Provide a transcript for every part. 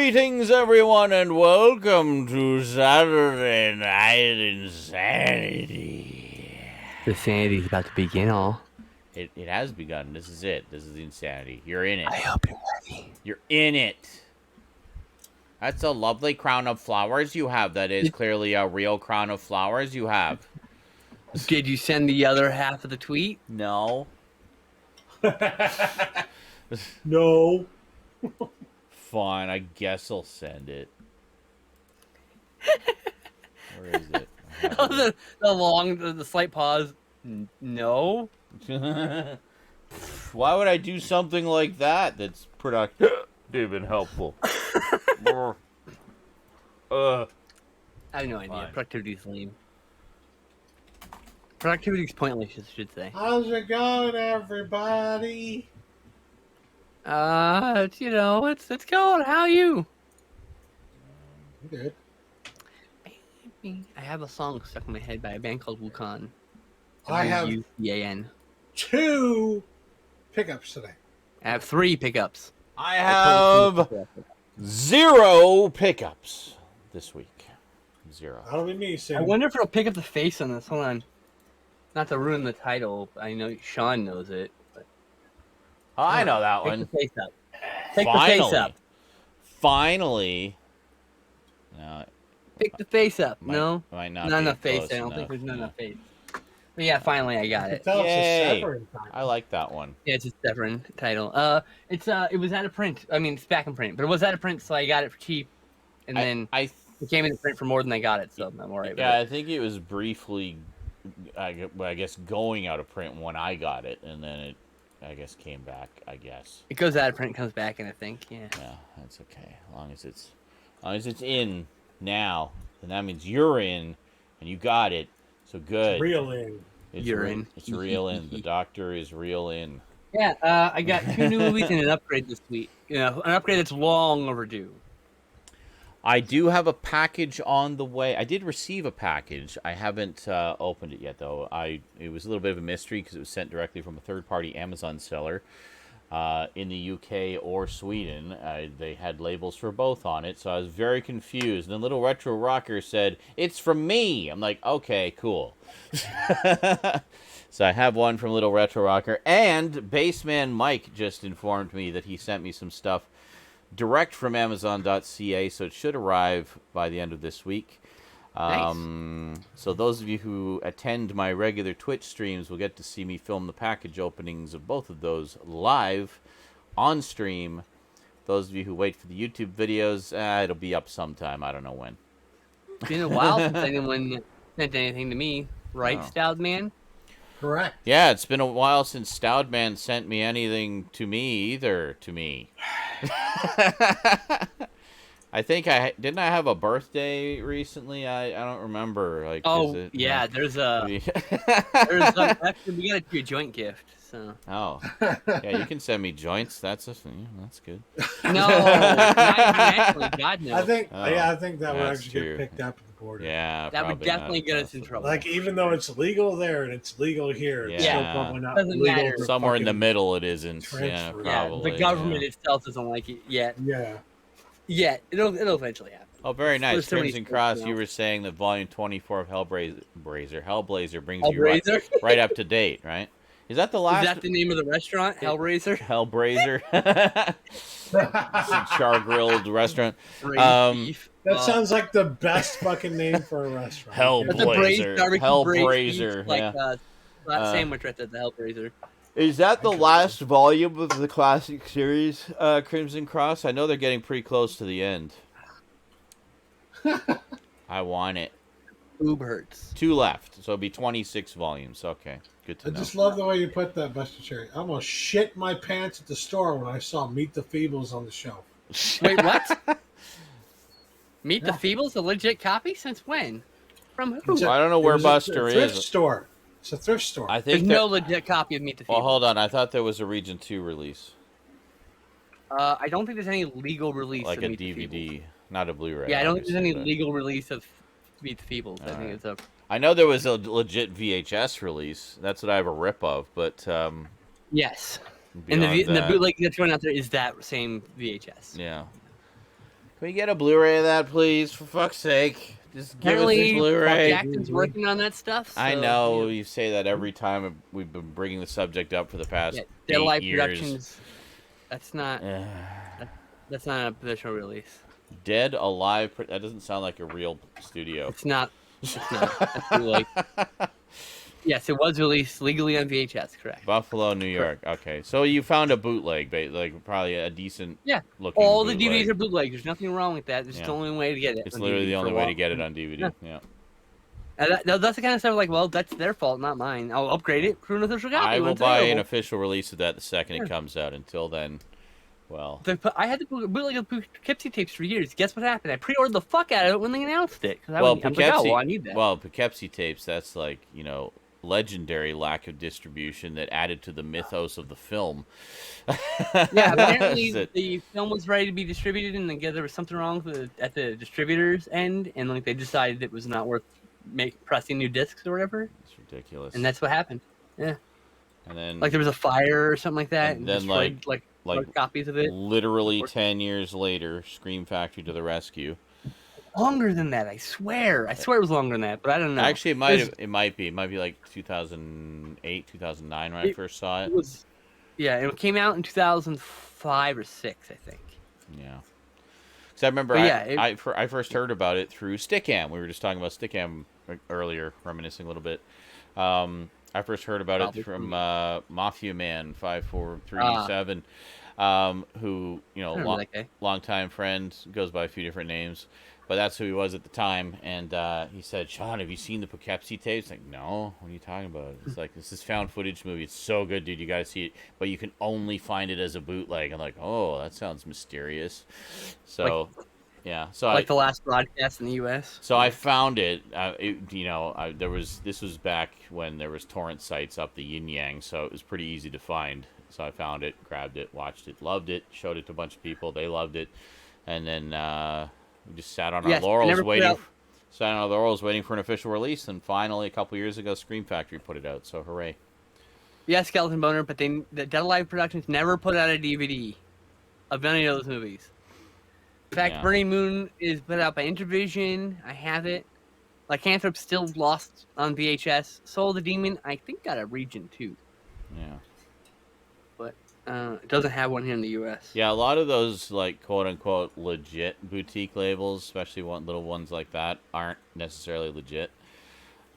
Greetings, everyone, and welcome to Saturday Night InSaNiTy. The sanity's about to begin, all. It has begun. This is it. This is the InSaNiTy. You're in it. I hope you're ready. You're in it. That's a lovely crown of flowers you have. That is clearly a real crown of flowers you have. Did you send the other half of the tweet? No. No. Fine, I guess I'll send it. Where is it? The slight pause. No. Why would I do something like that that's productive and helpful? I have no idea. Fine. Productivity's lame. Productivity's pointless, I should say. How's it going, everybody? It's going. How are you? Good. I have a song stuck in my head by a band called Wukon. I have W-U-C-A-N. 2 pickups today. I have 3 pickups. I have 0 pickups this week. 0. That'll be me, I Sam. wonder if it'll pick up the face on this. Hold on. Not to ruin the title. I know Sean knows it. But Oh, I know that pick one. the face up. Pick the face up. Finally. No, Pick the face up. might Not not be enough face. close I don't think enough, there's not yeah. enough face. But yeah, finally I got it. Tell us Yay. a Severin time. I like that one. Yeah, it's a Severin title. It was out of print. I mean, it's back in print, but it was out of print, so I got it for cheap, and then I it came into print for more than I got it. So I'm alright. yeah, I think it was briefly, I guess, going out of print when I got it, and then it, I guess, came back. I guess. It goes out of print, comes back, and I think yeah. Yeah, that's okay. As long as it's in now, then that means you're in, and you got it. So good. Real in. You're in. It's real in. The doctor is real in. Yeah, I got 2 new movies and an upgrade this week. You know, an upgrade that's long overdue. I do have a package on the way. I did receive a package. I haven't opened it yet, though. It was a little bit of a mystery because it was sent directly from a third-party Amazon seller in the UK or Sweden. They had labels for both on it, so I was very confused. And then Little Retro Rocker said, "It's from me." I'm like, okay, cool. So I have one from Little Retro Rocker. And Bassman Mike just informed me that he sent me some stuff direct from Amazon.ca, so it should arrive by the end of this week. Nice. So those of you who attend my regular Twitch streams will get to see me film the package openings of both of those live on stream. Those of you who wait for the YouTube videos, it'll be up sometime. I don't know when. It's been a while since anyone sent anything to me, right, Oh. Stoudman? Correct. Yeah, it's been a while since Stoudman sent me anything to me either. To me. I think I have a birthday recently. I don't remember. Like, Oh is it, yeah, there's a actually we gotta do a joint gift. So Oh, yeah, you can send me joints. That's good. no, not actually, God no. I think Oh, I think that would that's actually true. get picked up at the border. Yeah, That would probably definitely not get us in possible. trouble. Like, even though it's legal there and it's legal here, it's Yeah. still probably not Doesn't legal matter. for Somewhere in the fucking- middle, it isn't. Yeah, transfer. Yeah, probably. the government yeah. itself doesn't like it yet. Yeah. Yet it'll eventually happen. Oh, very nice. There's so many Crimson things Cross, now. you were saying that Volume 24 of Hellblazer brings you right, Hellraiser? right up to date, right? Is that the Is last? that the name of the restaurant? Hellraiser? Hellblazer? Char-grilled restaurant. Braised beef. That sounds like the best fucking name for a restaurant. That's a braised Hellblazer. barbecue braised Hellblazer, beef, like yeah. that sandwich right there, the Hellraiser. Is that the last volume of the classic series, Crimson Cross? I know they're getting pretty close to the end. I want it. Boob hurts. 2 left, so it'll be 26 volumes. Okay, good to I know. just love the way you put that, Buster Cherry. I almost shit my pants at the store when I saw Meet the Feebles on the shelf. Wait, what? Meet the Feebles, a legit copy? Since when? From who? It's a- I don't know where it was a Buster thrift is. store. It's a thrift store. I There's think no legit copy of Meet the Feebles. Well, hold on. I thought there was a Region 2 release, I don't think there's any legal release like of a Meet the Feebles. DVD, not a Blu-ray. Yeah, I don't think there's any obviously, but- legal release of Meet the Feebles. I think Alright. it's a I know there was a legit VHS release. That's what I have a rip of, but yes. And the beyond that- bootleg that's running out there is that same VHS. yeah. we get a Blu-ray of that, please? For fuck's sake, just give us a Apparently, Blu-ray. Jackson's working on that stuff. So, I know yeah. you say that every time we've been bringing the subject up for the past Dead 8 Alive years. Productions. That's not a official release. Dead Alive. That doesn't sound like a real studio. It's not. That's like. Yes, it was released legally on VHS. Correct. Buffalo, New York. Okay, so you found a bootleg, like probably a decent. Yeah. Looking All bootleg. the DVDs are bootleg. There's nothing wrong with that. It's Yeah. the only way to get it. It's on literally DVD the for only a way while. to get it on DVD. Yeah. And that's the kind of stuff like, well, that's their fault, not mine. I'll upgrade it for an official copy. I when will it's buy an available. official release of that the second it comes out. Until then, well. I had the bootleg of Poughkeepsie tapes for years. Guess what happened? I pre-ordered the fuck out of it when they announced it. I was like, oh, I need that. Well, Poughkeepsie tapes. That's like legendary lack of distribution that added to the mythos of the film. Yeah, apparently the film was ready to be distributed, and there was something wrong at the distributor's end, and like they decided it was not worth pressing new discs or whatever. It's ridiculous. And that's what happened. Yeah. And then like there was a fire or something like that, and and then destroyed, like copies of it. Literally 10 years later, Scream Factory to the rescue. Longer than that, I swear. I swear it was longer than that, but I don't know. Actually, it might be like 2008, 2009 when I first saw it. It came out in 2005 or 6, I think. Yeah. Because I remember I first heard about it through Stickam. We were just talking about Stickam earlier, reminiscing a little bit. I first heard about it from Mafia Man 5437, who long-time friend, goes by a few different names. But that's who he was at the time, and he said, "Sean, have you seen the Poughkeepsie tapes?" Like, no. What are you talking about? It's like, this is found footage movie. It's so good, dude. You gotta see it, but you can only find it as a bootleg. I'm like, oh, that sounds mysterious. So, yeah. So the last broadcast in the U.S. So I found it. This was back when there was torrent sites up the yin yang, so it was pretty easy to find. So I found it, grabbed it, watched it, loved it, showed it to a bunch of people. They loved it, and then. We just sat on our laurels waiting for an official release, and finally, a couple years ago, Scream Factory put it out. So hooray! Yeah, Skeleton Boner, but the Dead Alive Productions never put out a DVD of any of those movies. In fact, Burning Moon is put out by Intervision. I have it. Lycanthrope's still lost on VHS. Soul of the Demon, I think, got a region too. Yeah. But it doesn't have one here in the U.S. Yeah, a lot of those, like, quote-unquote legit boutique labels, especially little ones like that, aren't necessarily legit.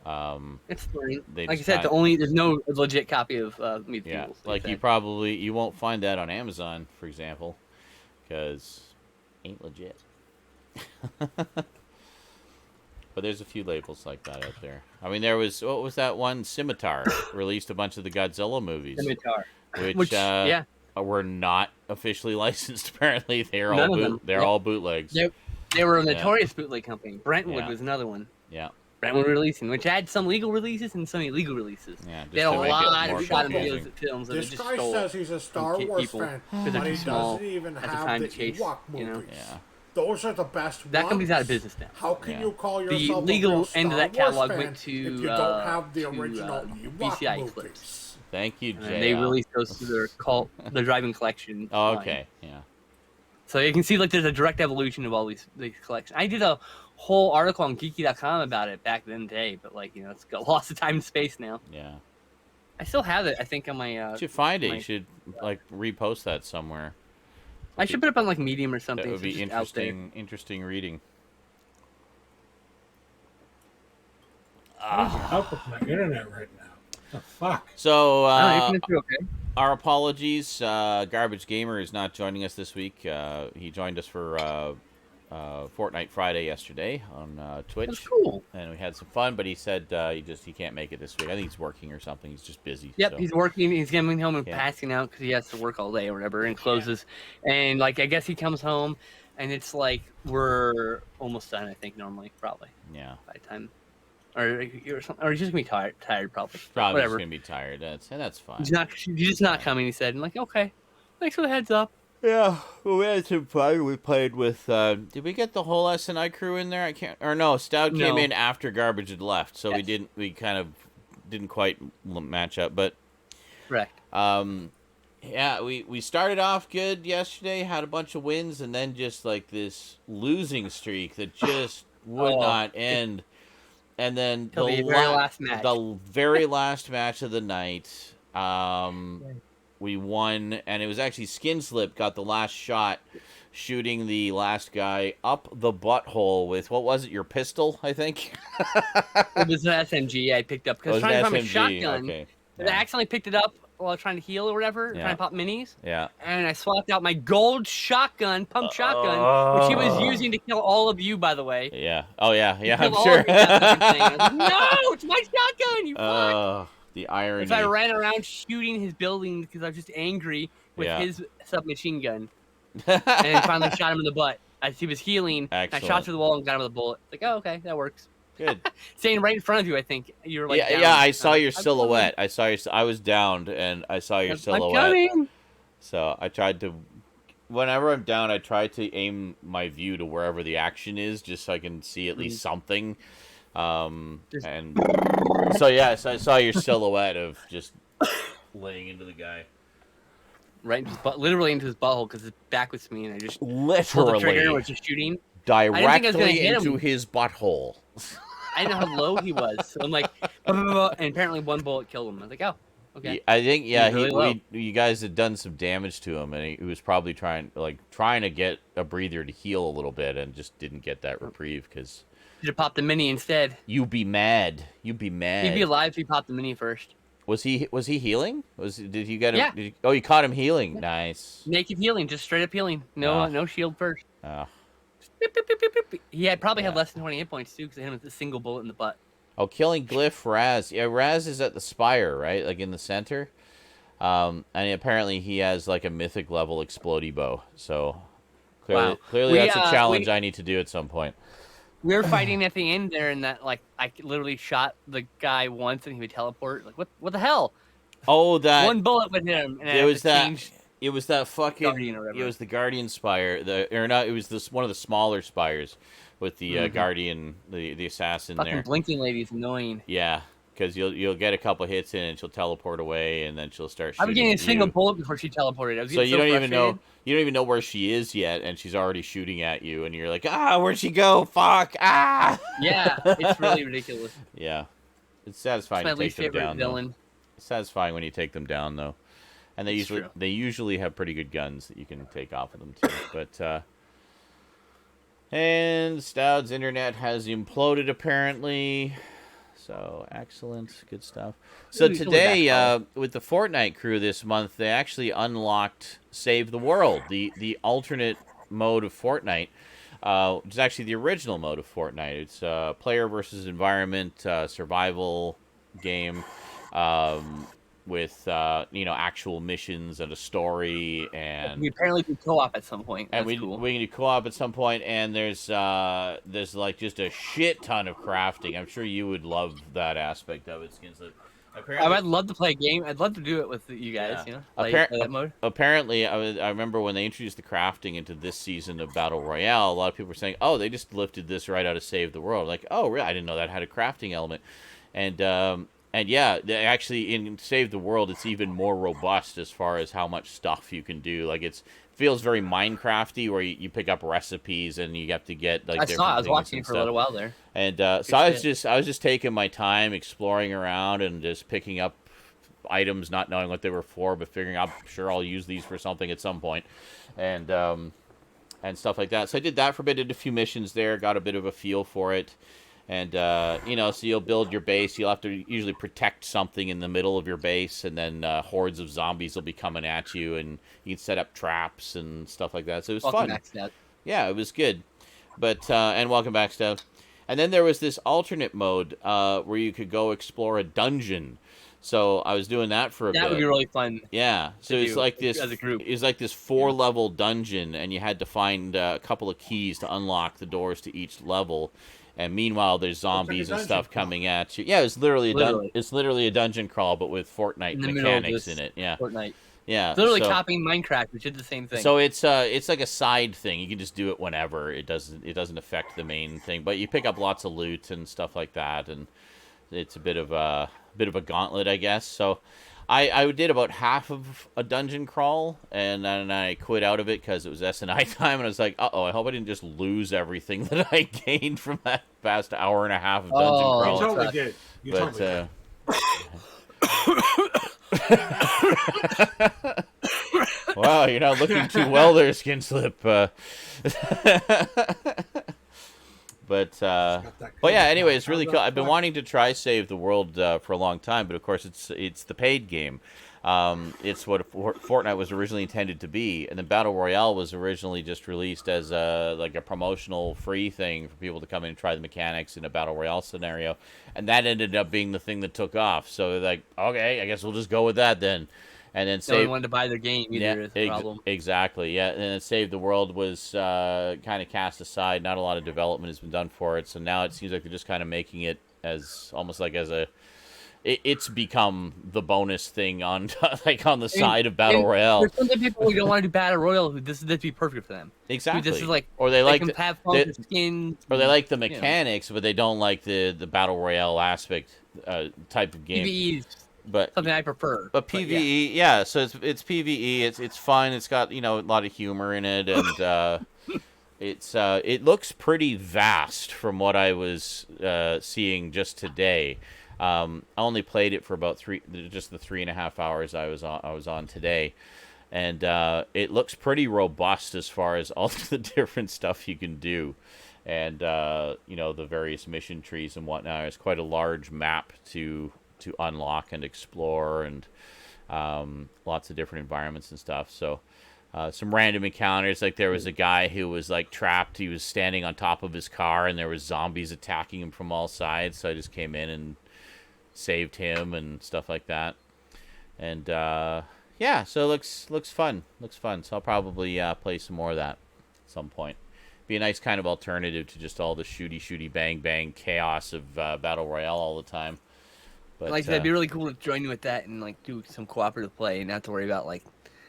It's fine. Like I just said, there's no legit copy of Meet the Feebles. Like you won't find that on Amazon, for example, because ain't legit. But there's a few labels like that out there. I mean, what was that one? Scimitar released a bunch of the Godzilla movies. Scimitar. Which were not officially licensed. Apparently, they're all bootlegs. They were a notorious bootleg company. Brentwood was another one. Yeah. Brentwood Releasing, which had some legal releases and some illegal releases. Yeah, they had a lot of shot and videos of films that this they just guy stole. says he's a Star Wars fan, but he doesn't even have the Ewok movies. Yeah. Those are the best that ones. company's out of business now. How can you call yourself the legal a real end of that Star catalog Wars went to if you don't have the original Ewok BCI movies? clips. Thank you, Jay. They released those to their driving collection. Oh, okay, yeah. So you can see there's a direct evolution of all these collections. I did a whole article on Geeky.com about it back in the day, but it's got lots of time and space now. Yeah. I still have it. I think on my. You should find it. You should repost that somewhere. I should put it up on Medium or something. That would be interesting reading. I need your help with my internet right now. The fuck. So okay. Our apologies. Garbage Gamer is not joining us this week. He joined us for Fortnite Friday yesterday on Twitch. That's cool. And we had some fun, but he said he can't make it this week. I think he's working or something. He's just busy. Yep, so. He's working. He's getting home and passing out because he has to work all day or whatever, and closes. And I guess he comes home, and it's we're almost done. I think normally, probably. Yeah. By the time, or he's just gonna be tired probably. Probably whatever. just gonna be tired. That's fine. He's just not coming. He said, and okay, thanks for the heads up. Yeah, well, we had some fun. We played with. Did we get the whole InSaNiTy crew in there? I can't. Or no, Stout came in after Garbage had left, so we kind of didn't quite match up. But correct. Yeah, we started off good yesterday, had a bunch of wins, and then just like this losing streak that just would Oh, not end. And then till the very last match. the very last match of the night, we won, and it was actually Skinslip got the last shot, shooting the last guy up the butthole with, what was it, your pistol, I think? It was an SMG I picked up because Oh, I was it trying was to find an a SMG, shotgun. okay. And I accidentally picked it up while I was trying to heal or whatever, Yeah. trying to pop minis. Yeah. And I swapped out my gold shotgun, pump shotgun, which he was using to kill all of you, by the way. Yeah. Oh, yeah. Yeah, I'm All sure. of you that fucking thing. I was like, no, it's my shotgun, you fuck. The irony. So I ran around shooting his building because I was just angry with Yeah. his submachine gun. And then finally shot him in the butt as he was healing. I shot through the wall and got him with a bullet. Like, oh, okay, that works. Good. Staying right in front of you, I think. You were like, yeah, down. yeah. I saw your silhouette. I was downed, and I saw your silhouette. I'm coming. So I tried to. Whenever I'm down, I try to aim my view to wherever the action is, just so I can see at least something. And so yeah, so I saw your silhouette of just laying into the guy. Right into his butt, literally into his butthole, because his back was to me, and I just literally pulled the trigger and was just shooting. Directly into his butthole. I didn't know how low he was. So I'm like, and apparently one bullet killed him. I was like, oh, okay. I think, Really you guys had done some damage to him, and he was probably trying to get a breather to heal a little bit, and just didn't get that reprieve because. Should have popped the mini instead. You'd be mad. You'd be mad. He'd be alive if he popped the mini first. Was he healing? Did you get him? Yeah. You caught him healing. Yeah. Nice. Naked healing, just straight up healing. No shield first. Beep, beep, beep, beep, beep. He had probably had less than 20 hit points too, because I hit him with a single bullet in the butt. Oh, killing Glyph Raz. Yeah, Raz is at the spire, right? Like in the center. And apparently he has like a mythic level explodey bow. So clearly that's a challenge I need to do at some point. We were fighting at the end there, and that I literally shot the guy once, and he would teleport. Like what the hell? Oh, that one bullet would hit him. And it was that fucking. It was the Guardian spire. It was one of the smaller spires with the Guardian, the assassin fucking there. Blinking lady's annoying. Yeah, because you'll get a couple hits in, and she'll teleport away, and then she'll start shooting. I was getting a single bullet before she teleported. I was you don't even know where she is yet, and she's already shooting at you, and you're like, where'd she go? Fuck! Ah! Yeah, it's really ridiculous. Yeah, it's satisfying It's my to take least them favorite down. villain. It's satisfying when you take them down, though, and they usually have pretty good guns that you can take off of them too. But and Stoud's internet has imploded apparently. So excellent, good stuff. So today, with the Fortnite crew this month, they actually unlocked Save the World, the alternate mode of Fortnite, which is actually the original mode of Fortnite. It's a player versus environment survival game with actual missions and a story, and we apparently do co-op at some point. And we can do co-op at some point, and there's like just a shit ton of crafting. I'm sure you would love that aspect of it, Skinslip. I'd love to play a game. I'd love to do it with you guys. Yeah. Play that mode. Apparently, I remember when they introduced the crafting into this season of Battle Royale, a lot of people were saying, "Oh, they just lifted this right out of Save the World." Like, oh, really? I didn't know that had a crafting element, and yeah, actually in Save the World, it's even more robust as far as how much stuff you can do. Like it feels very Minecrafty, where you pick up recipes and you have to get like. I was watching for a little while there. And so I was just taking my time exploring around and just picking up items, not knowing what they were for, but figuring I'm sure I'll use these for something at some point, and stuff like that. So I did that for a bit, did a few missions there, got a bit of a feel for it. And, so you'll build your base. You'll have to usually protect something in the middle of your base, and then hordes of zombies will be coming at you, and you can set up traps and stuff like that. So it was fun. Yeah, it was good. But, and welcome back, Steph. And then there was this alternate mode where you could go explore a dungeon. So I was doing that for a bit. That would be really fun. Yeah. So it's like this as a group. It's like this 4-level dungeon, and you had to find a couple of keys to unlock the doors to each level. And meanwhile, there's zombies and stuff coming at you. Yeah, it's literally a dungeon crawl, but with Fortnite mechanics in it. Yeah, Fortnite. Yeah, it's literally copying Minecraft, which did the same thing. So it's like a side thing. You can just do it whenever. It doesn't affect the main thing. But you pick up lots of loot and stuff like that, and it's a bit of a gauntlet, I guess. So I did about half of a dungeon crawl, and then I quit out of it because it was InSaNiTy time, and I was like, uh-oh, I hope I didn't just lose everything that I gained from that past hour and a half of dungeon Oh, You crawling. totally did. You But, totally did. wow, you're not looking too well there, Skinslip. But yeah, anyway, it's really cool. I've been wanting to try Save the World for a long time, but of course it's the paid game. It's what Fortnite was originally intended to be, and then Battle Royale was originally just released as like a promotional free thing for people to come in and try the mechanics in a Battle Royale scenario, and that ended up being the thing that took off. So like, okay, I guess we'll just go with that then. And then no one wanted to buy their game either. Is the problem. Exactly, yeah. And then Save the World was kind of cast aside. Not a lot of development has been done for it, so now it seems like they're just kind of making it as almost like as a. It's become the bonus thing on like on the side of Battle Royale. There's some people who don't want to do Battle Royale. This would be perfect for them. Exactly. Dude, this is like, or they like can have fun with skins, or they like the mechanics, but they don't like the Battle Royale aspect type of game. PvE is But something I prefer. But PvE, yeah. So it's PvE. It's fun. It's got a lot of humor in it, and it looks pretty vast from what I was seeing just today. I only played it for about the 3.5 hours I was on today, and it looks pretty robust as far as all the different stuff you can do, and the various mission trees and whatnot. It's quite a large map to unlock and explore, and lots of different environments and stuff. So some random encounters, like there was a guy who was like trapped. He was standing on top of his car, and there was zombies attacking him from all sides. So I just came in and saved him and stuff like that. And yeah, so it looks fun. So I'll probably play some more of that at some point. Be a nice kind of alternative to just all the shooty bang bang chaos of Battle Royale all the time. But like that'd be really cool to join you with that and like do some cooperative play and not to worry about like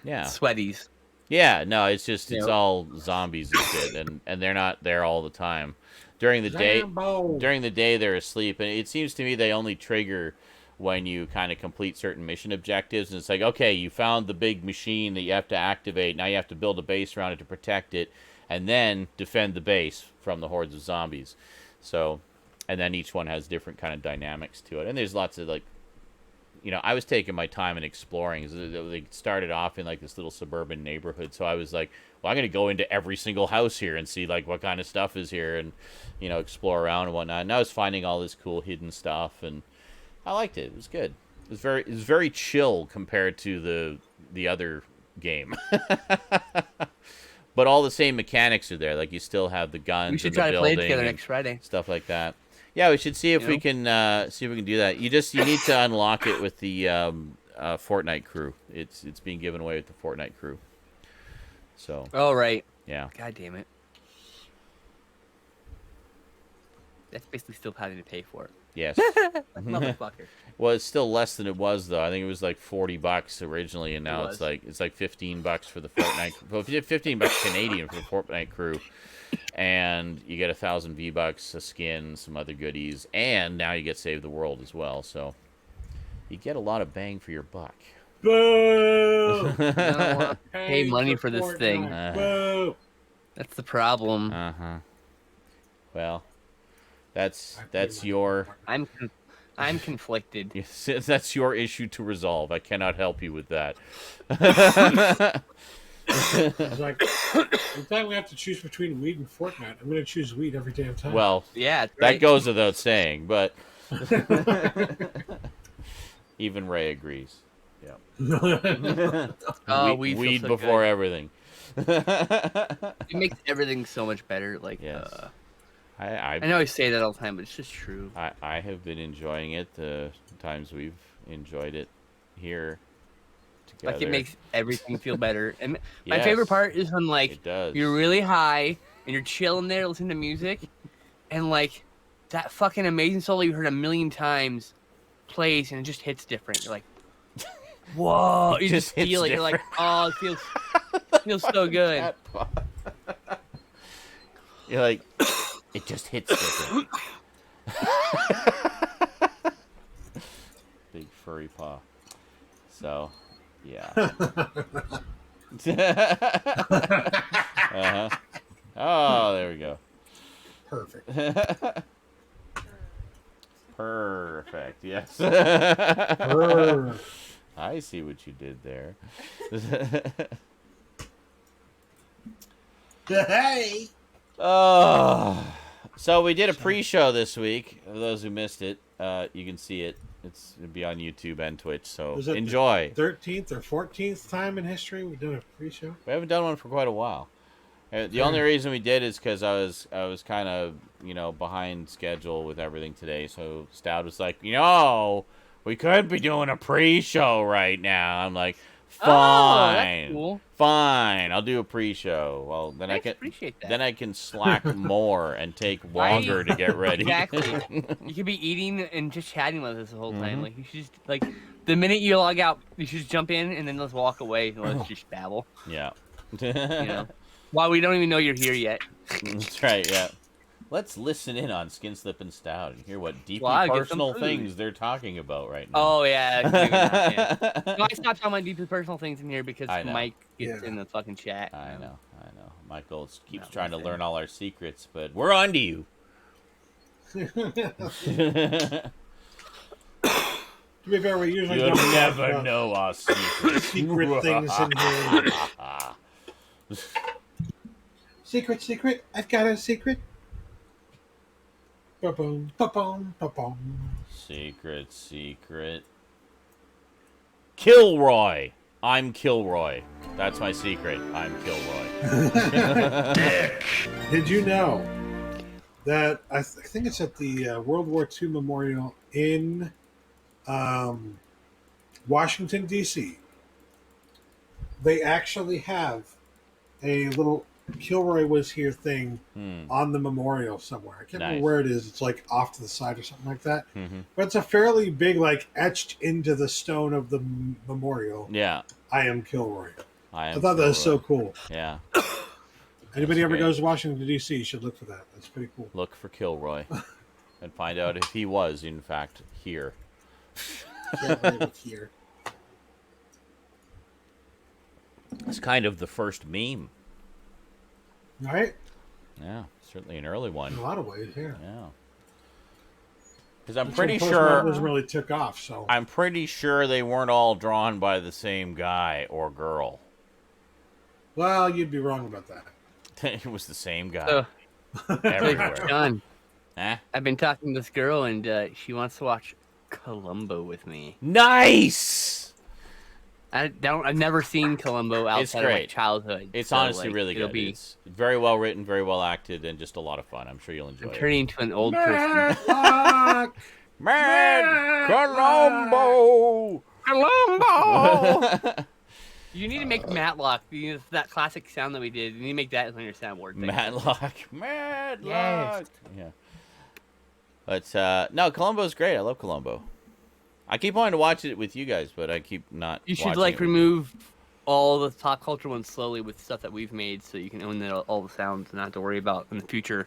sweaties. Yeah, no, it's just it's all zombies and shit, and they're not there all the time. During the day they're asleep, and it seems to me they only trigger when you kind of complete certain mission objectives, and it's like, okay, you found the big machine that you have to activate. Now you have to build a base around it to protect it, and then defend the base from the hordes of zombies. So, and then each one has different kind of dynamics to it, and there's lots of like, I was taking my time and exploring. They started off in like this little suburban neighborhood, so I was like, well, I'm going to go into every single house here and see like what kind of stuff is here, and explore around and whatnot. And I was finding all this cool hidden stuff, and I liked it. It was good. It was very chill compared to the other game. But all the same mechanics are there. Like you still have the guns. We should and try the to play it building together and next Friday. Stuff like that. Yeah, we should see if we can do that. You need to unlock it with the Fortnite crew. It's being given away with the Fortnite crew. So. Oh right. Yeah. God damn it. That's basically still having to pay for it. Yes. Motherfucker. Well, it's still less than it was though. I think it was like $40 originally, and now it's like $15 for the Fortnite. Well, $15 Canadian for the Fortnite crew, and you get 1,000 V-Bucks, a skin, some other goodies, and now you get Save the World as well. So you get a lot of bang for your buck. Boo! I don't want to pay money for this thing. Boo! That's the problem. Well, that's your. I'm conflicted. That's your issue to resolve. I cannot help you with that. It's like, in fact, we have to choose between weed and Fortnite. I'm going to choose weed every damn time. Well, yeah, that goes without saying, but even Ray agrees. Yeah. Weed so before good. Everything. It makes everything so much better. Like, yes. I know I say that all the time, but it's just true. I have been enjoying it the times we've enjoyed it here together. Like, it makes everything feel better. And my favorite part is when, like, does. you're really high and you're chilling there listening to music, and, like, that fucking amazing solo you heard a million times plays, and it just hits different. You're like, whoa. You just feel it. You're like, oh, it feels so good. You're like, it just hits different. Big furry paw. So, yeah. Uh-huh. uh-huh. Oh, there we go. Perfect. Perfect. Yes. Perfect. I see what you did there. Hey. Oh, so we did a pre-show this week. For those who missed it, you can see it. It'll be on YouTube and Twitch. So Was it enjoy. the 13th or 14th time in history we've done a pre-show? We haven't done one for quite a while. The only reason we did is because I was kind of behind schedule with everything today. So Stout was like, we could be doing a pre-show right now. I'm like, fine, that's cool. fine, I'll do a pre-show. Well, then I appreciate that. Then I can slack more and take longer to get ready. Exactly. You could be eating and just chatting with us the whole time. Like you should just, like the minute you log out, you should just jump in and then let's walk away and let's just babble. Yeah. While we don't even know you're here yet. That's right. Yeah. Let's listen in on Skinslip and Stout and hear what deeply personal things they're talking about right now. Oh, yeah. No, I stopped talking about deeply personal things in here because Mike gets in the fucking chat. I know. Michael keeps trying to learn all our secrets, but we're on to you. To be fair, we usually You'll don't never know our secrets. secret things in here. Secret. I've got a secret. Ba-boom, ba-boom, ba-boom. Secret. Kilroy. I'm Kilroy. That's my secret. I'm Kilroy. Did you know that I think it's at the World War II Memorial in Washington, D.C. They actually have a little Kilroy was here thing on the memorial somewhere. I can't remember where it is. It's like off to the side or something like that. But it's a fairly big, like etched into the stone of the memorial. Yeah. I am Kilroy. I thought that was so cool. Yeah. Anybody ever goes to Washington, D.C. should look for that. That's pretty cool. Look for Kilroy and find out if he was, in fact, here. Here. It's kind of the first meme. Right? Yeah, certainly an early one. In a lot of ways, yeah. Yeah. Because I'm pretty sure really took off. So I'm pretty sure they weren't all drawn by the same guy or girl. Well, you'd be wrong about that. It was the same guy everywhere. John, Eh? I've been talking to this girl and she wants to watch Columbo with me. Nice. I've never seen Columbo outside of my childhood. It's honestly really good. It's very well written, very well acted, and just a lot of fun. I'm sure you'll enjoy it. I'm turning into an old person. Mad Columbo! Columbo! You need to make Matlock, that classic sound that we did. You need to make that on your soundboard. Matlock. Yes. Yeah. But, no, Columbo's great. I love Columbo. I keep wanting to watch it with you guys, but I keep not. You should remove all the pop culture ones slowly with stuff that we've made, so you can own all the sounds and not have to worry about in the future.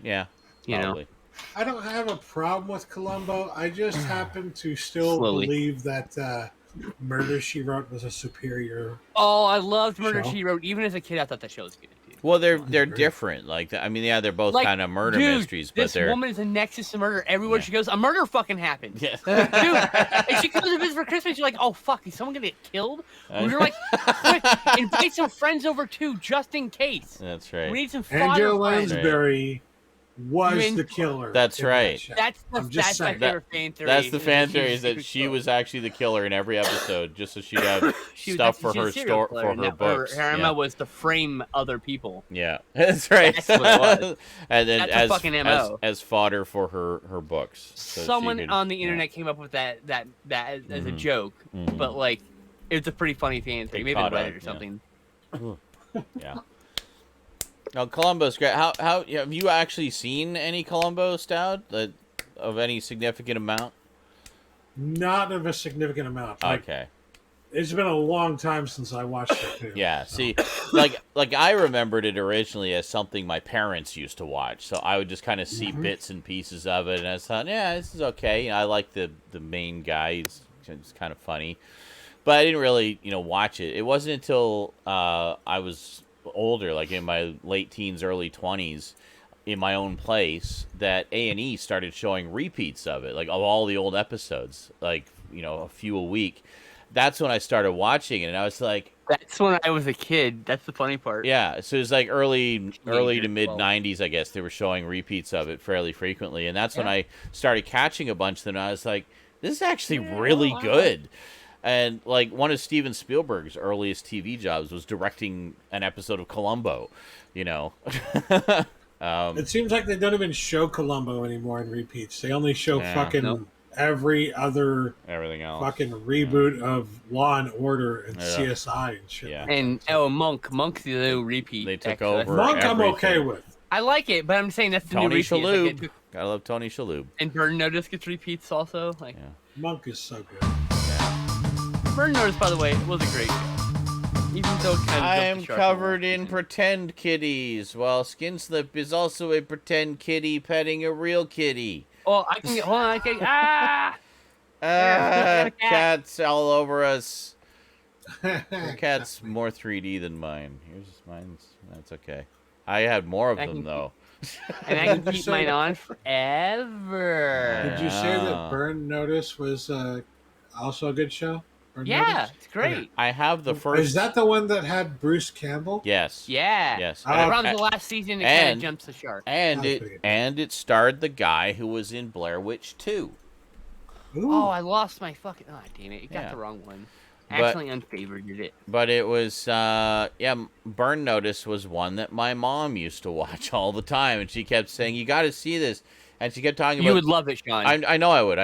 Yeah, probably. I don't have a problem with Columbo. I just happen to still believe that Murder, She Wrote was a superior. Oh, I loved Murder, She Wrote. Even as a kid, I thought that show was good. Well, they're different. Like, they're both kind of murder mysteries, but this woman is a nexus to murder. Everywhere she goes, a murder fucking happened. Yeah. Dude, if she comes to visit for Christmas, you're like, oh fuck, is someone gonna get killed? You're like, quick, invite some friends over too, just in case. That's right. We need some fodder. Angela Lansbury was the killer. That's right. That's my favorite fan theory. That's the fan theory, is that she was actually the killer in every episode, just so she'd have stuff for her store for her books. Her MO was to frame other people. Yeah, that's right. That's what it was. And then that's fucking MO. as fodder for her books. So someone on the internet came up with that as a joke, but like it was a pretty funny fan theory. Maybe Reddit or something. Yeah. No, Columbo's great. How have you actually seen any Columbo, Stout, of any significant amount? Not of a significant amount. Okay. It's been a long time since I watched it too. Yeah, see, like I remembered it originally as something my parents used to watch, so I would just kind of see bits and pieces of it, and I thought, yeah, this is okay. I like the main guy; he's kind of funny. but I didn't really, watch it. It wasn't until I was older, like in my late teens, early 20s, in my own place, that A&E started showing repeats of it, like of all the old episodes, like, a few a week. That's when I started watching it, and I was like, That's when I was a kid. That's the funny part. yeah, so it was like early to mid well. 90s, I guess. They were showing repeats of it fairly frequently, and that's when I started catching a bunch of them, and I was like, this is actually really good. And like one of Steven Spielberg's earliest TV jobs was directing an episode of Columbo, It seems like they don't even show Columbo anymore in repeats. They only show fucking every other everything else, fucking reboot of Law and Order and CSI and shit. Yeah. And Monk's the new repeat. They took over. Monk, everything. I'm okay with. I like it, but I'm saying that's the Tony new repeat. Shalhoub. Like Gotta love Tony Shalhoub. and Burn Notice gets repeats also. Like Monk is so good. Burn Notice, by the way, was a great show. Even though it kind of I'm covered in pretend kitties, while Skinslip is also a pretend kitty petting a real kitty. Oh, I can get. Hold on, I can. Cats all over us. Your cat's more 3D than mine. Mine's. That's okay. I had more of them though. And I can keep mine on forever. Did you say that Burn Notice was also a good show? Yeah, it's great. Okay. I have the first. Is that the one that had Bruce Campbell? Yes. Yeah. Yes. Around the last season, it kind of jumps the shark. And it starred the guy who was in Blair Witch 2. Ooh. Oh, I lost my fucking. Oh, damn it! You got the wrong one. Actually, unfavored it. But it was, Burn Notice was one that my mom used to watch all the time, and she kept saying, "You got to see this." And she kept talking about. You would love it, Sean. I know I would.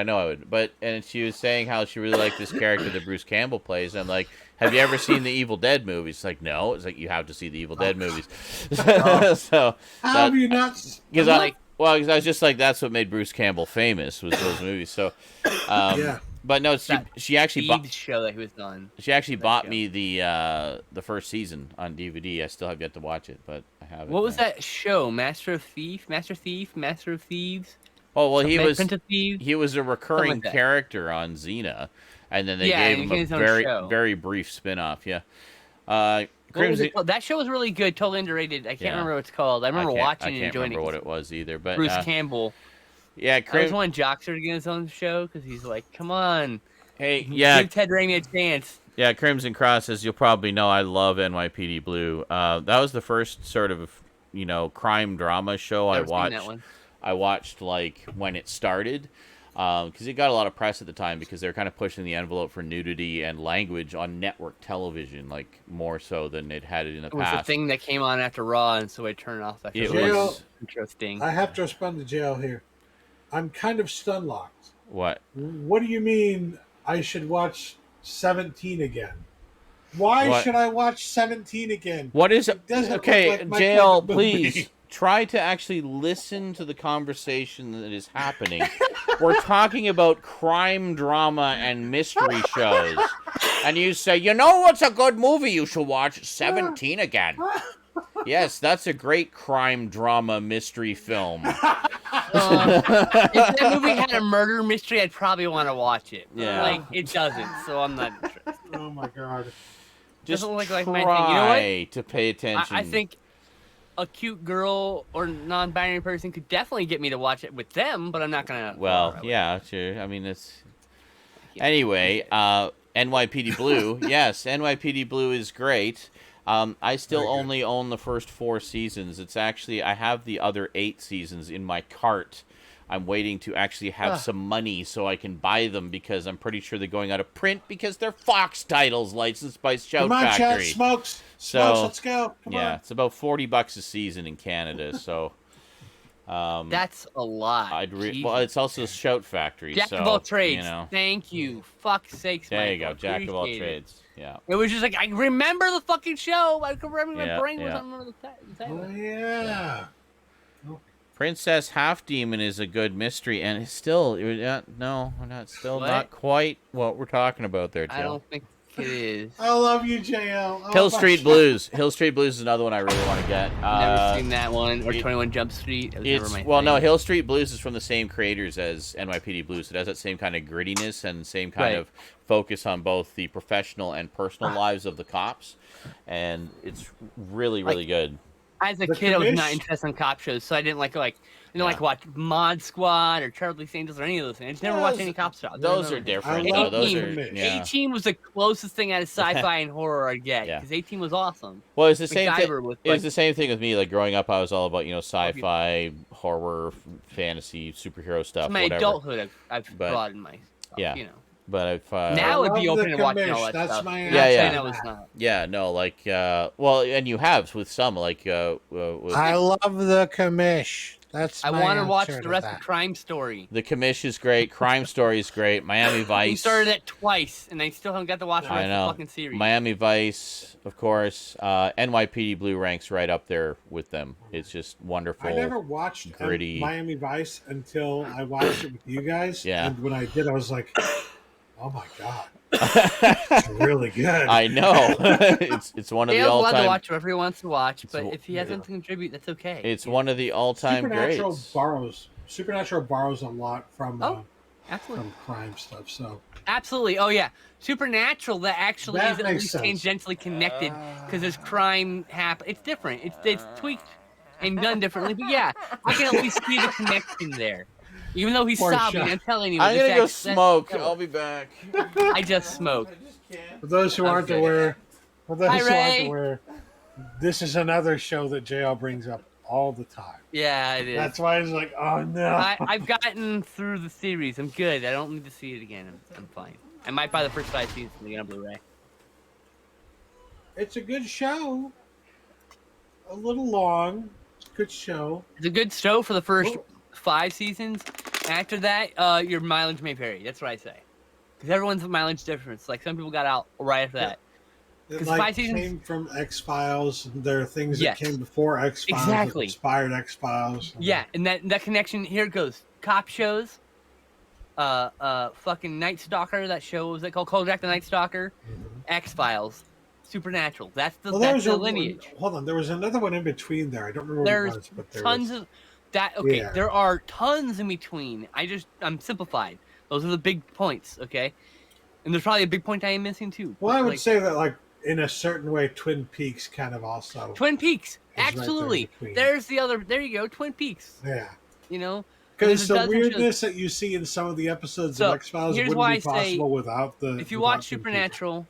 And she was saying how she really liked this character that Bruce Campbell plays. And I'm like, have you ever seen the Evil Dead movies? It's like, no. It's like, you have to see the Evil Dead movies. So how have you not? Because I was just like, that's what made Bruce Campbell famous, was those movies. So, yeah. But no, she actually bought the show that he was on. She actually bought me the first season on DVD. I still have yet to watch it, but I have it. What was that show? Master of Thieves? Oh well, Prince of Thieves? he was a recurring character on Xena, and then they gave him a very brief spin-off. Yeah. That show was really good. Totally underrated. I can't remember what it's called. I remember watching and enjoying it. I can't remember what it was either. But Bruce Campbell. Yeah, I was one Joxer to get his own show because he's like, come on. Hey, yeah. Give Ted Raimi a chance. Yeah, Crimson Cross, as you'll probably know, I love NYPD Blue. That was the first sort of, crime drama show I watched. That one. I watched, like, when it started. Because it got a lot of press at the time because they were kind of pushing the envelope for nudity and language on network television, like, more so than it had it in the past. It was the thing that came on after Raw, and so I turned it off. It was interesting. I have to respond to jail here. I'm kind of stun-locked. What? What do you mean I should watch 17 again? Why should I watch 17 again? What is it? Okay, like JL, please try to actually listen to the conversation that is happening. We're talking about crime drama and mystery shows. And you say, you know what's a good movie you should watch? 17 again. Yes, that's a great crime drama mystery film. If that movie had a murder mystery, I'd probably want to watch it. Yeah. Like, it doesn't, so I'm not interested. Oh my god. Just try my thing. You know what? To pay attention. I think a cute girl or non-binary person could definitely get me to watch it with them, but I'm not going to... Well, yeah, sure. I mean, it's... Anyway, NYPD Blue. Yes, NYPD Blue is great. I still only own the first 4 seasons. It's actually, I have the other 8 seasons in my cart. I'm waiting to actually have some money so I can buy them because I'm pretty sure they're going out of print because they're Fox titles licensed by Shout Factory. Come on, Chad, Smokes, let's go. Come on. It's about $40 a season in Canada, so... That's a lot. Well, it's also Shout Factory. Jack of all trades. Thank you. Fuck's sakes, there you go. Jack of all trades. Yeah. It was just like, I remember the fucking show. I could remember my brain was on the title. Oh, yeah. Princess Half Demon is a good mystery, and it's still not quite what we're talking about there, Jill. I don't think It is. I love you, JL. Oh, Hill Street Blues. Hill Street Blues is another one I really want to get. Never seen that one, or 21 Jump Street. It was never my thing. No, Hill Street Blues is from the same creators as NYPD Blues. It has that same kind of grittiness and same kind of focus on both the professional and personal lives of the cops, and it's really, really good. As a kid, I was not interested in cop shows, so I didn't like watch Mod Squad or Charlie's Angels or any of those things. I just never watched any cop shows. Those are different. A-Team was the closest thing out of sci-fi and horror I'd get, because A-Team was awesome. Well, it's the same thing. It was the same thing with me. Like growing up, I was all about sci-fi, horror, fantasy, superhero stuff. So my whatever. adulthood, I've broadened my stuff, But I've now I'd be open to watching all that That's stuff. My and you have with some with, I love the commish. I want to watch the rest of Crime Story. The commish is great. Crime Story is great. Miami Vice. We started it twice, and I still haven't got to watch the rest of the fucking series. Miami Vice, of course. NYPD Blue ranks right up there with them. It's just wonderful. I never watched gritty. Miami Vice until I watched it with you guys. Yeah. And when I did, I was like, oh my God. It's really good. I know. it's one of the all-time. Allowed to watch whatever he wants to watch, but if he has something to contribute, that's okay. It's one of the all-time greats. Supernatural borrows a lot from absolutely. from crime stuff. So absolutely. Oh yeah, Supernatural that actually is at least tangentially connected because there's crime happen. It's different. It's tweaked and done differently, but yeah, I can at least see the connection there. Even though he's sobbing, I'm telling you. I'm gonna go smoke. I'll be back. I just smoked. For those who aren't aware, this is another show that JL brings up all the time. Yeah, it is. That's why he's like, oh no. I've gotten through the series. I'm good. I don't need to see it again. I'm fine. I might buy the first 5 seasons and get on Blu-ray. It's a good show. A little long. It's a good show. It's a good show for the first 5 seasons. After that, your mileage may vary. That's what I say. Because everyone's mileage difference. Like some people got out right after that. It 5 seasons came from X-Files. There are things that came before X-Files that inspired X-Files. Yeah, and that connection, here it goes. Cop shows. Fucking Night Stalker, that show, was it called Kojak the Night Stalker? X-Files. Supernatural. That's the lineage. Hold on, there was another one in between there. I don't remember what it was, but there tons of that. Okay, there are tons in between. I'm simplified. Those are the big points. Okay, and there's probably a big point I am missing too. Well, I would say that like in a certain way, Twin Peaks kind of also. Twin Peaks, absolutely. Right there's the other. There you go, Twin Peaks. Yeah. You know. Because the weirdness that you see in some of the episodes of X-Files wouldn't be possible without the. If you watch Supernatural,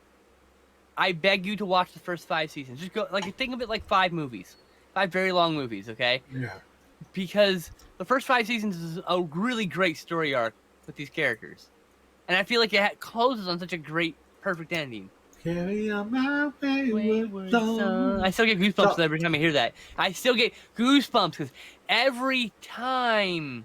I beg you to watch the first 5 seasons. Just go, think of it like 5 movies, 5 very long movies. Okay. Yeah. Because the first 5 seasons is a really great story arc with these characters, and I feel like it closes on such a great, perfect ending. Carry on my wayward son. I still get goosebumps every time I hear that. I still get goosebumps because every time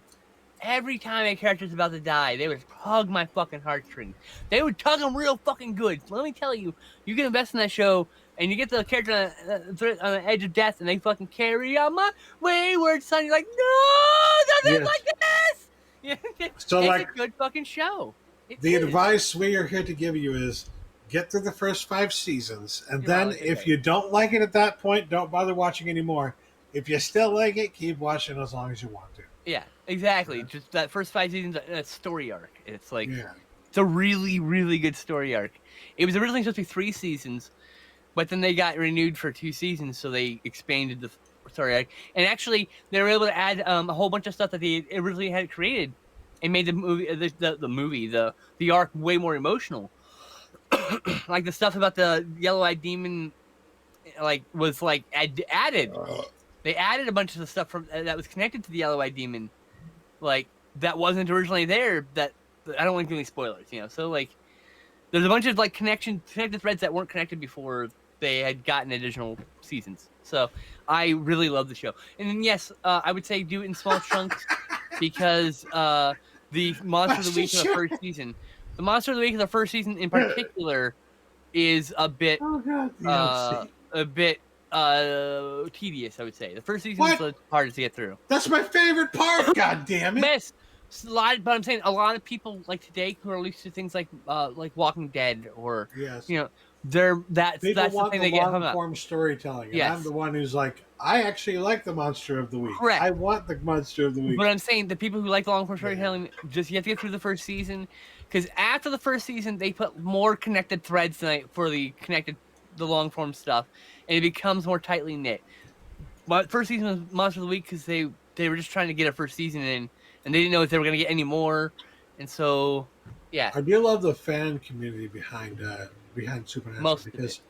a character's about to die, they would tug my fucking heartstrings. They would tug them real fucking good. Let me tell you, you get invested in that show, and you get the character on the edge of death, and they fucking carry on my wayward son. You're like, no, don't do like this. Yeah, so it's like a good fucking show. The advice we are here to give you is get through the first 5 seasons, and then if you don't like it at that point, don't bother watching anymore. If you still like it, keep watching as long as you want to. Yeah, exactly. Just that first 5 seasons, a story arc. It's like, it's a really, really good story arc. It was originally supposed to be 3 seasons, but then they got renewed for 2 seasons, so they expanded the story arc. And actually, they were able to add a whole bunch of stuff that they originally had created, and made the movie, the arc way more emotional. Like the stuff about the yellow-eyed demon, was added. They added a bunch of the stuff that was connected to the yellow-eyed demon, that wasn't originally there. That I don't want to do any spoilers, So there's a bunch of connected threads that weren't connected before they had gotten additional seasons. So I really love the show. And then yes, I would say do it in small chunks because the Monster of the Week of the first season. The Monster of the Week of the first season, in particular, is a bit, tedious. I would say the first season is the hardest to get through. That's my favorite part. God damn it! But I'm saying a lot of people like today who are used to things like Walking Dead or Yes. that's People the want thing the they get hung long up. form storytelling, and Yes. I'm the one who's like, I actually like the monster of the week. Correct. I want the monster of the week. But I'm saying the people who like the long form storytelling, just you have to get through the first season, because after the first season they put more connected threads tonight for the long form stuff, and it becomes more tightly knit. But first season was monster of the week because they were just trying to get a first season in, and they didn't know if they were going to get any more, and so yeah. I do love the fan community behind Supernatural Most because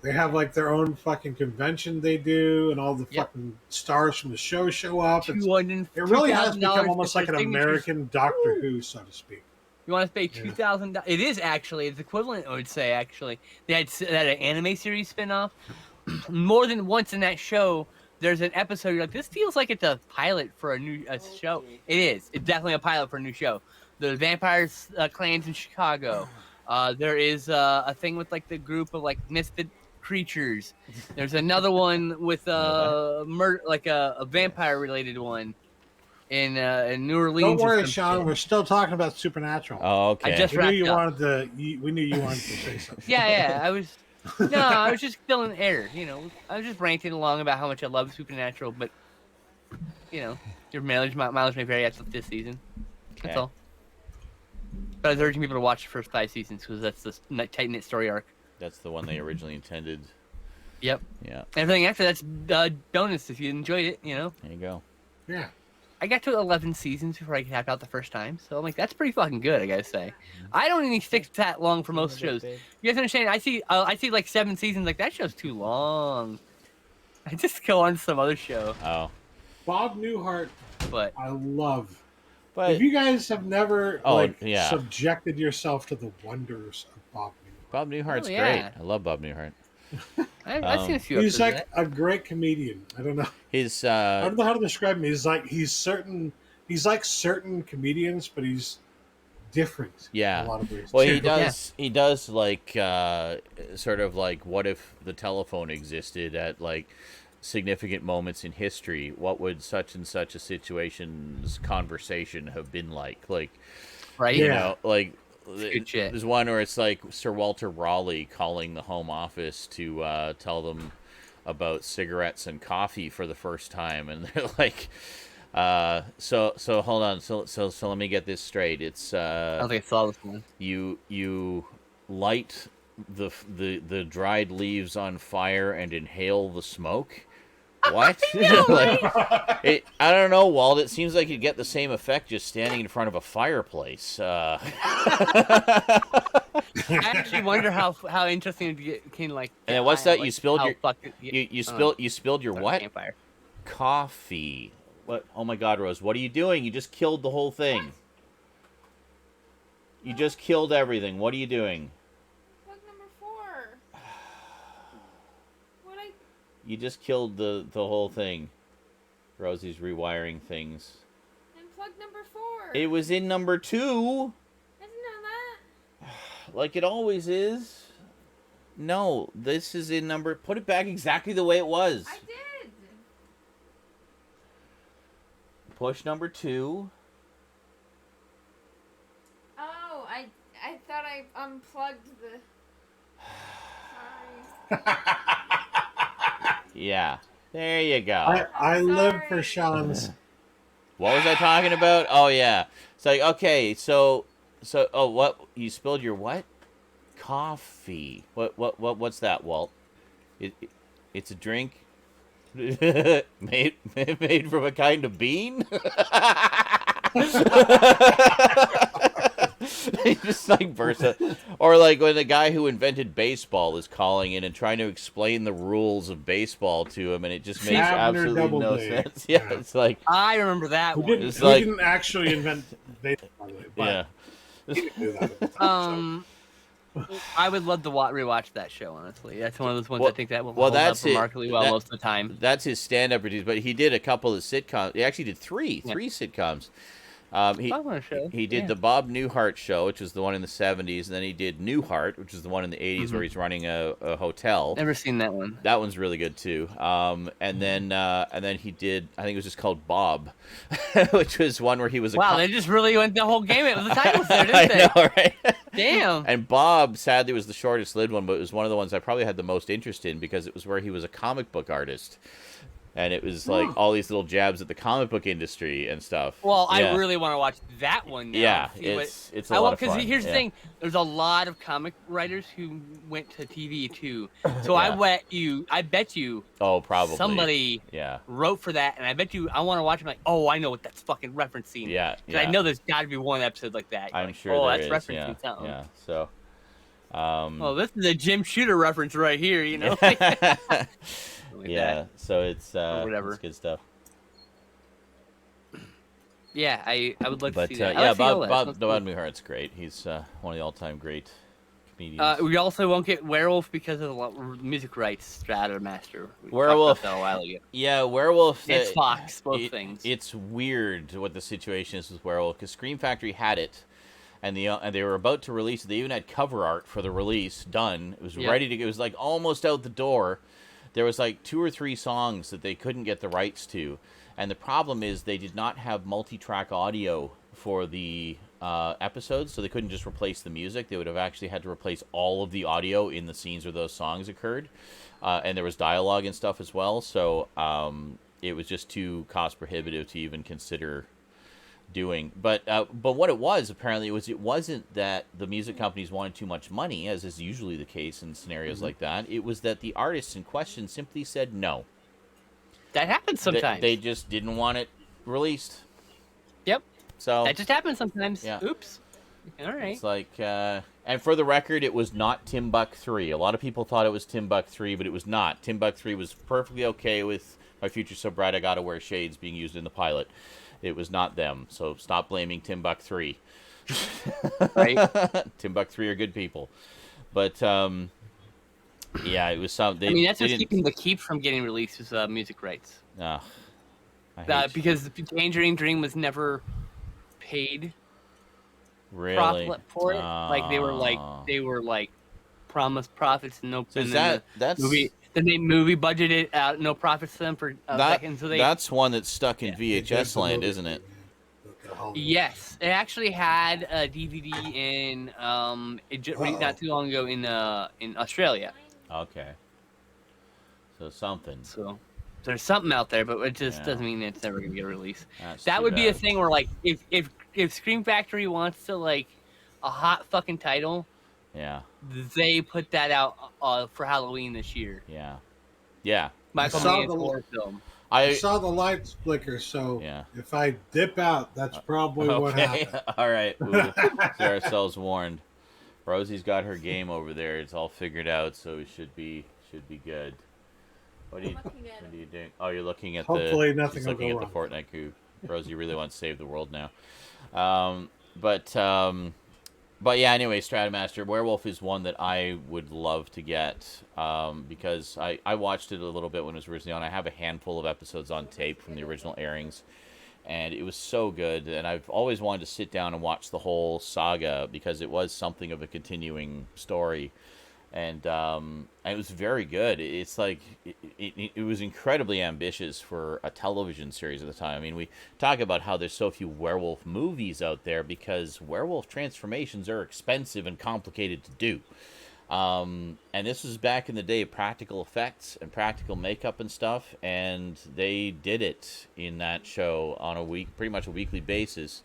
they have like their own fucking convention they do, and all the fucking stars from the show up. It really has become almost like an American Doctor Who, so to speak. You want to pay $2,000? It is actually. It's equivalent, I would say. Actually, they had an anime series spinoff. More than once in that show, there's an episode you're like, this feels like it's a pilot for a new show. It is. It's definitely a pilot for a new show. The vampires clans in Chicago. There is a thing with like the group of like misfit creatures. There's another one with like a vampire related one in New Orleans. Don't worry, Sean. We're still talking about Supernatural. Oh, okay. I just we knew you wrapped wanted to. We knew you wanted to say something. Yeah. I was just filling air. I was just ranting along about how much I love Supernatural, but your mileage may vary after this season. That's all. But I was urging people to watch the first 5 seasons because that's the tight knit story arc. That's the one they originally intended. Yep. Yeah. Everything after that's bonus if you enjoyed it. There you go. Yeah. I got to 11 seasons before I tapped out the first time, so I'm like, that's pretty fucking good, I gotta say. I don't even stick that long for most shows. You guys understand? I see like 7 seasons, like that show's too long. I just go on to some other show. Oh. Bob Newhart, but I love. But if you guys have never subjected yourself to the wonders of Bob Newhart. Bob Newhart's great. I love Bob Newhart. I've seen a few. He's like a great comedian. I don't know. I don't know how to describe him. He's like certain comedians, but he's different. Yeah. In a lot of ways. Well, he does. He does like sort of like, what if the telephone existed at like significant moments in history? What would such and such a situation's conversation have been like? Like, right? Like. There's one where it's like Sir Walter Raleigh calling the Home Office to tell them about cigarettes and coffee for the first time, and they're like, so hold on, so let me get this straight. It's I don't think I saw this one. You light the dried leaves on fire and inhale the smoke. What? I don't know, Walt. It seems like you'd get the same effect just standing in front of a fireplace. I actually wonder how interesting it can like. And then what's that? Like, you spilled you spilled your what? Campfire. Coffee. What? Oh my God, Rose! What are you doing? You just killed the whole thing. You just killed everything. What are you doing? You just killed the whole thing. Rosie's rewiring things. And plug number 4. It was in number 2. Isn't that? Like it always is. No, this is in number... Put it back exactly the way it was. I did. Push number 2. Oh, I thought I unplugged the... Sorry. Yeah, there you go. I live for Sean's. What was I talking about? Oh yeah. It's like, okay, so what? You spilled your what? Coffee. What's that, Walt? It's a drink made from a kind of bean. He just like bursts out. Or like when the guy who invented baseball is calling in and trying to explain the rules of baseball to him, and it just makes absolutely no sense. Yeah, it's like I remember that one. Who didn't actually invent baseball, by the way, but yeah. Do that I would love to rewatch that show. Honestly, that's one of those ones I think that will hold that's up remarkably well most of the time. That's his stand-up routines, but he did a couple of sitcoms. He actually did three sitcoms. He did the Bob Newhart show, which was the one in the 70s, and then he did Newhart, which is the one in the 80s where he's running a hotel. Never seen that one. That one's really good too. And then he did, I think it was just called Bob, which was one where he was they just really went the whole game. It was the titles there, didn't they? I know, right? Damn. And Bob, sadly, was the shortest lived one, but it was one of the ones I probably had the most interest in because it was where he was a comic book artist. And it was like all these little jabs at the comic book industry and stuff. Well, I really want to watch that one now. Yeah, it's a lot of fun. Because here's the thing. There's a lot of comic writers who went to TV, too. So I bet you oh, probably. somebody wrote for that, and I bet you I want to watch it like, I know what that's fucking referencing. Yeah. I know there's got to be one episode like that. I'm like, sure that's is. referencing something. Yeah, so... well, this is a Jim Shooter reference right here, you know? So it's whatever. It's good stuff. Yeah, I would like to see that. Bob Newhart's great. He's one of the all-time great comedians. We also won't get Werewolf because of the music rights Stratomaster. Werewolf. That a while ago. Yeah, Werewolf. It's Fox, both things. It's weird what the situation is with Werewolf because Scream Factory had it. And they were about to release it. They even had cover art for the release done. It was ready to go. It was like almost out the door. There was like 2 or 3 songs that they couldn't get the rights to. And the problem is they did not have multi-track audio for the episodes, so they couldn't just replace the music. They would have actually had to replace all of the audio in the scenes where those songs occurred. And there was dialogue and stuff as well. So it was just too cost prohibitive to even consider doing. But what it was, apparently, it wasn't that the music companies wanted too much money, as is usually the case in scenarios like that. It was that the artists in question simply said no. That happens sometimes. They just didn't want it released. Yep. So that just happens sometimes. Yeah. Oops. All right. It's like, and for the record, it was not Timbuk 3. A lot of people thought it was Timbuk 3, but it was not. Timbuk 3 was perfectly okay with My Future's So Bright I Gotta Wear Shades being used in the pilot. It was not them, so stop blaming Timbuk 3. Right. Timbuk 3 are good people. But, yeah, it was some... that's what's keeping the Keep from getting released is music rights. Because Tangerine Dream was never paid for it. Like, they were promised profits and no... So and that's... Then they movie budgeted out no profits to them for that's one that's stuck in VHS land, isn't it? Yes, it actually had a DVD in not too long ago in Australia. Okay. So something. So there's something out there, but it just doesn't mean it's never gonna get released. That would be bad. a thing where if Scream Factory wants to a hot fucking title. Yeah. They put that out for Halloween this year. Yeah. Yeah. Michael Mann's horror film. I saw the lights flicker, so if I dip out, that's probably what happened. All right. We'll get ourselves warned. Rosie's got her game over there. It's all figured out, so it should be good. What are you doing? Oh, you're looking at Hopefully nothing will looking go at the wrong. Fortnite coup. Rosie really wants to save the world now. But yeah, anyway, Stratomaster Werewolf is one that I would love to get because I watched it a little bit when it was originally on. I have a handful of episodes on tape from the original airings, and it was so good. And I've always wanted to sit down and watch the whole saga because it was something of a continuing story. And it was very good. It's like it was incredibly ambitious for a television series at the time. I mean, we talk about how there's so few werewolf movies out there because werewolf transformations are expensive and complicated to do. And this was back in the day of practical effects and practical makeup and stuff, and they did it in that show on pretty much a weekly basis.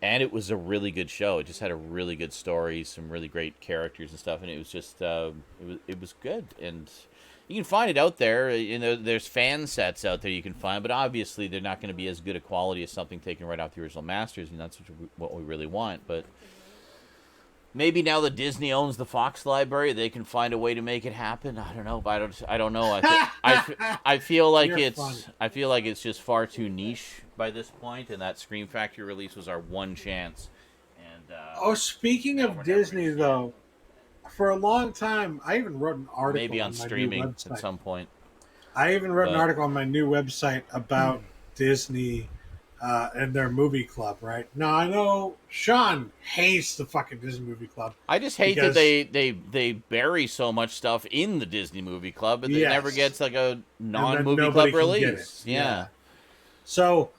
And it was a really good show. It just had a really good story, some really great characters and stuff, and it was just it was good. And you can find it out there. You know, there's fan sets out there you can find, but obviously they're not going to be as good a quality as something taken right off the original masters, and that's what we really want. But maybe now that Disney owns the Fox library, they can find a way to make it happen. I don't know. But I don't know. I feel like it's just far too niche by this point, and that Scream Factory release was our one chance. And speaking of Disney, though, for a long time, I even wrote an article. Maybe on my streaming new website. at some point. I even wrote an article on my new website about Disney and their movie club, right? Now I know Sean hates the fucking Disney movie club. I just hate that they bury so much stuff in the Disney movie club, but it never gets like a non-movie club release. Yeah. So,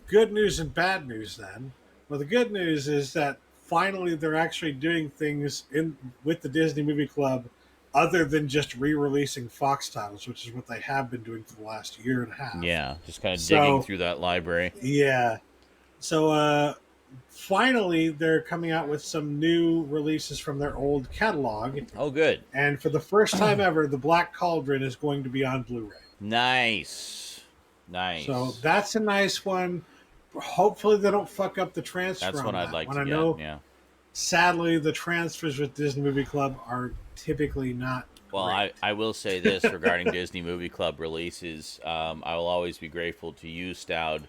good news and bad news then. Well, the good news is that finally they're actually doing things with the Disney movie club other than just re-releasing Fox titles, which is what they have been doing for the last year and a half. Yeah, just kind of digging through that library. Yeah. So finally, they're coming out with some new releases from their old catalog. Oh, good. And for the first time ever, The Black Cauldron is going to be on Blu-ray. Nice. So that's a nice one. Hopefully they don't fuck up the transfer. That's what I'd like to get. Know, yeah. Sadly, the transfers with Disney Movie Club are typically not. Well, great. I will say this regarding Disney Movie Club releases. I will always be grateful to you, Stoud,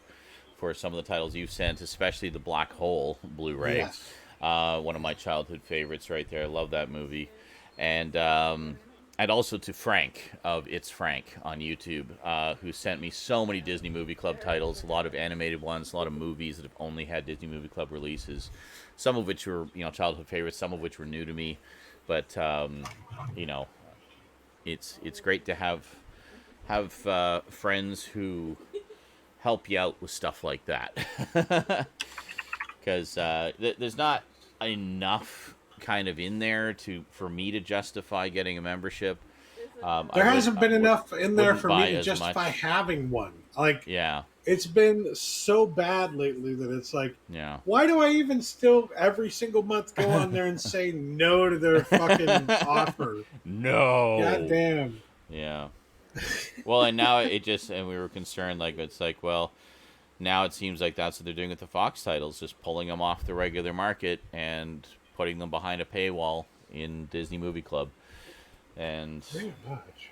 for some of the titles you've sent, especially the Black Hole Blu-ray. Yes. One of my childhood favorites right there. I love that movie. And also to Frank of It's Frank on YouTube, who sent me so many Disney Movie Club titles, a lot of animated ones, a lot of movies that have only had Disney Movie Club releases, some of which were, childhood favorites, some of which were new to me. But, it's great to have friends who help you out with stuff like that. Because there's not enough kind of in there for me to justify getting a membership. There hasn't been enough in there for me to justify having one. It's been so bad lately that it's like, why do I even still every single month go on there and say no to their fucking offer? No. God damn. Yeah. Well, and now and we were concerned, well, now it seems like that's what they're doing with the Fox titles, just pulling them off the regular market and putting them behind a paywall in Disney Movie Club. And pretty much.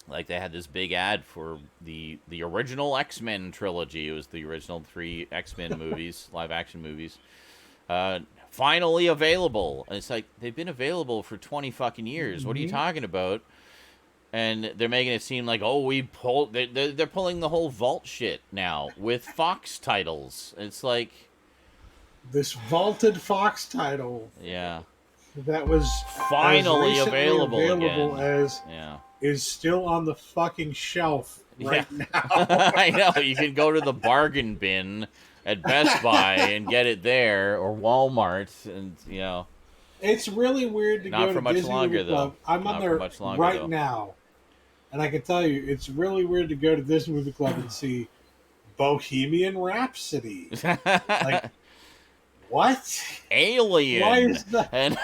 Like they had this big ad for the original X-Men trilogy. It was the original 3 X-Men movies, live action movies. Finally available. And it's like, they've been available for 20 fucking years. Mm-hmm. What are you talking about? And they're making it seem like, they're pulling the whole vault shit now with Fox titles. It's like this vaulted Fox title. Yeah. That was finally available again. Is still on the fucking shelf right now. I know. You can go to the bargain bin at Best Buy and get it there, or Walmart, and It's really weird to not go for to much Disney longer Movie Club. though. I'm on there right now, and I can tell you, it's really weird to go to Disney Movie Club and see Bohemian Rhapsody. Like, what? Alien. Why is that? And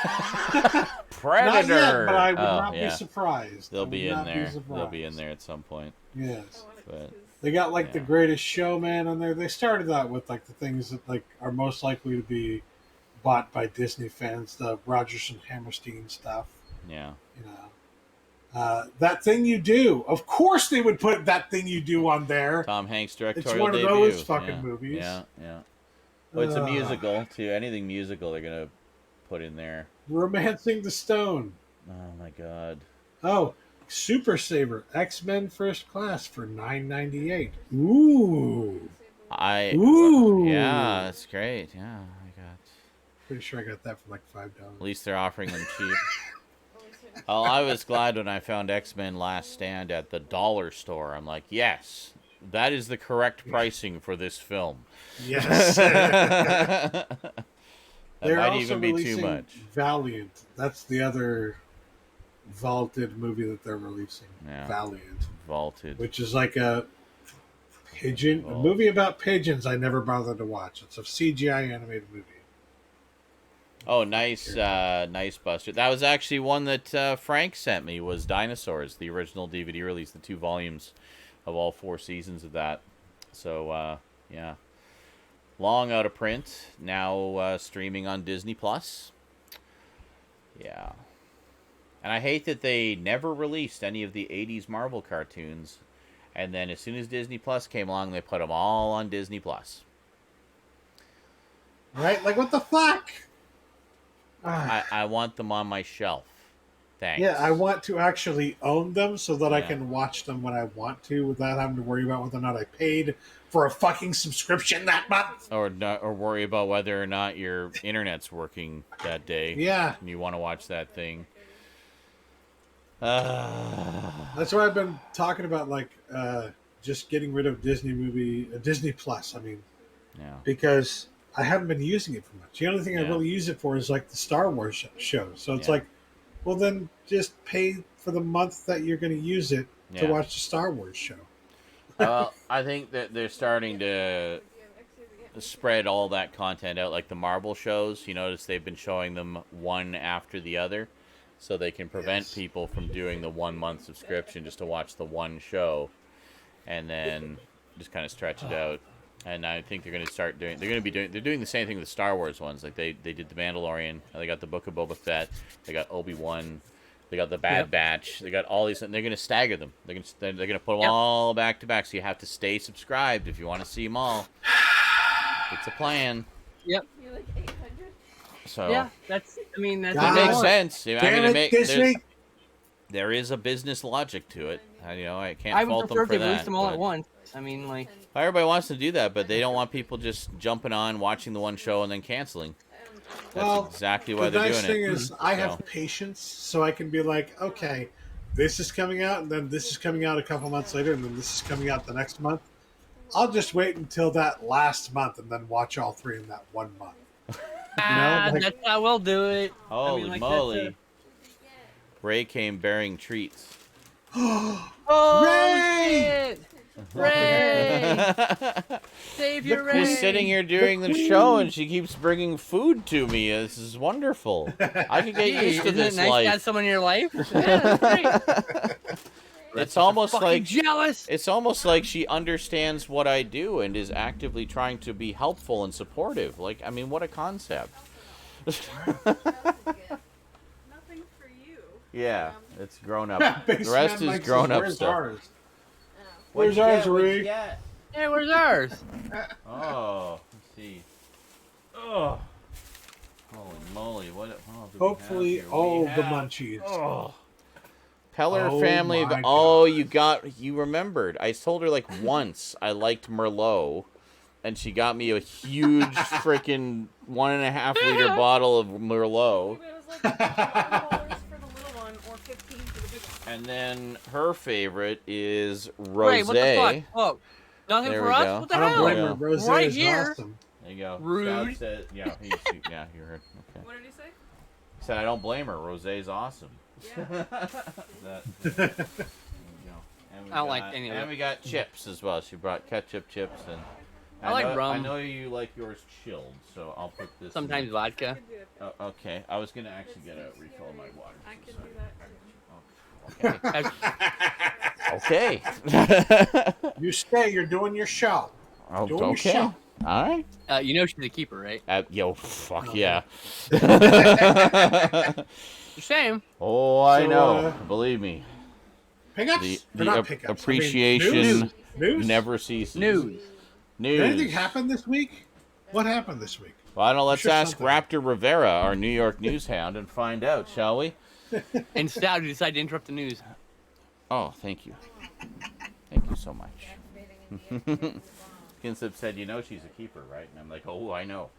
Predator. Not yet, but I would not be surprised. They'll be in there. They'll be in there at some point. Yes. But they got The Greatest Showman on there. They started out with the things that are most likely to be bought by Disney fans, the Rodgers and Hammerstein stuff. Yeah. That Thing You Do. Of course they would put That Thing You Do on there. Tom Hanks' directorial debut. It's one of those fucking movies. Yeah. Well, it's a musical, too. Anything musical they're going to put in there. Romancing the Stone. Oh, my God. Oh, Super Saver. X-Men First Class for $9.98. Ooh. Ooh. Yeah, that's great. Yeah, pretty sure I got that for $5. At least they're offering them cheap. Oh, I was glad when I found X-Men Last Stand at the dollar store. I'm like, yes, that is the correct pricing for this film. Yes. That They're might also even be releasing too much. Valiant. That's the other vaulted movie that they're releasing. Yeah. Valiant. Vaulted. Which is like a movie about pigeons I never bothered to watch. It's a CGI animated movie. Oh, nice, nice, Buster. That was actually one that Frank sent me, was Dinosaurs, the original DVD release, the 2 volumes of all 4 seasons of that. So, yeah. Long out of print, now streaming on Disney+. Yeah. And I hate that they never released any of the 80s Marvel cartoons, and then as soon as Disney+ came along, they put them all on Disney+. Right? Like, what the fuck? I want them on my shelf. Thanks. Yeah, I want to actually own them so that I can watch them when I want to without having to worry about whether or not I paid for a fucking subscription that month. Or worry about whether or not your internet's working that day. Yeah. And you want to watch that thing. That's why I've been talking about, like, just getting rid of Disney Plus. I mean, because I haven't been using it for much. The only thing I really use it for is like the Star Wars show. So it's like, well, then just pay for the month that you're going to use it to watch the Star Wars show. Well, I think that they're starting to spread all that content out, like the Marvel shows. You notice they've been showing them one after the other, so they can prevent people from doing the 1 month subscription just to watch the one show, and then just kind of stretch it out. And I think they're going to start doing. They're doing the same thing with the Star Wars ones. Like they did the Mandalorian. They got the Book of Boba Fett. They got Obi-Wan. They got the Bad Batch. They got all these. And they're going to stagger them. They're going to put them all back to back. So you have to stay subscribed if you want to see them all. It's a plan. Yep. You're like 800. So yeah, that's. I mean, that's. It makes sense. Disney. There is a business logic to it. I can't I fault would them prefer for if they that. released them all at once. I mean, like. Everybody wants to do that, but they don't want people just jumping on, watching the one show, and then canceling. That's exactly why they're doing it. The nice thing is I have patience, so I can be like, okay, this is coming out, and then this is coming out a couple months later, and then this is coming out the next month. I'll just wait until that last month and then watch all three in that 1 month. That's how we'll do it. Holy moly. Ray came bearing treats. Oh, Ray! shit! Ray! Save your Ray! She's sitting here doing the show, and she keeps bringing food to me. This is wonderful. I can get used to this Isn't it nice life. to have someone in your life? Yeah, that's great. It's almost like jealous. It's almost like she understands what I do and is actively trying to be helpful and supportive. Like, I mean, what a concept. Nothing for you. Yeah, it's grown up. The rest is grown up stuff. Ours? Where's ours, Ray? Hey, where's ours? Oh, let's see. Oh, holy moly! What? Do Hopefully, we have here? all We the have- munchies. Oh. Peller Oh family. my You remembered. I told her like once I liked Merlot, and she got me a huge freaking 1.5 liter bottle of Merlot. It was like $12 for the little one or $15 for the big one. And then her favorite is rosé. Right, what the fuck? Oh, nothing There for we us? go. What the I don't hell? blame Yeah. her. Rosé Right is here. awesome. There you go. Rude. Scout said, yeah, you heard. Okay. What did he say? He said I don't blame her. Rosé's awesome. Yeah. There you go. And we I don't like any of And it. we got chips as well. She brought ketchup chips and. I like know, rum. I know you like yours chilled, so I'll put this. Sometimes in. vodka. Oh, okay, I was gonna actually get a refill of my water. I can do that. Okay. You stay. You're doing your show. Oh, Doing your okay. show. All right. You know she's a keeper, right? Yo, fuck yeah. Shame. Oh, I So, know. Believe me. Pickups? The They're not ap- pickups. appreciation I mean, news? never ceases. News. Did anything happen this week? What happened this week? Well, I don't know. Let's Sure ask something. Raptor Rivera, our New York news hound, and find out, shall we? And Stout decided to interrupt the news. Oh, thank you. Thank you so much. Skinslip said, you know she's a keeper, right? And I'm like, oh, I know.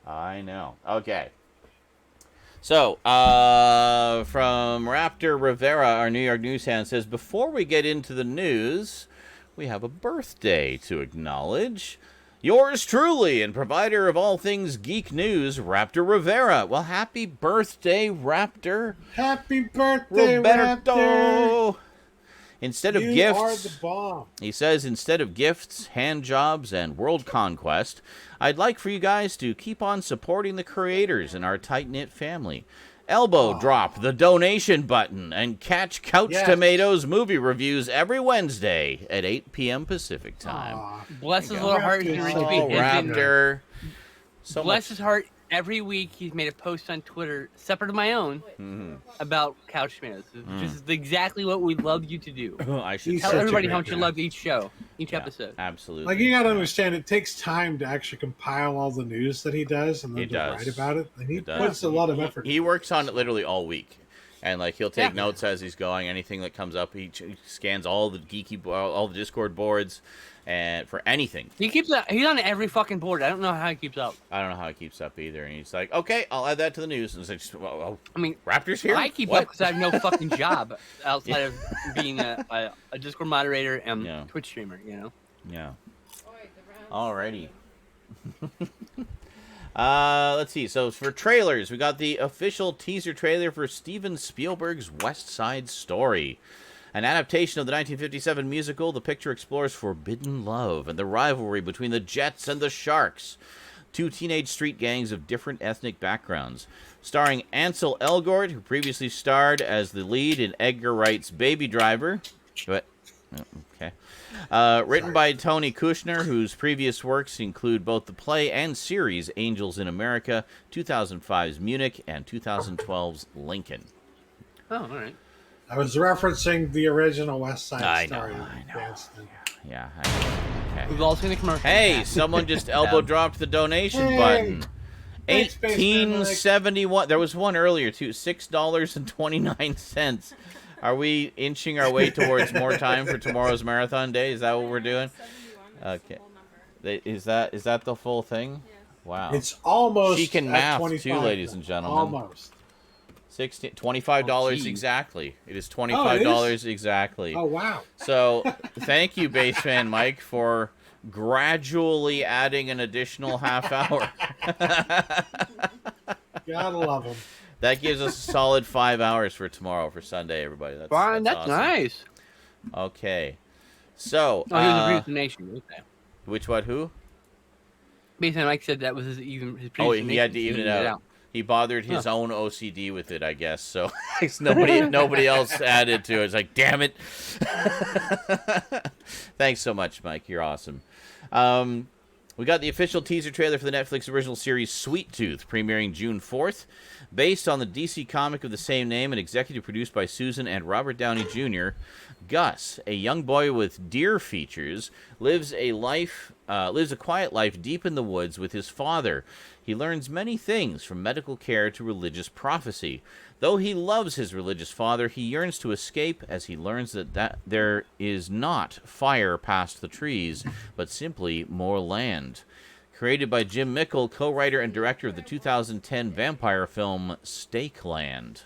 I know. Okay. So, from Raptor Rivera, our New York news hound, says, before we get into the news, we have a birthday to acknowledge. Yours truly, and provider of all things geek news, Raptor Rivera. Well, happy birthday, Raptor. Happy birthday, Roberto. Raptor. Instead of You gifts, are the bomb. he says, instead of gifts, hand jobs, and world conquest, I'd like for you guys to keep on supporting the creators in our tight-knit family. Elbow drop the donation button and catch Couch Yes. Tomatoes movie reviews every Wednesday at 8 p.m. Pacific time. Aw. Bless his There you little go. heart. Raptor. Has Oh, been, Raptor. So bless much. his heart every week he's made a post on Twitter, separate of my own, about Couch Tomatoes. This is exactly what we'd love you to do. I should Tell everybody how much you love each show, each episode. Absolutely. Like, you got to understand, it takes time to actually compile all the news that he does and then write about it. And he puts a lot of effort. He works on it literally all week. And, like, he'll take notes as he's going. Anything that comes up, he scans all the all the Discord boards, and for anything. He's on every fucking board. I don't know how he keeps up. I don't know how he keeps up either. And he's like, okay, I'll add that to the news. And it's like, well, I mean, Raptors here? I keep up because I have no fucking job outside of being a Discord moderator and Twitch streamer, you know? Yeah. Alrighty. Let's see. So for trailers, we got the official teaser trailer for Steven Spielberg's West Side Story. An adaptation of the 1957 musical, the picture explores forbidden love and the rivalry between the Jets and the Sharks, two teenage street gangs of different ethnic backgrounds. Starring Ansel Elgort, who previously starred as the lead in Edgar Wright's Baby Driver. Okay. Written by Tony Kushner, whose previous works include both the play and series Angels in America, 2005's Munich, and 2012's Lincoln. Oh, all right. I was referencing the original West Side Story. I know. Yeah. Okay. We've all seen the commercial. Hey, someone just elbow dropped the donation button. Thanks, 1871. There was one earlier too. $6.29. Are we inching our way towards more time for tomorrow's marathon day? Is that what we're doing? Okay. Is that the full thing? Wow. It's almost. She can math too, ladies and gentlemen. Almost. $25 exactly. It is $25 exactly. Oh, wow. So thank you, Baseman Mike, for gradually adding an additional half hour. Gotta love him. That gives us a solid 5 hours for tomorrow, for Sunday, everybody. That's awesome. Nice. Okay. So. Oh, he was a previous donation. Okay. Which what? Who? Basically, Mike said that was his previous donation. Oh, he had to even it out. He bothered his own OCD with it, I guess. So nobody else added to it. It's like, damn it. Thanks so much, Mike. You're awesome. We got the official teaser trailer for the Netflix original series Sweet Tooth, premiering June 4th. Based on the DC comic of the same name and executive produced by Susan and Robert Downey Jr., Gus, a young boy with deer features, lives a quiet life deep in the woods with his father. He learns many things, from medical care to religious prophecy. Though he loves his religious father, he yearns to escape as he learns that there is not fire past the trees, but simply more land. Created by Jim Mickle, co-writer and director of the 2010 vampire film Stakeland.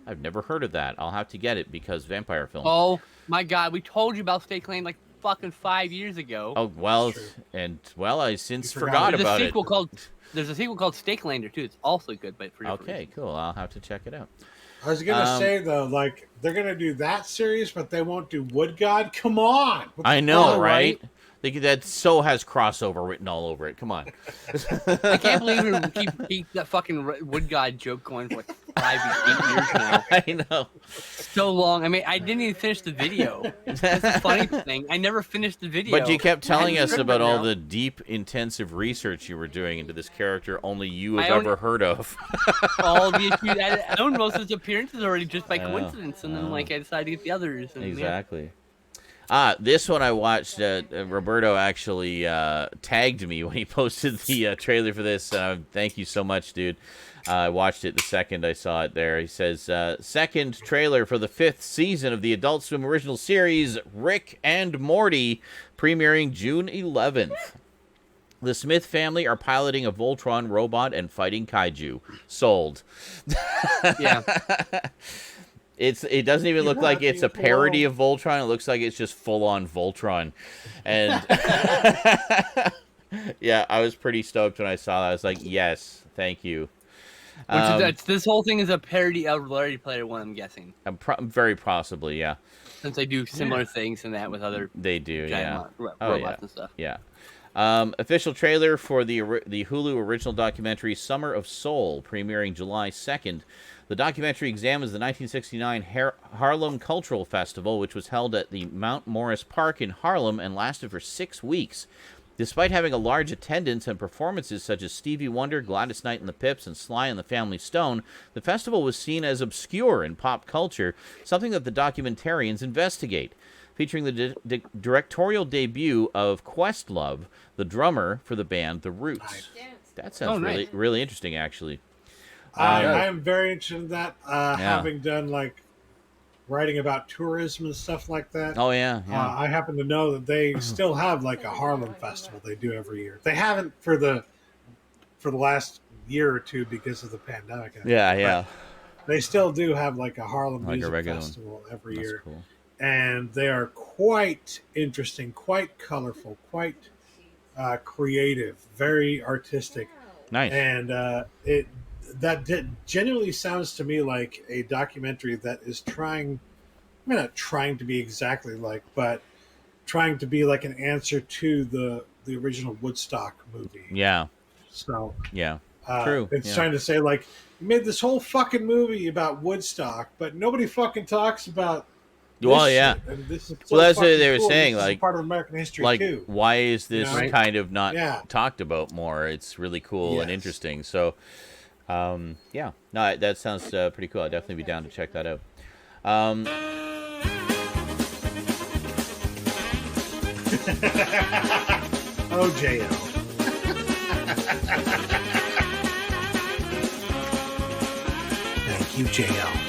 I've never heard of that. I'll have to get it because vampire film. Oh, my God. We told you about Stakeland like fucking 5 years ago. Oh, well, I since forgot about it. There's a sequel called Stakelander, too. It's also good, but for different reasons. Cool. I'll have to check it out. I was going to say, though, like, they're going to do that series, but they won't do Wood God? Come on! I know, right? That so has crossover written all over it. Come on. I can't believe we keep that fucking Wood God joke going for like 5 8 years now. I know. So long. I mean, I didn't even finish the video. That's the funny thing. I never finished the video. But you kept telling us about all the deep, intensive research you were doing into this character only you have ever heard of. All the issues. I owned most of his appearances already just by coincidence, and then I decided to get the others. And, exactly. This one I watched. Roberto actually tagged me when he posted the trailer for this. Thank you so much, dude. I watched it the second I saw it there. He says, second trailer for the 5th season of the Adult Swim original series, Rick and Morty, premiering June 11th. The Smith family are piloting a Voltron robot and fighting kaiju. Sold. Yeah. It doesn't even look like it's a parody of Voltron. It looks like it's just full-on Voltron. And yeah, I was pretty stoked when I saw that. I was like, yes, thank you. This whole thing is a parody of Ready Player One, I'm guessing. Very possibly, yeah. Since they do similar things in that with other robots and stuff. Yeah. Official trailer for the Hulu original documentary Summer of Soul, premiering July 2nd. The documentary examines the 1969 Harlem Cultural Festival, which was held at the Mount Morris Park in Harlem and lasted for 6 weeks. Despite having a large attendance and performances such as Stevie Wonder, Gladys Knight and the Pips, and Sly and the Family Stone, the festival was seen as obscure in pop culture, something that the documentarians investigate. Featuring the directorial debut of Questlove, the drummer for the band The Roots. That sounds really interesting, actually. I am very interested in that, having done writing about tourism and stuff like that. Oh, yeah. I happen to know that they still have a Harlem festival they do every year. They haven't for the last year or two because of the pandemic. Yeah. They still do have a Harlem music festival every year. Cool. And they are quite interesting, quite colorful, quite creative, very artistic. Nice. And genuinely sounds to me like a documentary that is not trying to be exactly but trying to be an answer to the original Woodstock movie. Yeah. So yeah, true. It's trying to say you made this whole fucking movie about Woodstock, but nobody fucking talks about. Well, yeah. This is well, that's what they were saying. This is part of American history too. Why is this kind of not talked about more? It's really cool and interesting. So, no, that sounds pretty cool. I'd definitely be down to check that out. Oh, JL. Thank you, JL.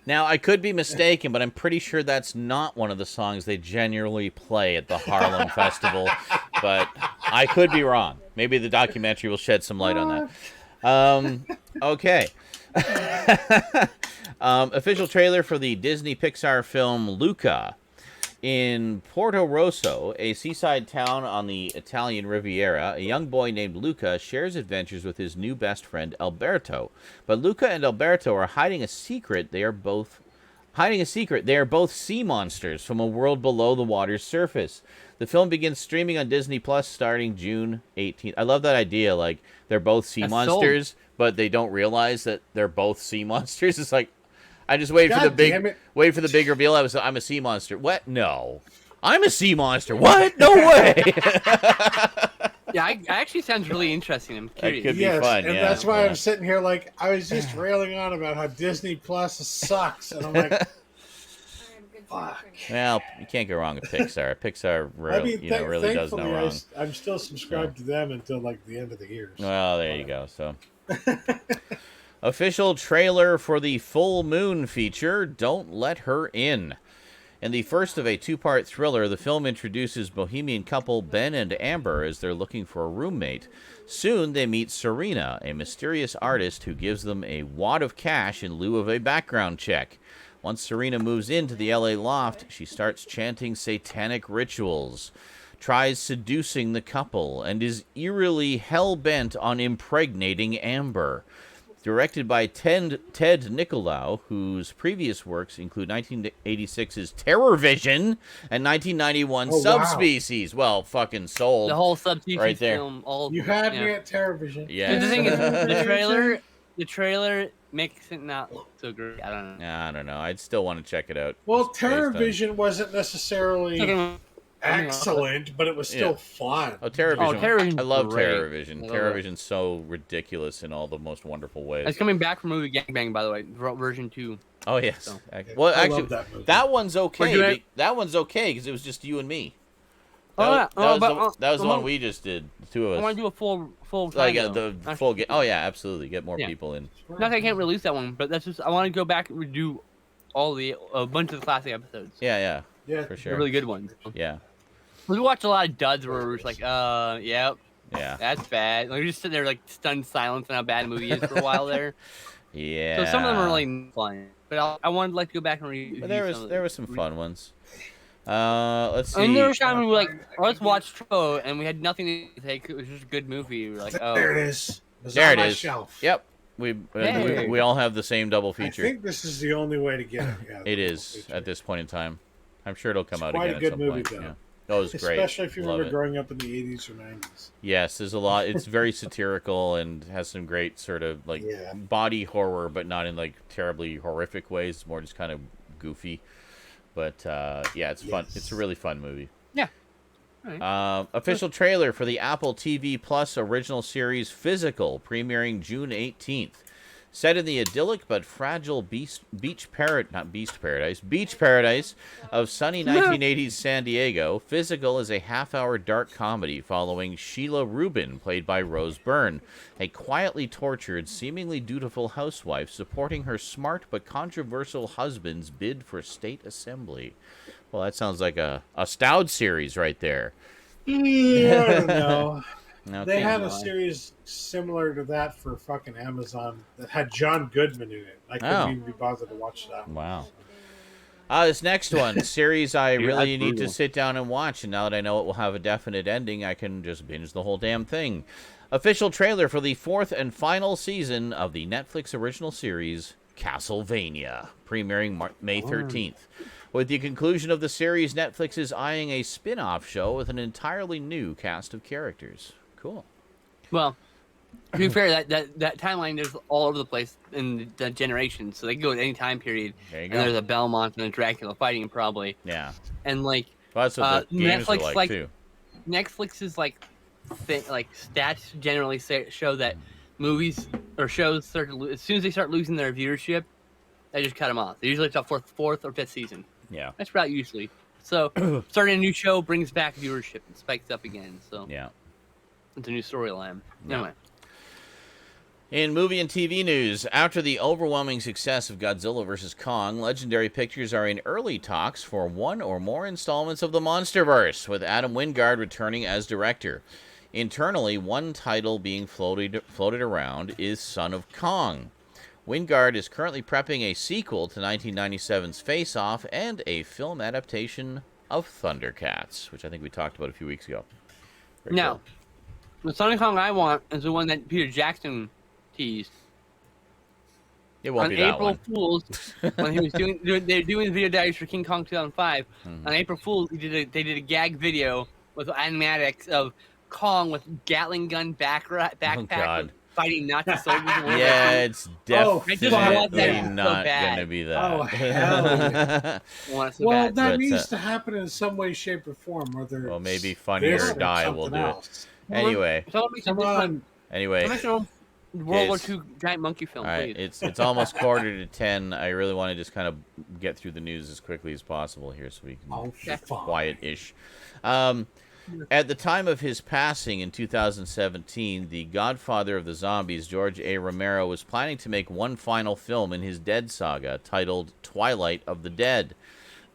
Now, I could be mistaken, but I'm pretty sure that's not one of the songs they generally play at the Harlem Festival. But I could be wrong. Maybe the documentary will shed some light on that. Okay. Official trailer for the Disney Pixar film Luca. In Porto Rosso, a seaside town on the Italian Riviera, a young boy named Luca shares adventures with his new best friend Alberto. But Luca and Alberto are hiding a secret. They are both sea monsters from a world below the water's surface. The film begins streaming on Disney Plus starting June 18th. I love that idea. They're both sea monsters, but they don't realize that they're both sea monsters. It's I just wait for the big reveal. I'm a sea monster. What? No, I'm a sea monster. What? No way. Yeah, it actually sounds really interesting. I'm curious. It could be fun. And that's why I'm sitting here I was just railing on about how Disney Plus sucks, and I'm like, fuck. Well, you can't go wrong with Pixar. Pixar really does no wrong. I'm still subscribed to them until the end of the year. So. Well, there you go. So. Official trailer for the Full Moon feature, Don't Let Her In. In the first of a two-part thriller, the film introduces bohemian couple Ben and Amber as they're looking for a roommate. Soon they meet Serena, a mysterious artist who gives them a wad of cash in lieu of a background check. Once Serena moves into the LA loft, she starts chanting satanic rituals, tries seducing the couple, and is eerily hell-bent on impregnating Amber. Directed by Ted Nicolau, whose previous works include 1986's Terror Vision and 1991's Subspecies. Wow. Well, fucking sold. The whole Subspecies right there. film. You had me at Terror Vision. Yeah. The thing is, the trailer makes it not so great. I don't know. I don't know. I'd still want to check it out. Well, Terror Vision wasn't necessarily excellent, but it was still fun. Oh, Terror Vision. I love great. Terror Vision. Terror Vision's so ridiculous in all the most wonderful ways. It's coming back from movie Gangbang, by the way, version 2. Oh, yes. So. Well, actually, that one's okay. That one's okay because it was just you and me. That was the one we just did, the two of us. I want to do a full full oh yeah, absolutely. Get more people in. Not that I can't release that one, but that's just I want to go back and redo a bunch of the classic episodes. Yeah, for sure. They're really good ones. Yeah. We watched a lot of duds where we're just like, yep. Yeah. That's bad. Like, we just sitting there stunned silence on how bad a movie is for a while there. Yeah. So some of them are really fun. But I wanted to go back and read. But there were some fun ones. Let's see. And there was time we were let's watch Troll, and we had nothing to take. It was just a good movie. We were like, oh. There it is. There it is. Shelf. Yep. We all have the same double feature. I think this is the only way to get it. Yeah, it is at this point in time. I'm sure it'll come out quite again a good at some movie, point. though. Yeah. That was great. Especially if you remember growing up in the 80s or 90s. Yes, there's a lot. It's very satirical and has some great sort of body horror, but not in terribly horrific ways. It's more just kind of goofy. But yeah, it's fun. It's a really fun movie. Yeah. All right. Official trailer for the Apple TV Plus original series Physical, premiering June 18th. Set in the idyllic but fragile beach paradise of sunny 1980s San Diego, Physical is a half-hour dark comedy following Sheila Rubin, played by Rose Byrne, a quietly tortured, seemingly dutiful housewife supporting her smart but controversial husband's bid for state assembly. Well, that sounds like a Stoud series right there. Yeah, I don't know. Okay. They had a series similar to that for fucking Amazon that had John Goodman in it. I couldn't even be bothered to watch that. Wow. This next one, series I really need to sit down and watch, and now that I know it will have a definite ending, I can just binge the whole damn thing. Official trailer for the 4th and final season of the Netflix original series, Castlevania, premiering May 13th. With the conclusion of the series, Netflix is eyeing a spin-off show with an entirely new cast of characters. Cool. Well, to be fair, that timeline is all over the place in the generation, so they can go at any time period. There you and go. there's a Belmont and a Dracula fighting probably. Yeah. And like, Well, that's what the games Netflix are like too. Netflix's stats generally show that movies or shows start to as soon as they start losing their viewership, they just cut them off. They usually top fourth or fifth season. Yeah. That's about usually. So starting a new show brings back viewership and spikes up again. So Yeah. it's a new storyline. Yeah. Anyway. In movie and TV news, after the overwhelming success of Godzilla vs. Kong, Legendary Pictures are in early talks for one or more installments of the MonsterVerse, with Adam Wingard returning as director. Internally, one title being floated around is Son of Kong. Wingard is currently prepping a sequel to 1997's Face Off and a film adaptation of Thundercats, which I think we talked about a few weeks ago. Very Now, cool. the Sonic Kong I want is the one that Peter Jackson teased. It won't On be that April one. Fool's, when he was doing the video diaries for King Kong 2005, on April Fool's, they did a gag video with animatics of Kong with Gatling gun backpack God. fighting Nazi soldiers. Yeah, it's definitely want that not so bad. going to be that. Oh, hell yeah. I want it so Well, bad. that But, needs to happen in some way, shape, or form. Whether Well, maybe it's Funny or this Die will something do it. else. Anyway, Come on. anyway. World War Yes. II giant monkey film, All right, please. it's almost 9:45. I really want to just kind of get through the news as quickly as possible here, so we can Oh, fuck. quiet-ish. At the time of his passing in 2017, the godfather of the zombies, George A. Romero, was planning to make one final film in his Dead saga, titled Twilight of the Dead.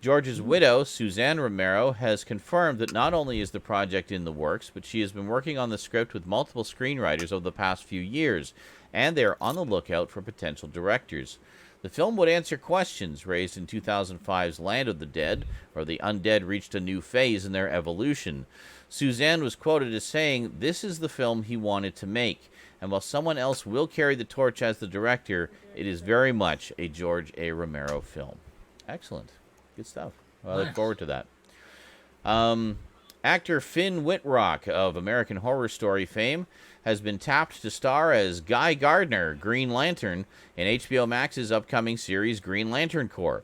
George's widow, Suzanne Romero, has confirmed that not only is the project in the works, but she has been working on the script with multiple screenwriters over the past few years, and they are on the lookout for potential directors. The film would answer questions raised in 2005's Land of the Dead, where the undead reached a new phase in their evolution. Suzanne was quoted as saying, "This is the film he wanted to make, and while someone else will carry the torch as the director, it is very much a George A. Romero film." Excellent. Good stuff. Well, I look forward to that. Actor Finn Wittrock of American Horror Story fame has been tapped to star as Guy Gardner, Green Lantern, in HBO Max's upcoming series Green Lantern Corps.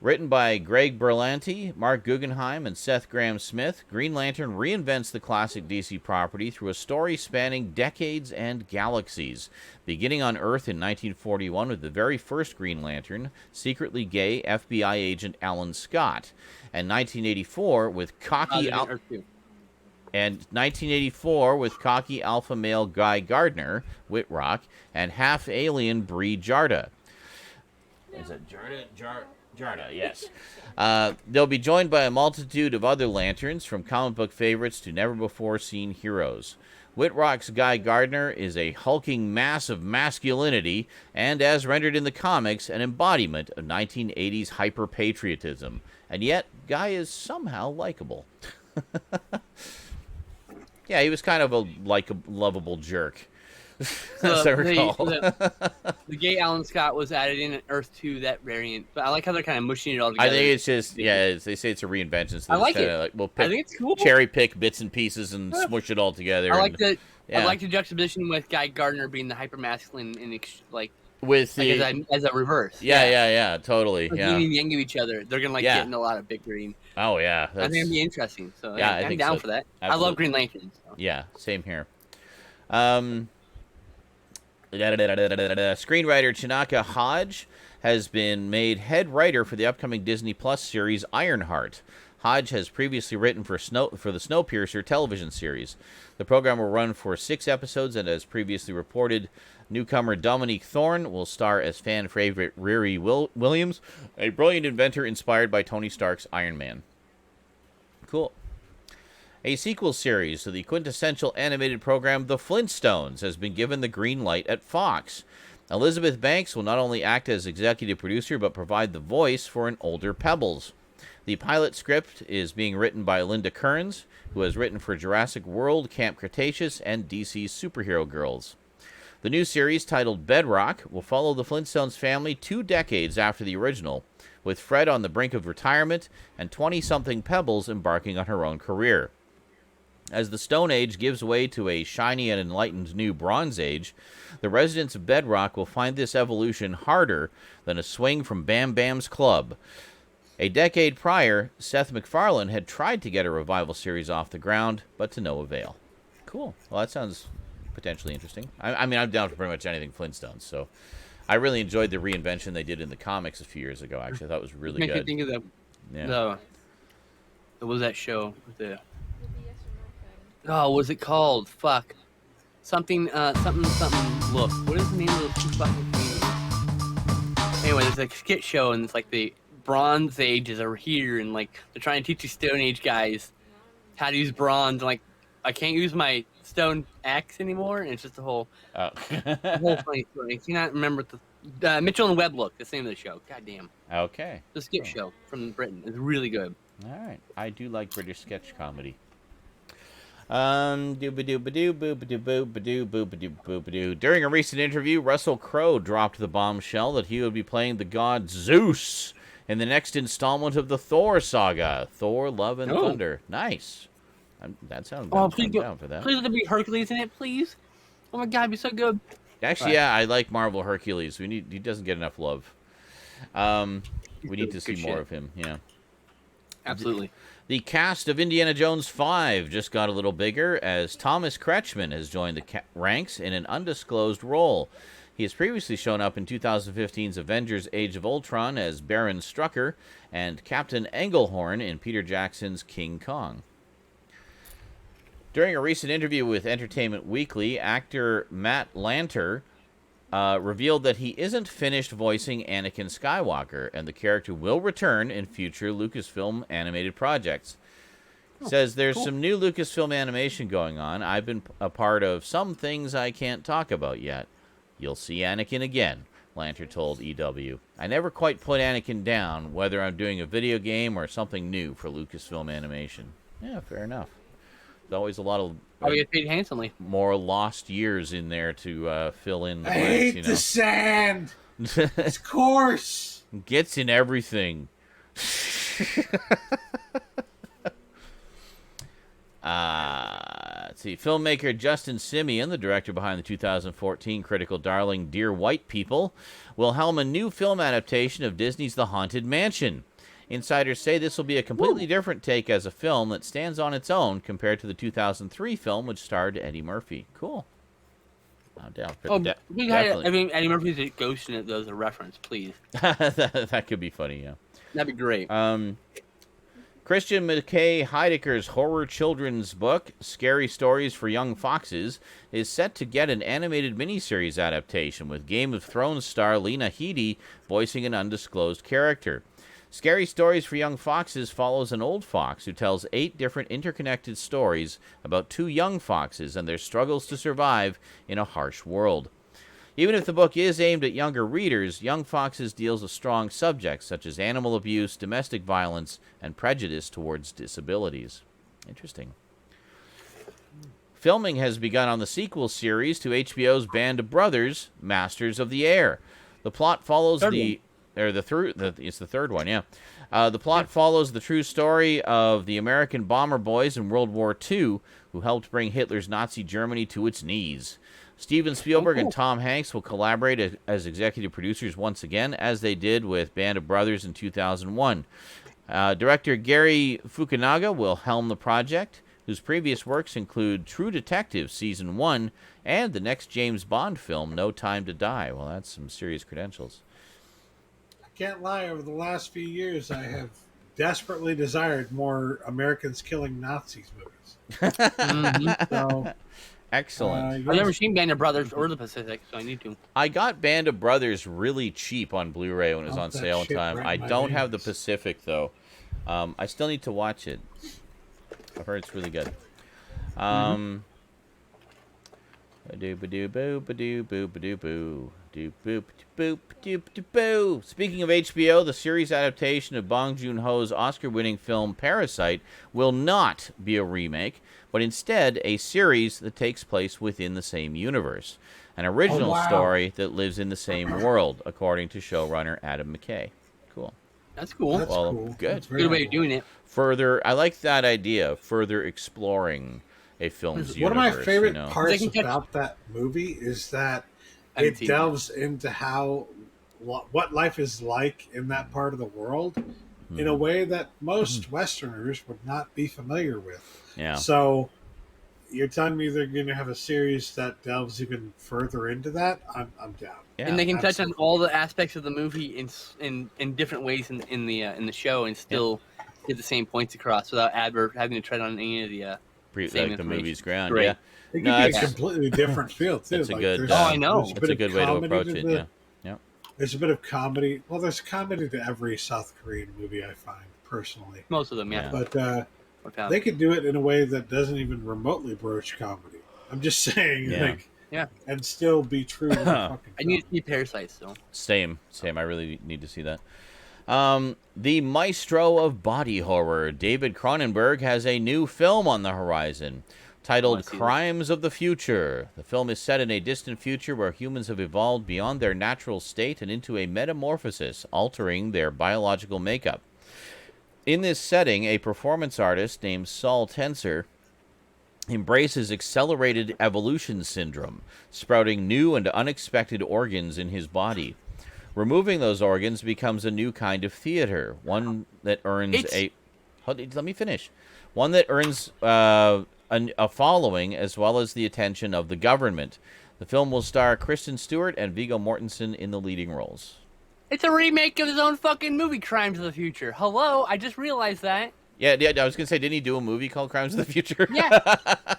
Written by Greg Berlanti, Mark Guggenheim, and Seth Grahame-Smith, Green Lantern reinvents the classic DC property through a story spanning decades and galaxies, beginning on Earth in 1941 with the very first Green Lantern, secretly gay FBI agent Alan Scott, and 1984 with cocky alpha male Guy Gardner, Wittrock, and half-alien Bree Jarda. Is it Jarda, yes. They'll be joined by a multitude of other lanterns, from comic book favorites to never-before-seen heroes. Wittrock's Guy Gardner is a hulking mass of masculinity, and as rendered in the comics, an embodiment of 1980s hyper-patriotism. And yet, Guy is somehow likable. Yeah, he was kind of a lovable jerk. As I recall. The gay Alan Scott was added in Earth 2, that variant. But I like how they're kind of mushing it all together. I think it's just, they say it's a reinvention. So I like it. I think it's cool. Cherry pick bits and pieces and smush it all together. I like the juxtaposition with Guy Gardner being the hyper masculine and with the as a reverse. Yeah, totally. Like yeah, yin and yang of each other. They're gonna get in a lot of bickering. Oh yeah, I think it'd be interesting. So yeah, I'm down for that. Absolutely. I love Green Lantern. So. Yeah, same here. Screenwriter Chinaka Hodge has been made head writer for the upcoming Disney Plus series Ironheart. Hodge has previously written for the Snowpiercer television series. The program will run for 6 episodes, and as previously reported, newcomer Dominique Thorne will star as fan favorite Riri Williams, a brilliant inventor inspired by Tony Stark's Iron Man. Cool. A sequel series to the quintessential animated program The Flintstones has been given the green light at Fox. Elizabeth Banks will not only act as executive producer, but provide the voice for an older Pebbles. The pilot script is being written by Linda Kearns, who has written for Jurassic World, Camp Cretaceous, and DC's Superhero Girls. The new series, titled Bedrock, will follow the Flintstones family 2 decades after the original, with Fred on the brink of retirement and 20-something Pebbles embarking on her own career. As the Stone Age gives way to a shiny and enlightened new Bronze Age, the residents of Bedrock will find this evolution harder than a swing from Bam Bam's club. A decade prior, Seth MacFarlane had tried to get a revival series off the ground, but to no avail. Cool. Well, that sounds potentially interesting. I mean, I'm down for pretty much anything Flintstones, so I really enjoyed the reinvention they did in the comics a few years ago, actually. I thought it was really good. Makes me think of what was that show? Oh, what was it called? Fuck. Something look. What is the name of those 2 fucking things? Anyway, there's a skit show, and it's like the Bronze Ages are here, and like they're trying to teach these Stone Age guys how to use bronze, and like I can't use my stone axe anymore, and it's just a whole funny story. I cannot remember the Mitchell and Webb look. That's the name of the show. God damn. Okay. The skit show from Britain is really good. All right. I do like British sketch comedy. During a recent interview, Russell Crowe dropped the bombshell that he would be playing the god Zeus in the next installment of the Thor saga, Thor: Love and Thunder. Nice. That sounds good. I'm down for that. Please let there be Hercules in it, please. Oh my God, it'd be so good. Actually, yeah, I like Marvel Hercules. He doesn't get enough love. We need to see more of him. Yeah. Absolutely. The cast of Indiana Jones 5 just got a little bigger as Thomas Kretschmann has joined the ranks in an undisclosed role. He has previously shown up in 2015's Avengers Age of Ultron as Baron Strucker and Captain Engelhorn in Peter Jackson's King Kong. During a recent interview with Entertainment Weekly, actor Matt Lanter revealed that he isn't finished voicing Anakin Skywalker, and the character will return in future Lucasfilm animated projects. Says there's some new Lucasfilm animation going on. I've been a part of some things I can't talk about yet. You'll see Anakin again, Lanter told EW. I never quite put Anakin down, whether I'm doing a video game or something new for Lucasfilm animation. Yeah, fair enough. There's always a lot of get paid handsomely. More lost years in there to fill in the blanks, hate the sand. It's coarse. Gets in everything. Let's see. Filmmaker Justin Simien, the director behind the 2014 critical darling Dear White People, will helm a new film adaptation of Disney's The Haunted Mansion. Insiders say this will be a completely different take as a film that stands on its own compared to the 2003 film, which starred Eddie Murphy. Cool. I'm down for Eddie Murphy's a ghost in it, though, as a reference, please. that could be funny, yeah. That'd be great. Christian McKay Heidecker's horror children's book, Scary Stories for Young Foxes, is set to get an animated miniseries adaptation, with Game of Thrones star Lena Headey voicing an undisclosed character. Scary Stories for Young Foxes follows an old fox who tells 8 different interconnected stories about 2 young foxes and their struggles to survive in a harsh world. Even if the book is aimed at younger readers, Young Foxes deals with strong subjects such as animal abuse, domestic violence, and prejudice towards disabilities. Interesting. Filming has begun on the sequel series to HBO's Band of Brothers, Masters of the Air. The plot follows It's the third one, yeah. The plot follows the true story of the American bomber boys in World War II who helped bring Hitler's Nazi Germany to its knees. Steven Spielberg and Tom Hanks will collaborate as executive producers once again, as they did with Band of Brothers in 2001. Director Gary Fukunaga will helm the project, whose previous works include True Detective Season 1 and the next James Bond film, No Time to Die. Well, that's some serious credentials. I can't lie, over the last few years, I have desperately desired more Americans killing Nazis movies. So, excellent. I've never seen Band of Brothers or The Pacific, so I need to. I got Band of Brothers really cheap on Blu-ray when it was on sale in time. I don't have The Pacific, though. I still need to watch it. I've heard it's really good. Speaking of HBO, the series adaptation of Bong Joon-ho's Oscar-winning film Parasite will not be a remake, but instead a series that takes place within the same universe. An original story that lives in the same world, according to showrunner Adam McKay. Cool. That's cool. That's well, cool. good. That's Good way of doing it. I like that idea. Further exploring a film's universe. One of my favorite parts They can about that movie is that it delves into what life is like in that part of the world in a way that most Westerners would not be familiar with. Yeah. So you're telling me they're going to have a series that delves even further into that? I'm down. Yeah, and they can touch on all the aspects of the movie in different ways in the show and still get the same points across without having to tread on any of the like the movie's ground. Great. Yeah. It could be a completely different feel too. That's a good. I know. That's a good way to approach it. Yeah. There's a bit of comedy. Well, there's comedy to every South Korean movie, I find, personally. Most of them, yeah. But they could do it in a way that doesn't even remotely broach comedy. I'm just saying, and still be true to the fucking I need to see Parasite still. Same. I really need to see that. The maestro of body horror, David Cronenberg, has a new film on the horizon. Titled Crimes of the Future. The film is set in a distant future where humans have evolved beyond their natural state and into a metamorphosis, altering their biological makeup. In this setting, a performance artist named Saul Tenser embraces accelerated evolution syndrome, sprouting new and unexpected organs in his body. Removing those organs becomes a new kind of theater, one that earns let me finish. One that earns a following as well as the attention of the government. The film will star Kristen Stewart and Viggo Mortensen in the leading roles. It's a remake of his own fucking movie, Crimes of the Future. Hello, I just realized that. Yeah, I was gonna say, didn't he do a movie called Crimes of the Future? Yeah,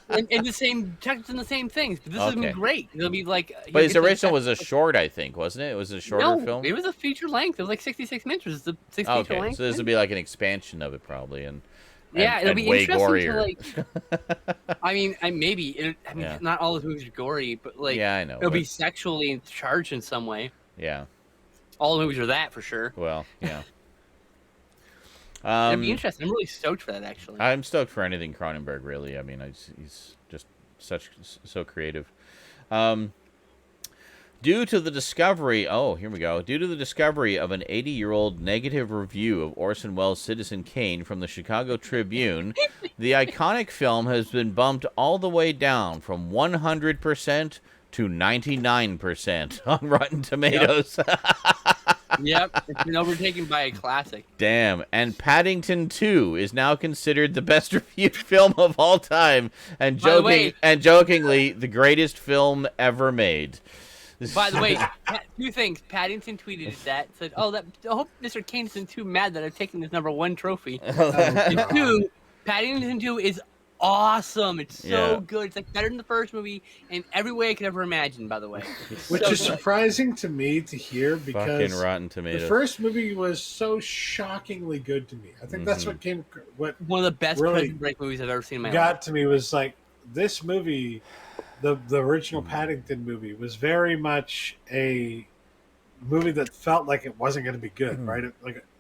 and the same text and the same things. But this is gonna be great. It'll be like. But his original was a short, I think, wasn't it? It was a shorter film. It was a feature length. It was like 66 minutes. It was the 6 feature length. So this would be like an expansion of it, probably, and it'll be way interesting gorier. To I mean, not all the movies are gory, but like, I know. It'll be sexually charged in some way. Yeah. All the movies are that for sure. Well, yeah. It'd be interesting. I'm really stoked for that, actually. I'm stoked for anything Cronenberg, really. I mean, he's just so creative. Due to the discovery of an 80-year-old negative review of Orson Welles' Citizen Kane from the Chicago Tribune, the iconic film has been bumped all the way down from 100% to 99% on Rotten Tomatoes. Yep, it's been overtaken by a classic. Damn, and Paddington 2 is now considered the best reviewed film of all time, and jokingly, the greatest film ever made. By the way, two things. Paddington tweeted that, said, I hope Mr. Kane isn't too mad that I've taken this #1 trophy. And two, Paddington 2 is awesome. It's so good. It's like better than the first movie in every way I could ever imagine, by the way. Which is surprising to me to hear because fucking Rotten Tomatoes. The first movie was so shockingly good to me. I think that's what one of the best Prison Break movies I've ever seen in my life. Got to me was like this movie, the original Paddington movie was very much a movie that felt like it wasn't going to be good, right?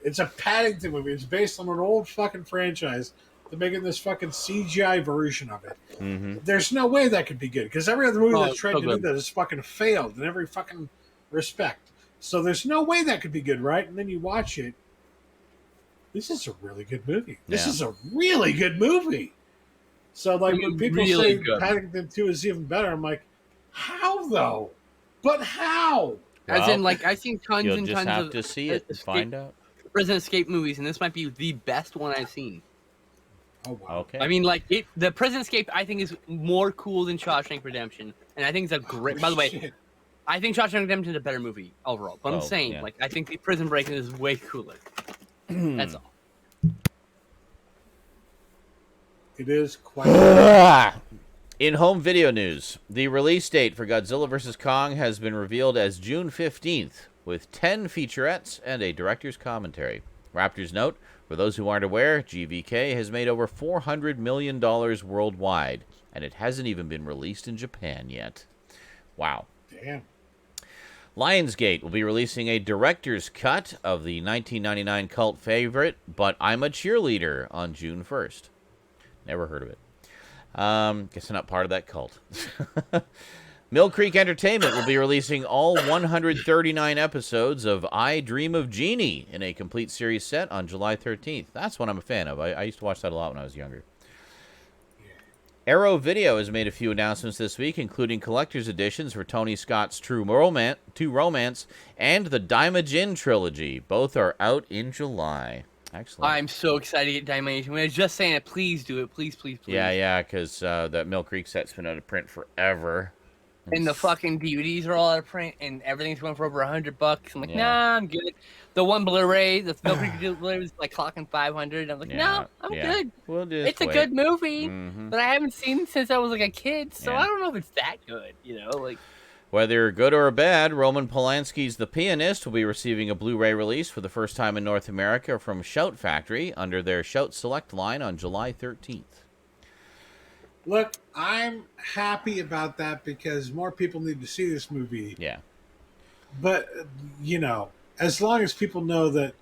It's a Paddington movie. It's based on an old fucking franchise. They're making this fucking CGI version of it. Mm-hmm. There's no way that could be good because every other movie that tried to do that has fucking failed in every fucking respect. So there's no way that could be good, right? And then you watch it. This is a really good movie. This is a really good movie. So, like, when people say Paddington 2 is even better, I'm like, how, though? But how? Well, as in, like, I've seen tons and tons of... You'll just have to see it and find out. Prison Escape movies, and this might be the best one I've seen. Oh, wow. Okay. I mean, like, the Prison Escape, I think, is more cool than Shawshank Redemption. And I think it's a great... By the way, I think Shawshank Redemption is a better movie overall. But I'm saying, like, I think the Prison Break is way cooler. That's all. It is quite... In home video news, the release date for Godzilla vs. Kong has been revealed as June 15th, with 10 featurettes and a director's commentary. Raptors note, for those who aren't aware, GVK has made over $400 million worldwide, and it hasn't even been released in Japan yet. Wow. Damn. Lionsgate will be releasing a director's cut of the 1999 cult favorite, But I'm a Cheerleader, on June 1st. Never heard of it. Guess I'm not part of that cult. Mill Creek Entertainment will be releasing all 139 episodes of I Dream of Jeannie in a complete series set on July 13th. That's one I'm a fan of. I used to watch that a lot when I was younger. Arrow Video has made a few announcements this week, including collector's editions for Tony Scott's True Romance and the Daimajin trilogy. Both are out in July. Excellent. I'm so excited to get Daimajin. When I was just saying it, please do it. Please, please, please. Yeah, because that Mill Creek set's been out of print forever. And the fucking DVDs are all out of print, and everything's going for over $100. I'm like, nah, I'm good. The one Blu-ray, the Mill Creek Blu-ray was like clocking 500. I'm like, no, I'm good. We'll just it's a good movie, but I haven't seen it since I was like a kid, so I don't know if it's that good. You know, like. Whether good or bad, Roman Polanski's The Pianist will be receiving a Blu-ray release for the first time in North America from Shout Factory under their Shout Select line on July 13th. Look, I'm happy about that because more people need to see this movie. Yeah. But, you know, as long as people know that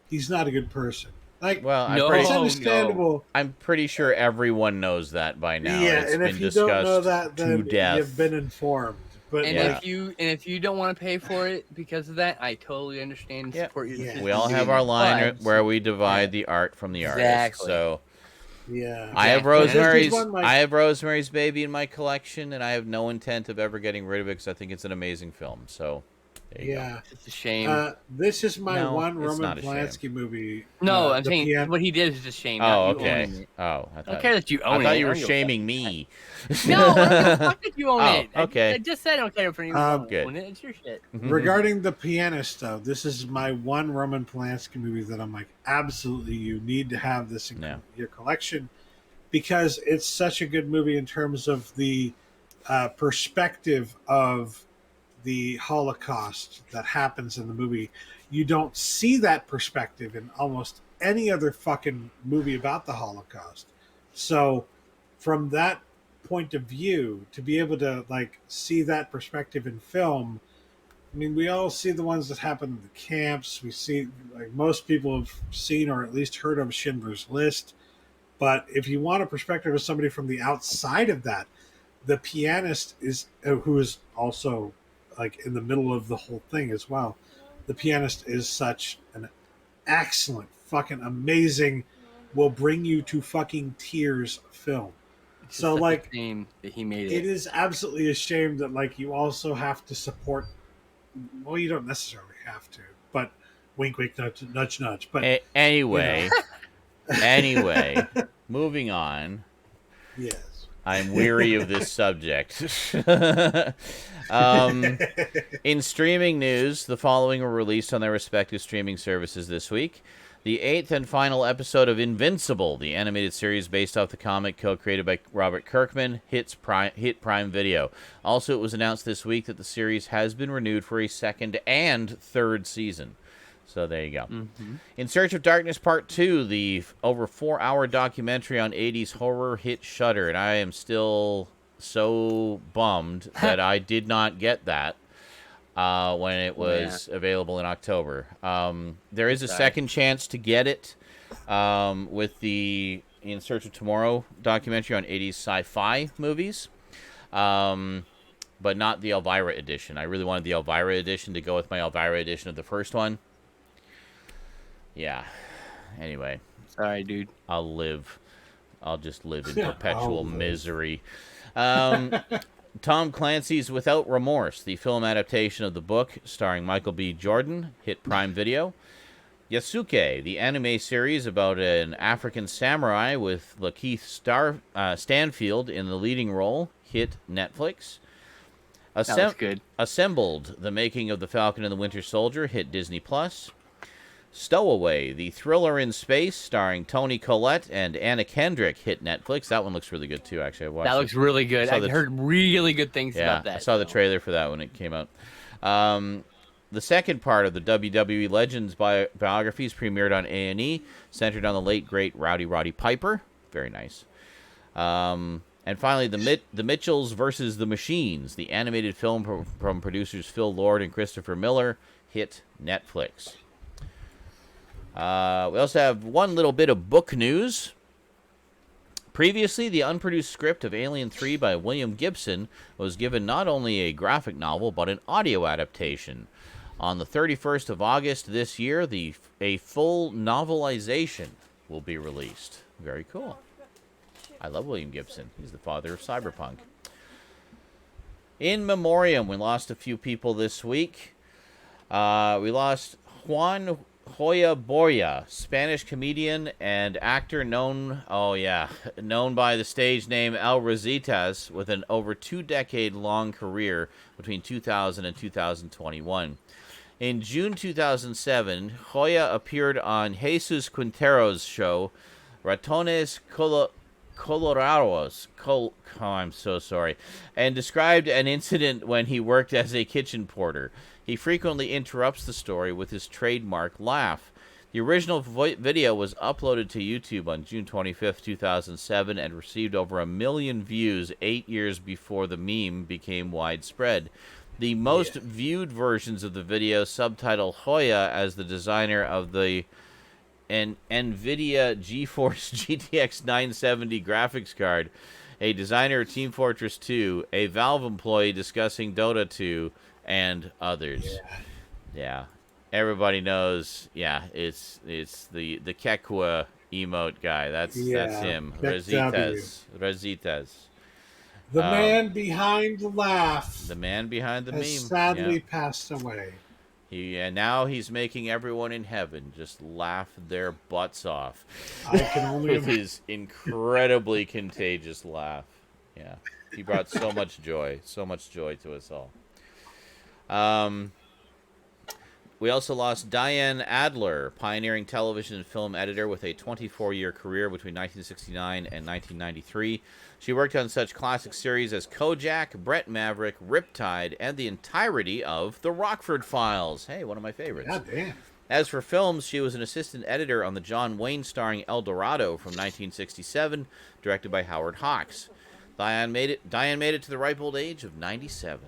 he's not a good person. Like, well, it's understandable. No. I'm pretty sure everyone knows that by now. Yeah, it's and been if you don't know that, to then death. you've been informed. But and if you don't want to pay for it because of that, I totally understand and support your decision. We all have our line where we divide the art from the artist. So I have Rosemary's Baby in my collection, and I have no intent of ever getting rid of it because I think it's an amazing film. So there you go. It's a shame. This is my one Roman Polanski movie. No, I'm saying what he did is just shame. Oh, okay. I don't care that you own it. I thought you were shaming me. No, the fuck did you own it? Okay. I just said I don't care for you own it. It's your shit. Regarding The Pianist, though, this is my one Roman Polanski movie that I'm like, absolutely, you need to have this in your collection because it's such a good movie in terms of the perspective of the Holocaust that happens in the movie. You don't see that perspective in almost any other fucking movie about the Holocaust. So from that point of view, to be able to like see that perspective in film, I mean, we all see the ones that happen in the camps. We see, like, most people have seen or at least heard of Schindler's List. But if you want a perspective of somebody from the outside of that, The Pianist is, who is also like in the middle of the whole thing as well. The Pianist is such an excellent, fucking amazing, will bring you to fucking tears film. It's so like, a shame that he made it. It is absolutely a shame that like you also have to support. Well, you don't necessarily have to, but wink, wink, nudge, nudge, nudge. But anyway, you know. anyway, moving on. Yes. I'm weary of this subject. In streaming news, the following were released on their respective streaming services this week. The 8th and final episode of Invincible, the animated series based off the comic co-created by Robert Kirkman, hit Prime Video. Also, it was announced this week that the series has been renewed for a second and third season. So there you go. Mm-hmm. In Search of Darkness Part 2, the over 4-hour documentary on 80s horror hit Shudder, and I am still so bummed that I did not get that when it was available in October. There is a second chance to get it with the In Search of Tomorrow documentary on 80s sci-fi movies. but not the Elvira edition. I really wanted the Elvira edition to go with my Elvira edition of the first one. Yeah. Anyway. Sorry, dude. I'll just live in perpetual misery. Tom Clancy's Without Remorse, the film adaptation of the book starring Michael B. Jordan, hit Prime Video. Yasuke, the anime series about an African samurai with Lakeith Stanfield in the leading role, hit Netflix. That was good. Assembled, the making of the Falcon and the Winter Soldier, hit Disney+. Stowaway, the thriller in space starring Toni Collette and Anna Kendrick, hit Netflix. That one looks really good too, actually. I watched that looks really good. I've heard really good things about that. I saw the trailer for that when it came out. The second part of the WWE Legends biographies premiered on A&E, centered on the late, great Roddy Piper. Very nice. And finally, the Mitchells versus the Machines, the animated film from producers Phil Lord and Christopher Miller, hit Netflix. We also have one little bit of book news. Previously, the unproduced script of Alien 3 by William Gibson was given not only a graphic novel, but an audio adaptation. On the 31st of August this year, a full novelization will be released. Very cool. I love William Gibson. He's the father of cyberpunk. In memoriam, we lost a few people this week. We lost Juan Joya Boya, Spanish comedian and actor known by the stage name El Rositas, with an over 2-decade-long career between 2000 and 2021. In June 2007, Joya appeared on Jesus Quintero's show, Ratones Colorados. I'm so sorry. And described an incident when he worked as a kitchen porter. He frequently interrupts the story with his trademark laugh. The original video was uploaded to YouTube on June 25th, 2007, and received over 1 million views 8 years before the meme became widespread. The most viewed versions of the video subtitle Joya as the designer of the NVIDIA GeForce GTX 970 graphics card, a designer of Team Fortress 2, a Valve employee discussing Dota 2, and others. Yeah. Everybody knows. Yeah, it's the Kekwa emote guy. That's him. Rositas. The man behind the laugh. The man behind the meme. Sadly passed away. Now he's making everyone in heaven just laugh their butts off. I can only with his incredibly contagious laugh. Yeah. He brought so much joy to us all. We also lost Diane Adler, pioneering television and film editor with a 24-year career between 1969 and 1993. She worked on such classic series as Kojak, Brett Maverick, Riptide, and the entirety of The Rockford Files. Hey, one of my favorites. God damn. As for films, she was an assistant editor on the John Wayne starring El Dorado from 1967, directed by Howard Hawks. Diane made it to the ripe old age of 97.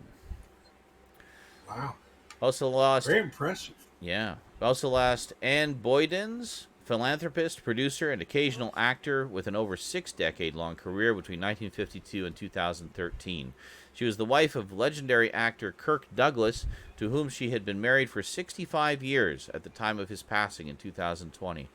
Wow. Also lost. Very impressive. Yeah. Also lost Ann Boydens, philanthropist, producer, and occasional actor with an over 6-decade-long career between 1952 and 2013. She was the wife of legendary actor Kirk Douglas, to whom she had been married for 65 years at the time of his passing in 2020.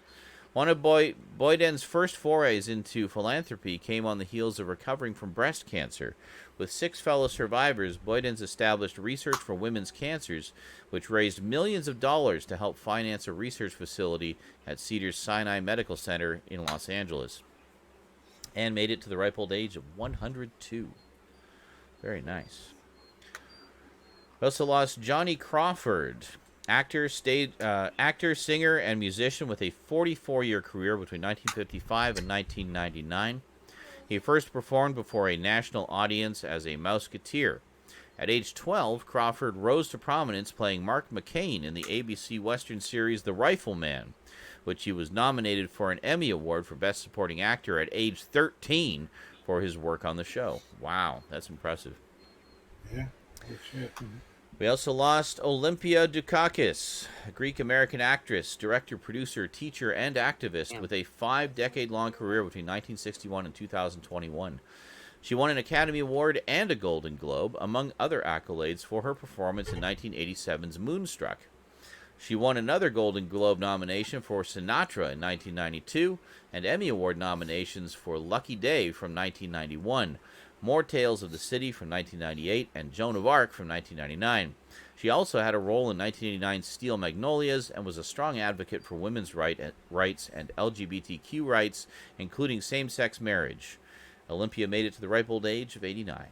One of Boyden's first forays into philanthropy came on the heels of recovering from breast cancer. With 6 fellow survivors, Boydens established Research for Women's Cancers, which raised millions of dollars to help finance a research facility at Cedars-Sinai Medical Center in Los Angeles, and made it to the ripe old age of 102. Very nice. We also lost Johnny Crawford, actor, singer, and musician with a 44-year career between 1955 and 1999. He first performed before a national audience as a Mouseketeer. At age 12, Crawford rose to prominence playing Mark McCain in the ABC Western series The Rifleman, which he was nominated for an Emmy Award for Best Supporting Actor at age 13 for his work on the show. Wow, that's impressive. Yeah, good shit. We also lost Olympia Dukakis, a Greek-American actress, director, producer, teacher, and activist with a 5-decade-long career between 1961 and 2021. She won an Academy Award and a Golden Globe, among other accolades, for her performance in 1987's Moonstruck. She won another Golden Globe nomination for Sinatra in 1992 and Emmy Award nominations for Lucky Day from 1991, More Tales of the City from 1998, and Joan of Arc from 1999. She also had a role in 1989's Steel Magnolias and was a strong advocate for women's rights and LGBTQ rights, including same-sex marriage. Olympia made it to the ripe old age of 89.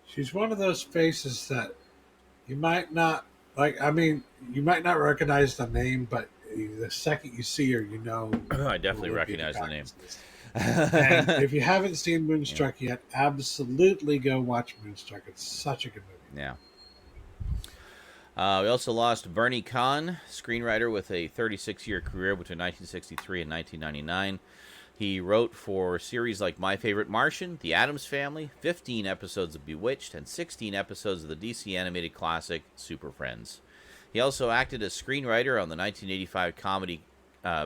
She's one of those faces that you might not you might not recognize the name, but the second you see her, you know. I definitely recognize the name. And if you haven't seen Moonstruck yet, absolutely go watch Moonstruck. It's such a good movie. Yeah. We also lost Bernie Kahn, screenwriter with a 36-year career between 1963 and 1999. He wrote for series like My Favorite Martian, The Addams Family, 15 episodes of Bewitched, and 16 episodes of the DC animated classic Super Friends. He also acted as screenwriter on the 1985 comedy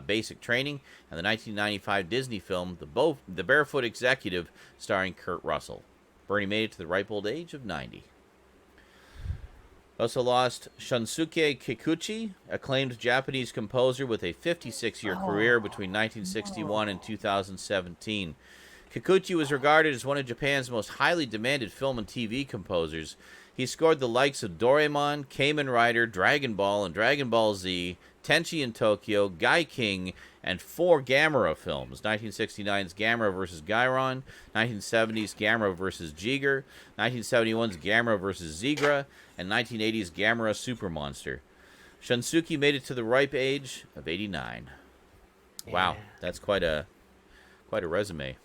Basic Training and the 1995 Disney film The Barefoot Executive, starring Kurt Russell. Bernie made it to the ripe old age of 90. Also lost Shunsuke Kikuchi, acclaimed Japanese composer with a 56-year career between 1961 and 2017. Kikuchi was regarded as one of Japan's most highly demanded film and TV composers. He scored the likes of Doraemon, Kamen Rider, Dragon Ball, and Dragon Ball Z, Tenchi in Tokyo, Gai King, and 4 Gamera films: 1969's Gamera vs. Gairon, 1970's Gamera vs. Jiger, 1971's Gamera vs. Zigra, and 1980's Gamera Super Monster. Shunsuke made it to the ripe age of 89. Yeah. Wow, that's quite a resume.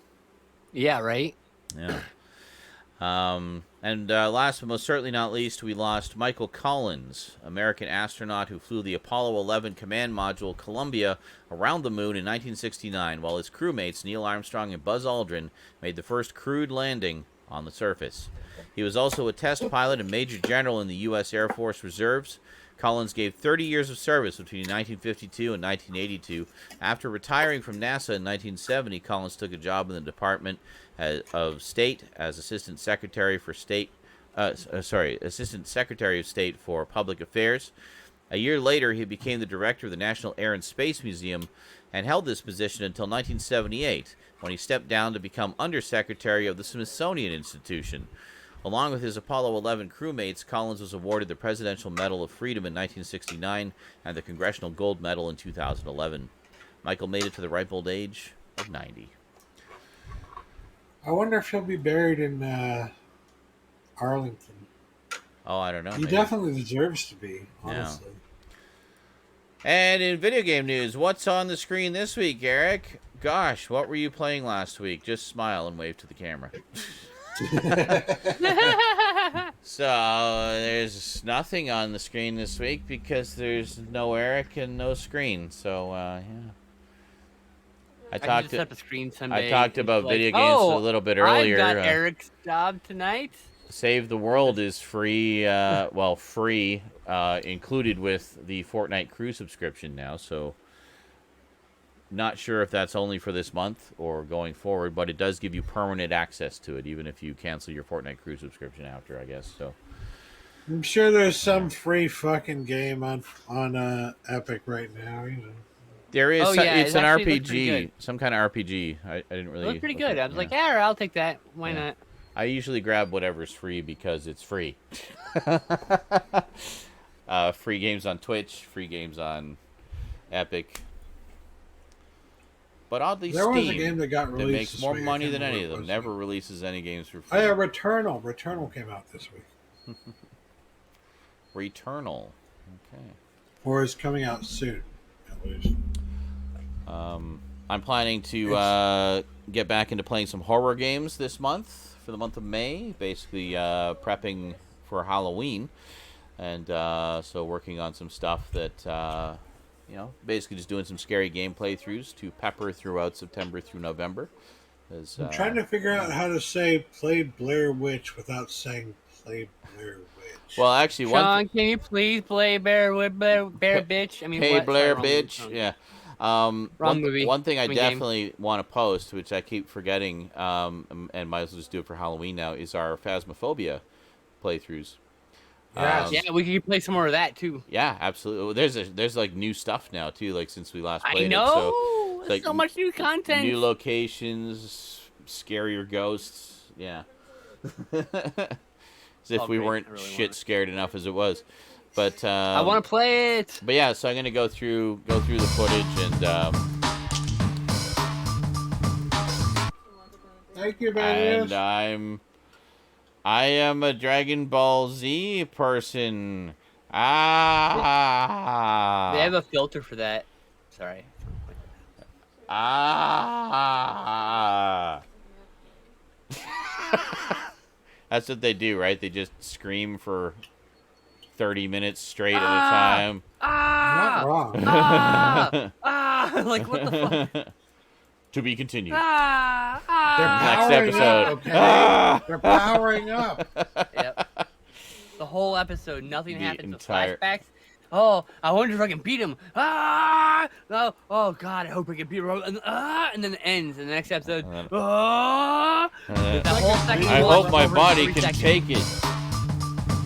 Yeah, right? Yeah. And last but most certainly not least, we lost Michael Collins, American astronaut who flew the Apollo 11 command module Columbia around the moon in 1969, while his crewmates Neil Armstrong and Buzz Aldrin made the first crewed landing on the surface. He was also a test pilot and major general in the U.S. Air Force Reserves. Collins gave 30 years of service between 1952 and 1982. After retiring from NASA in 1970, Collins took a job in the Department of State as Assistant Secretary of State for Public Affairs. A year later, he became the director of the National Air and Space Museum and held this position until 1978, when he stepped down to become Undersecretary of the Smithsonian Institution. Along with his Apollo 11 crewmates, Collins was awarded the Presidential Medal of Freedom in 1969 and the Congressional Gold Medal in 2011. Michael made it to the ripe old age of 90. I wonder if he'll be buried in Arlington. Oh, I don't know. He definitely deserves to be, honestly. Yeah. And in video game news, what's on the screen this week, Eric? Gosh, what were you playing last week? Just smile and wave to the camera. So there's nothing on the screen this week because there's no Eric and no screen. So yeah. I talked about video games a little bit earlier. I got Eric's job tonight. Save the World is free. Free, included with the Fortnite Crew subscription now. So not sure if that's only for this month or going forward, but it does give you permanent access to it, even if you cancel your Fortnite Crew subscription after, I guess. So I'm sure there's some free fucking game on Epic right now. You know, there is. It's an RPG, some kind of RPG. I didn't really. It looked pretty good. I was like, yeah, I'll take that. Why not? I usually grab whatever's free because it's free. Free games on Twitch, free games on Epic. But oddly, there Steam, was a game that got released. That makes more money than any of them. Never releases any games for free. Oh yeah, Returnal. Returnal came out this week. Returnal. Okay. Or is coming out soon, at least. I'm planning to get back into playing some horror games this month, for the month of May. Basically, prepping for Halloween. And so working on some stuff that... basically just doing some scary game playthroughs to pepper throughout September through November. I'm trying to figure out how to say "play Blair Witch" without saying "play Blair Witch." Well, actually, Sean, can you please play Bear Bitch? I mean, hey, Blair Bitch. Yeah. movie. One thing I Game. definitely want to post, which I keep forgetting, and might as well just do it for Halloween now, is our Phasmophobia playthroughs. Yes. Yeah, we could play some more of that too. Yeah, absolutely. There's like new stuff now too, like since we last played I know. it. So, like, so much new content. New locations, scarier ghosts. Yeah. As if we weren't shit scared enough as it was. But I want to play it. But yeah, so I'm gonna go through the footage and. Thank you, man. And I am a Dragon Ball Z person. Ah. They have a filter for that. Sorry. Ah. That's what they do, right? They just scream for 30 minutes straight at a time. Not wrong. Like, what the fuck? To be continued. They're Next powering episode. up, okay? They're powering up. Yep. The whole episode, nothing happens. entire- The flashbacks. Oh, I wonder if I can beat him. No. Oh God, I hope I can beat him. And then it ends in the next episode. The whole second I one hope my over body 3 can seconds. take it.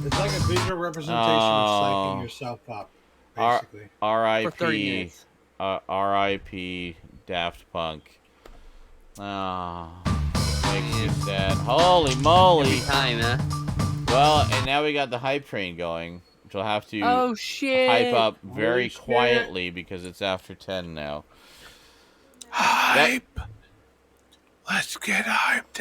It's like a visual representation of psyching yourself up, basically. For 30 R.I.P. minutes. R.I.P. Daft Punk. Makes me sad. Holy moly! Every time, huh? Well, and now we got the hype train going, which will have to Oh shit! hype up very Holy shit. quietly because it's after 10 now. Hype. Let's get hyped,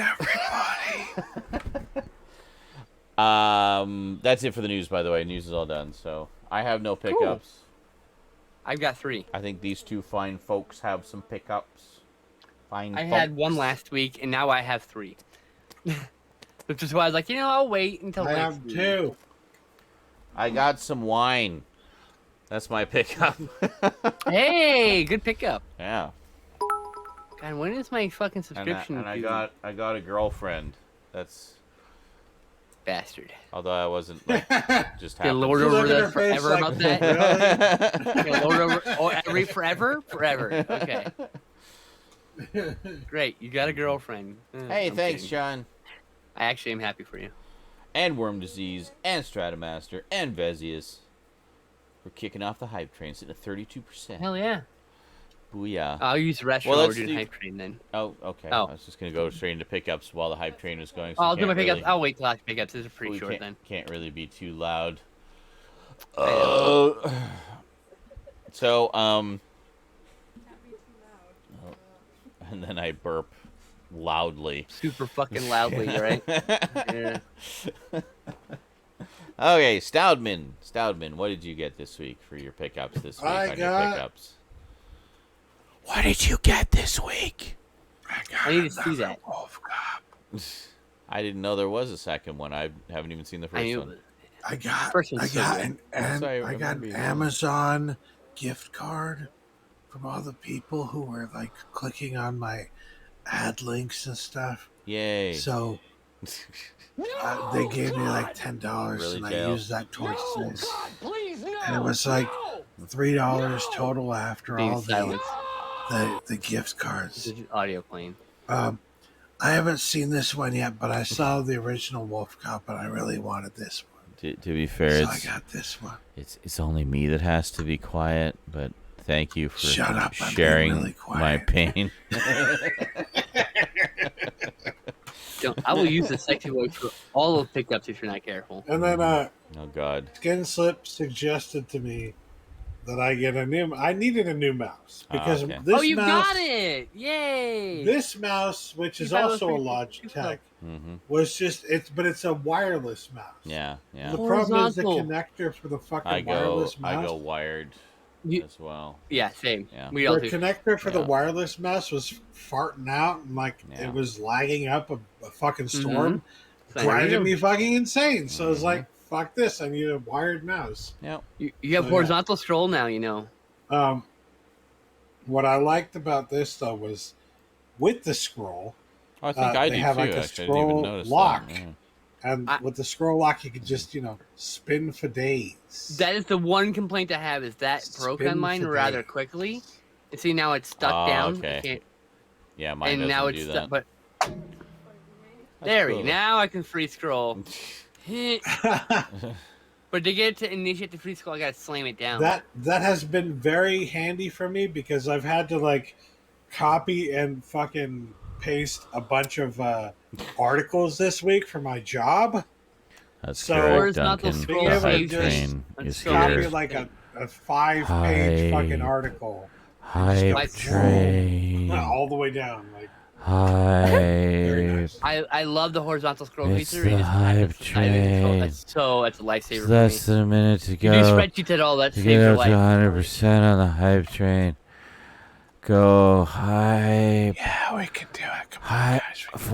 everybody. That's it for the news, by the way. News is all done, so I have no pickups. I've got 3. I think these two fine folks have some pickups. Fine I folks. had 1 last week, and now I have 3. Which is why I was like, I'll wait until I next have week. 2. I got some wine. That's my pickup. Hey, good pickup. Yeah. God, when is my fucking subscription? And I due? got a girlfriend. That's Bastard. although I wasn't like just Get happened. lord Look over at that her face forever like, about that. Really? Get lord over every forever? Forever. Okay. Great. You got a girlfriend. Hey, I'm thanks, kidding. Sean. I actually am happy for you. And Worm Disease, and Stratomaster, and Vezius. We're kicking off the hype train, sitting at 32%. Hell yeah. Booyah. I'll use the rest Well, while we're let's doing do- hype train then. Oh, okay. Oh. I was just going to go straight into pickups while the hype train was going. So I'll do my can't pickups. really- I'll wait till after pickups. This is pretty we short can't, then. Can't really be too loud. I know. So, and then I burp loudly. Super fucking loudly, right? Yeah. Okay, Stoudman, what did you get this week for your pickups this week I on your got- pickups? What did you get this week? I need to see that. Wolf Cop. I didn't know there was a second one. I haven't even seen the I first knew one. it. I got First one's so good. Sorry, I got remember an you. Amazon gift card from all the people who were like clicking on my ad links and stuff. Yay. So they gave me like $10, Really, and I Dale? used that towards this. And it was like $3 total after Being all silent. the gift cards. This is audio playing. I haven't seen this one yet, but I saw the original Wolf Cop, and I really wanted this one. To be fair, So I it's, got this one. it's only me that has to be quiet, but thank you for Shut up, I'm being sharing really my quiet. pain. I will use the sexy voice for all of pickups if you're not careful. And then Oh, God. Skinslip suggested to me that I get I needed a new mouse because okay. this You mouse, got it! Yay! This mouse, which You is thought it was also a pretty- Logitech, Mm-hmm. was just but it's a wireless mouse. Yeah, yeah. The problem is the Horizontal. connector for the fucking I go wireless mouse. wired You- as well. Yeah, same. Yeah. We all The do. connector for the Yeah. wireless mouse was farting out and Yeah. it was lagging up a fucking Mm-hmm. storm, Same. driving me fucking insane. So I was Mhm. like, "Fuck this! I need a wired mouse." Yep. You have So, yeah. horizontal scroll now, you know. What I liked about this though was with the scroll, Oh, I think I they do have too. like a Actually, I didn't even scroll notice lock. that. Yeah. and I- with the scroll lock, you could just spin for days. That is the one complaint I have is that broke on Spin mine for rather days. quickly. See, now it's stuck down. Okay. I can't, Yeah, mine and doesn't now do it's that. stuck. But That's there we cool. go. Now I can free scroll. But to get to initiate the free scroll, I gotta slam it down. That has been very handy for me because I've had to like copy and fucking paste a bunch of articles this week for my job. That's So- correct, Horizontal Duncan. scroll Being The able to hype just train is scroll Copy here. like a 5-page fucking Hype. article Hype train. all the way down. Like very Hype. nice. I love the horizontal scroll It's feature. the hype train. That's a lifesaver It's for me. less than a minute to You do go. spreadsheets at all, that To saves get your up to life. 100% on the hype train. Go hype. Yeah, we can do it. Come on, Hype. guys. We can do it.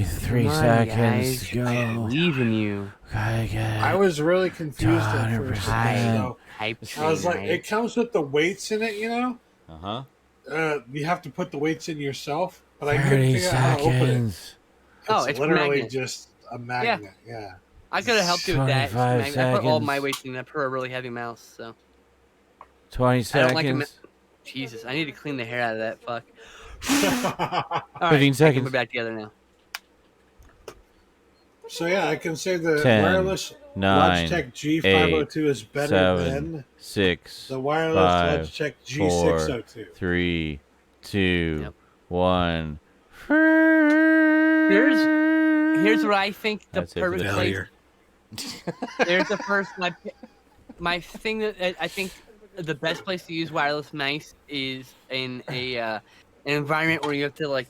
43 Come on, seconds guys. to I go. believe in you. Gotta get I was really confused at first. 100%. So Hype I was like, train, it comes with the weights in it, you know. Uh-huh. You have to put the weights in yourself, but I couldn't 30 figure out how to open it. seconds. Oh, it's a literally magnet. just a magnet. Yeah. I could have helped you with that. 25 I put all seconds. my weights in. I prefer a really heavy mouse, so 20 I don't like a seconds. Jesus, I need to clean the hair out of that fuck. All 15 right, I can seconds. put it back together now. So yeah, I can say the 10, wireless 9, Logitech G502 is better 7, than 6, the wireless 5, Logitech 4, G602. 3, 2, Yep. 1. Here's where I think the That's it for the perfect place. Failure. There's the first my thing that I think the best place to use wireless mice is in an environment where you have to like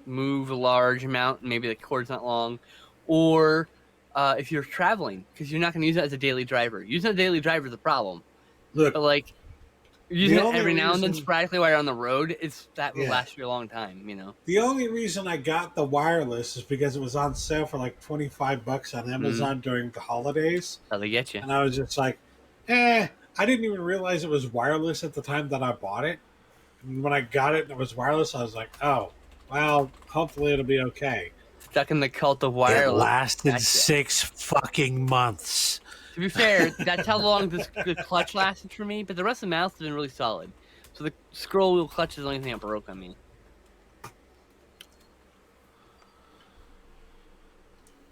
move a large amount and maybe the cord's not long, or if you're traveling because you're not going to use it as a daily driver. Using a daily driver is a problem, Look, but like using it only every now and then reason- sporadically while you're on the road, that will Yeah. last you a long time. You know. the only reason I got the wireless is because it was on sale for like $25 on Amazon during the holidays, How they get you. and I was just like, I didn't even realize it was wireless at the time that I bought it. And when I got it and it was wireless, I was like, oh, well, hopefully it'll be okay. Stuck in the cult of It wireless. lasted Gotcha. 6 fucking months. To be fair, that's how long the clutch lasted for me, but the rest of the mouse has been really solid. So the scroll wheel clutch is the only thing that broke on me.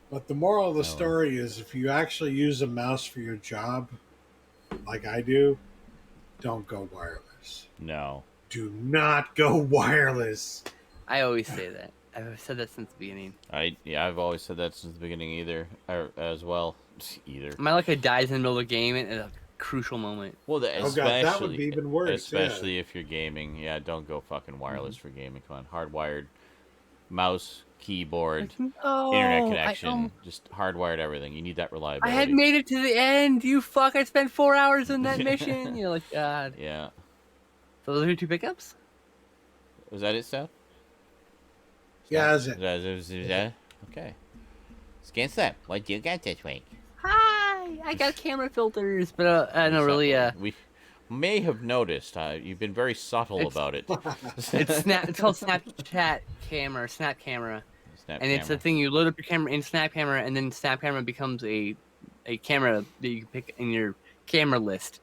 But the moral of the story is if you actually use a mouse for your job, like I do, don't go wireless. No. Do not go wireless. I always say that. I've said that since the beginning. I've always said that since the beginning as well. My like it dies in the middle of the game at a crucial moment. Well, Oh god, that would be even worse. especially if you're gaming. Yeah, don't go fucking wireless for gaming. Come on, hardwired mouse, keyboard, internet connection, just hardwired everything. You need that I reliability. had made it to the end. You fuck! I spent 4 hours in that mission. You're like, God. Yeah. So those are your 2 pickups. Was that it, Seth? Yeah, that's it. Is that okay? Skinslip, what do you got this week? Hi, I got camera filters, but I don't really. We may have noticed. You've been very subtle It's- about it. It's called Snapchat camera, Snap camera. Snap And it's camera. the thing you load up your camera in Snap Camera, and then Snap Camera becomes a camera that you can pick in your camera list.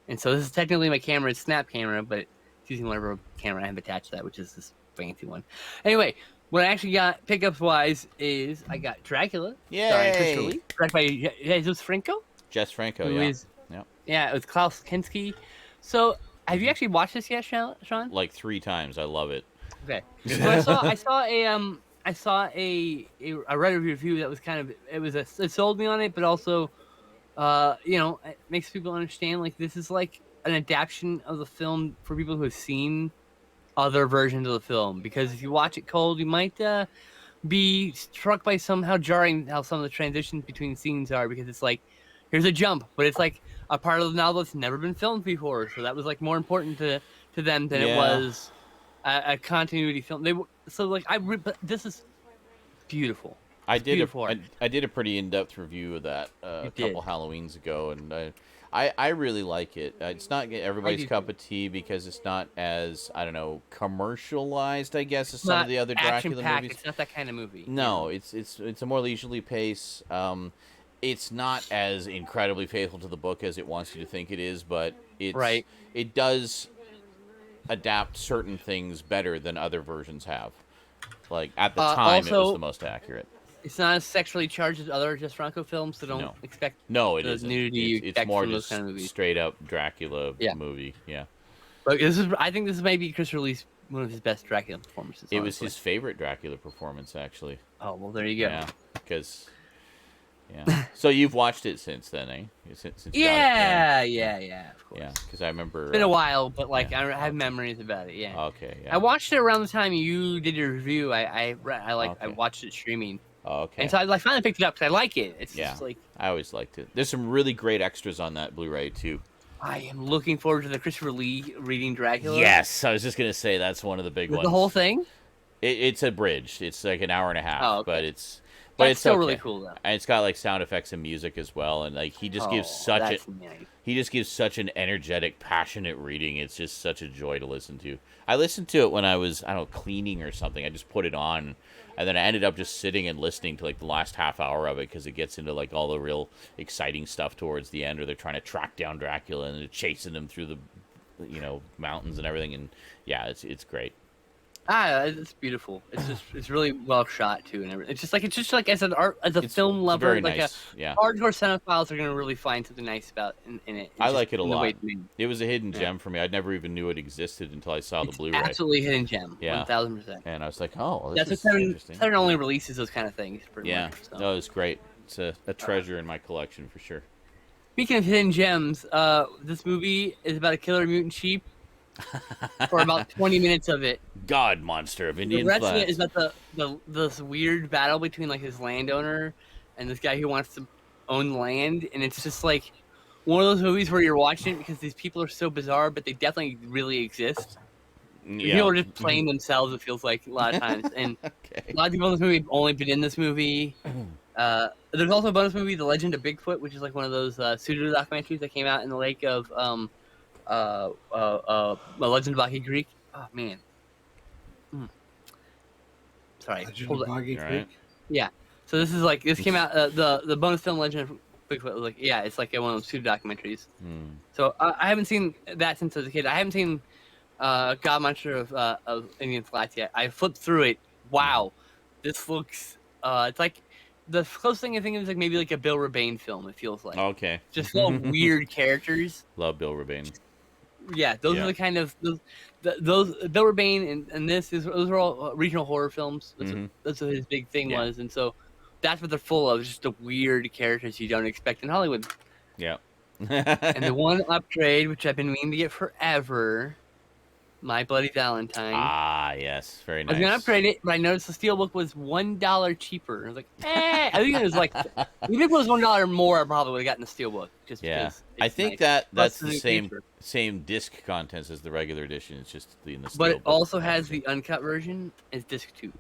And so this is technically my camera, it's Snap Camera, but it's using whatever camera I have attached to that, which is this fancy one. Anyway, what I actually got pickups wise is I got Dracula, starring Christopher Yay! Lee, directed by Jesus Franco. Jess Franco, who yeah. is- Yep. Yeah, it was Klaus Kinski. So have you actually watched this yet, Sean? Like 3 times. I love it. Okay. So I saw a Reddit review that was kind of it sold me on it, but also it makes people understand like this is like an adaptation of the film for people who have seen other versions of the film, because if you watch it cold, you might be struck by somehow jarring how some of the transitions between scenes are, because it's like here's a jump, but it's like a part of the novel that's never been filmed before, so that was like more important to them than it was a continuity film. But this is beautiful. I did beautiful art. I did a pretty in-depth review of that a couple Halloweens ago, and I really like it. It's not everybody's cup of tea because it's not as, I don't know, commercialized, I guess, as some of the other Dracula movies. It's not that kind of movie. No, it's a more leisurely pace. It's not as incredibly faithful to the book as it wants you to think it is, but it does adapt certain things better than other versions have. Like at the time, it was the most accurate. It's not as sexually charged as other Jess Franco films, so don't expect it the isn't. nudity you It's expect more from those just kind of movies. straight up Dracula movie. Yeah. But I think this is maybe Christopher Lee's one of his best Dracula performances. It was his favorite Dracula performance, actually. Oh well, there you go. Yeah, because. Yeah. So you've watched it since then, eh? Since yeah, of course. Yeah, because I remember... It's been a while, but, like, I have memories about it, yeah. Okay, yeah. I watched it around the time you did your review. I watched it streaming. Okay. And so I finally picked it up because I like it. It's just like... I always liked it. There's some really great extras on that Blu-ray, too. I am looking forward to the Christopher Lee reading Dracula. Yes, I was just going to say that's one of the big ones. The whole thing? It's abridged. It's like an hour and a half, but it's... But it's still really cool though. And it's got like sound effects and music as well, and like he just gives such an energetic, passionate reading. It's just such a joy to listen to. I listened to it when I was cleaning or something. I just put it on, and then I ended up just sitting and listening to like the last half hour of it because it gets into like all the real exciting stuff towards the end, where they're trying to track down Dracula and they're chasing him through the mountains and everything. And yeah, it's great. It's beautiful. It's really well shot too, and everything. It's just like as a film lover, very like nice. hardcore cinephiles are gonna really find something nice about in it. It's I like it a lot. It was a hidden gem for me. I never even knew it existed until I saw the Blu-ray. Absolutely hidden gem. 1000%. And I was like, oh, this is interesting. Saturn only releases those kind of things. Pretty much, so. No, it's great. It's a treasure in my collection for sure. Speaking of hidden gems, this movie is about a killer mutant sheep. For about 20 minutes of it. God monster of Indian Flats. The rest of it is about this weird battle between like his landowner and this guy who wants to own land, and it's just like one of those movies where you're watching it because these people are so bizarre, but they definitely really exist. Yeah. People are just playing themselves, it feels like a lot of times. And a lot of people in this movie have only been in this movie. There's also a bonus movie, The Legend of Bigfoot, which is like one of those pseudo documentaries that came out in the lake of Legend of Boggy Creek. Oh man. Sorry. Legend of Boggy Creek. Yeah. So this came out. The bonus film Legend of Bigfoot was it's like one of those pseudo documentaries. So I haven't seen that since I was a kid. I haven't seen God Monster of Indian Flats yet. I flipped through it. Wow, this looks. It's like the closest thing I think of is like maybe like a Bill Rebane film. It feels like. Okay. Just full of weird characters. Love Bill Rebane. Yeah, those are the kind of those Bill Rebane and those are all regional horror films. That's what his big thing was, and so that's what they're full of. Just the weird characters you don't expect in Hollywood. Yeah. And the one upgrade, which I've been meaning to get forever, My Bloody Valentine. Ah, yes, very nice. I was gonna upgrade it, but I noticed the steelbook was $1 cheaper. I was like, I think it was like, even if it was $1 more, I probably would have gotten the steelbook. Just because I think nice. that's the same disc contents as the regular edition. It's just in the steelbook. But it also has the uncut version as disc 2.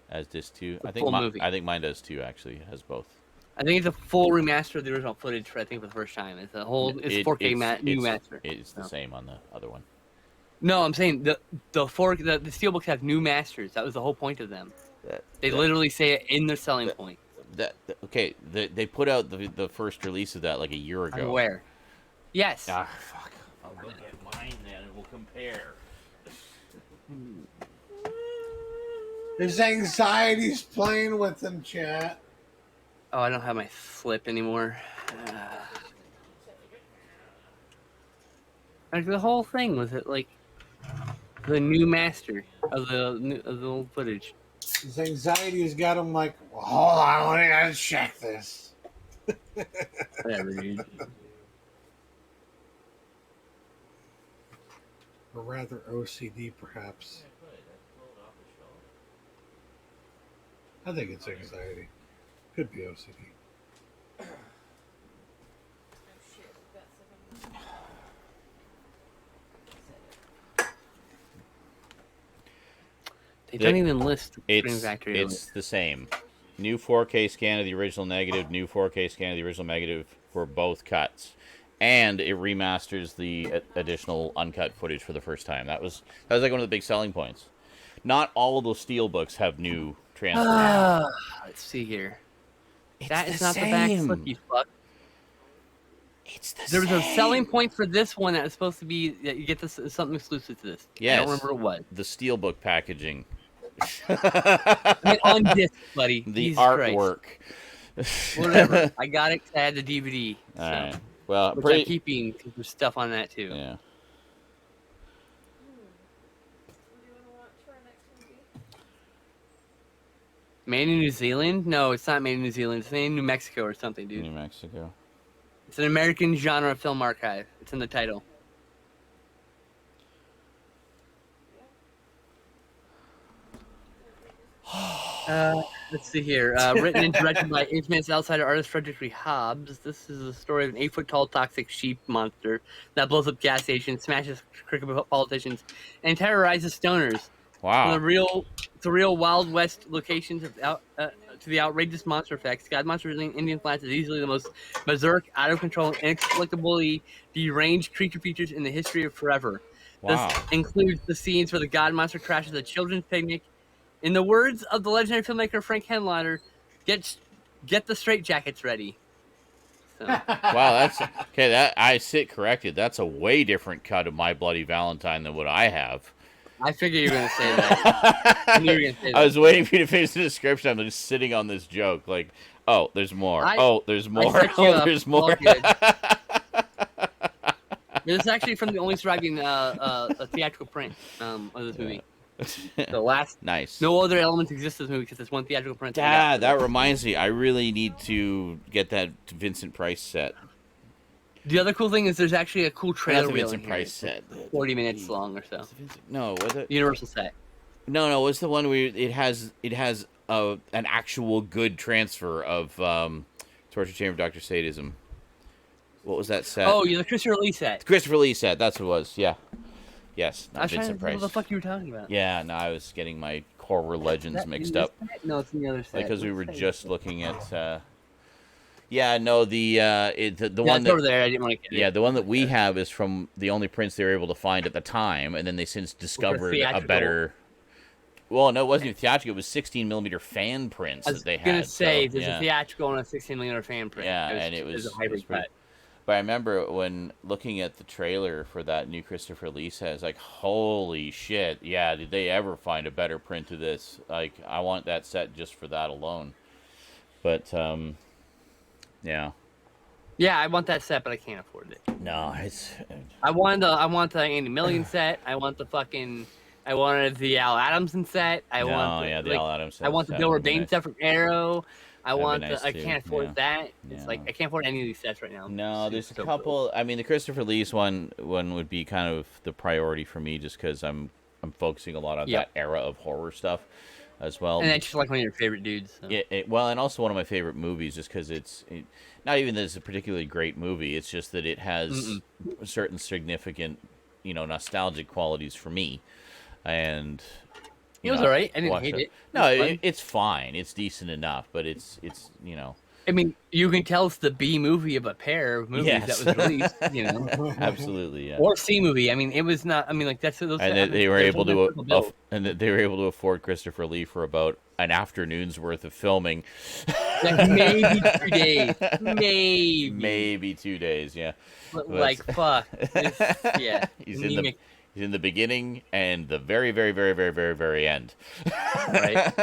As disc 2, I think mine does too. Actually, it has both. I think it's a full remaster of the original footage for the first time. It's a 4K new master. It's the same on the other one. No, I'm saying the steelbooks have new masters. That was the whole point of them. They literally say it in their selling point. They put out the first release of that like a year ago. I'm aware. Yes. Ah, fuck. I'll look at mine then and we'll compare. His anxiety's playing with him, chat. Oh, I don't have my slip anymore. Like the whole thing was it like the new master of the old footage. His anxiety's got him like, well, hold on, I gotta check this. Whatever, dude. Or rather OCD, perhaps. I think it's anxiety. Could be OCD. They don't even list It's the same. New 4K scan of the original negative, new 4K scan of the original negative for both cuts. And it remasters the additional uncut footage for the first time. That was like one of the big selling points. Not all of those steelbooks have new transfer. Let's see here. It's that is the not same. the back slip, you fuck. There was a selling point for this one that was supposed to be that you get this something exclusive to this. Yes. I don't remember what. The steelbook packaging. I mean, on disc, buddy. The Jesus artwork. Christ. Whatever. I got it 'cause I had the DVD. All so. right. Well, Which I'm keeping because there's stuff on that too. Yeah. What do you want to watch for our next movie? Made in New Zealand? No, it's not made in New Zealand. It's made in New Mexico or something, dude. New Mexico. It's an American genre film archive. It's in the title. Let's see here. Written and directed by infamous outsider artist Frederick Lee Hobbs. This is the story of an 8-foot-tall toxic sheep monster that blows up gas stations, smashes crooked politicians, and terrorizes stoners. Wow. From the real Wild West locations to the outrageous monster effects, God Monster Indian Flats is easily the most berserk, out of control, inexplicably deranged creature features in the history of forever. Wow. This includes the scenes where the God Monster crashes a children's picnic. In the words of the legendary filmmaker Frank Henlotter, get the straitjackets ready. So. Wow, that's okay. That I sit corrected. That's a way different cut of My Bloody Valentine than what I have. I figured you were going to say that. I knew you were going to say that. I was waiting for you to finish the description. I'm just sitting on this joke, like, oh, there's more. There's more. There's more. This is actually from the only surviving theatrical print of this movie. The last nice. No other elements exist in this movie because it's one theatrical print. Yeah, that reminds me. I really need to get that Vincent Price set. The other cool thing is there's actually a cool trailer reel in Vincent here. Price set. 40 minutes long or so. No, was it? Universal set. No, what's the one where it has an actual good transfer of Torture Chamber of Dr. Sadism. What was that set? Oh, yeah, the Christopher Lee set. The Christopher Lee set, that's what it was, yeah. Yes, not I was Vincent trying to Price. what the fuck you were talking about. Yeah, no, I was getting my Horror Legends mixed up. No, it's in the other set. Because we were just looking at... yeah, no, the one that... over there, I didn't want to get it. Yeah, the one that we have is from the only prints they were able to find at the time, and then they since discovered a better... Well, no, it wasn't even theatrical. It was 16mm fan prints that they had. I was going to say, so, there's a theatrical and a 16mm fan print. Yeah, and it was a hybrid cut. But I remember when looking at the trailer for that new Christopher Lee set, it's like, holy shit, yeah, did they ever find a better print of this? Like, I want that set just for that alone. But, yeah. Yeah, I want that set, but I can't afford it. No, it's... I want the Andy Million set. I want the fucking... I wanted the Al Adamson set. The Al Adamson set. I want the Bill Urbane set from Arrow. I That'd can't afford that. It's like I can't afford any of these sets right now. No, there's a couple. I mean, the Christopher Lee's one would be kind of the priority for me, just because I'm focusing a lot on that era of horror stuff as well. And that's just like one of your favorite dudes. So. Well, and also one of my favorite movies, just because it's not even that it's a particularly great movie. It's just that it has certain significant, nostalgic qualities for me. And it was all right. I didn't hate it. No, it's fine. It's decent enough, but it's. I mean, you can tell it's the B movie of a pair of movies that was released. Absolutely, yeah. Or C movie. I mean, it was not. I mean, like that's those. And they were able to afford Christopher Lee for about an afternoon's worth of filming. Like maybe 2 days. Maybe 2 days. Yeah. But like fuck. Yeah. He's in the beginning and the very, very, very, very, very, very end. Right.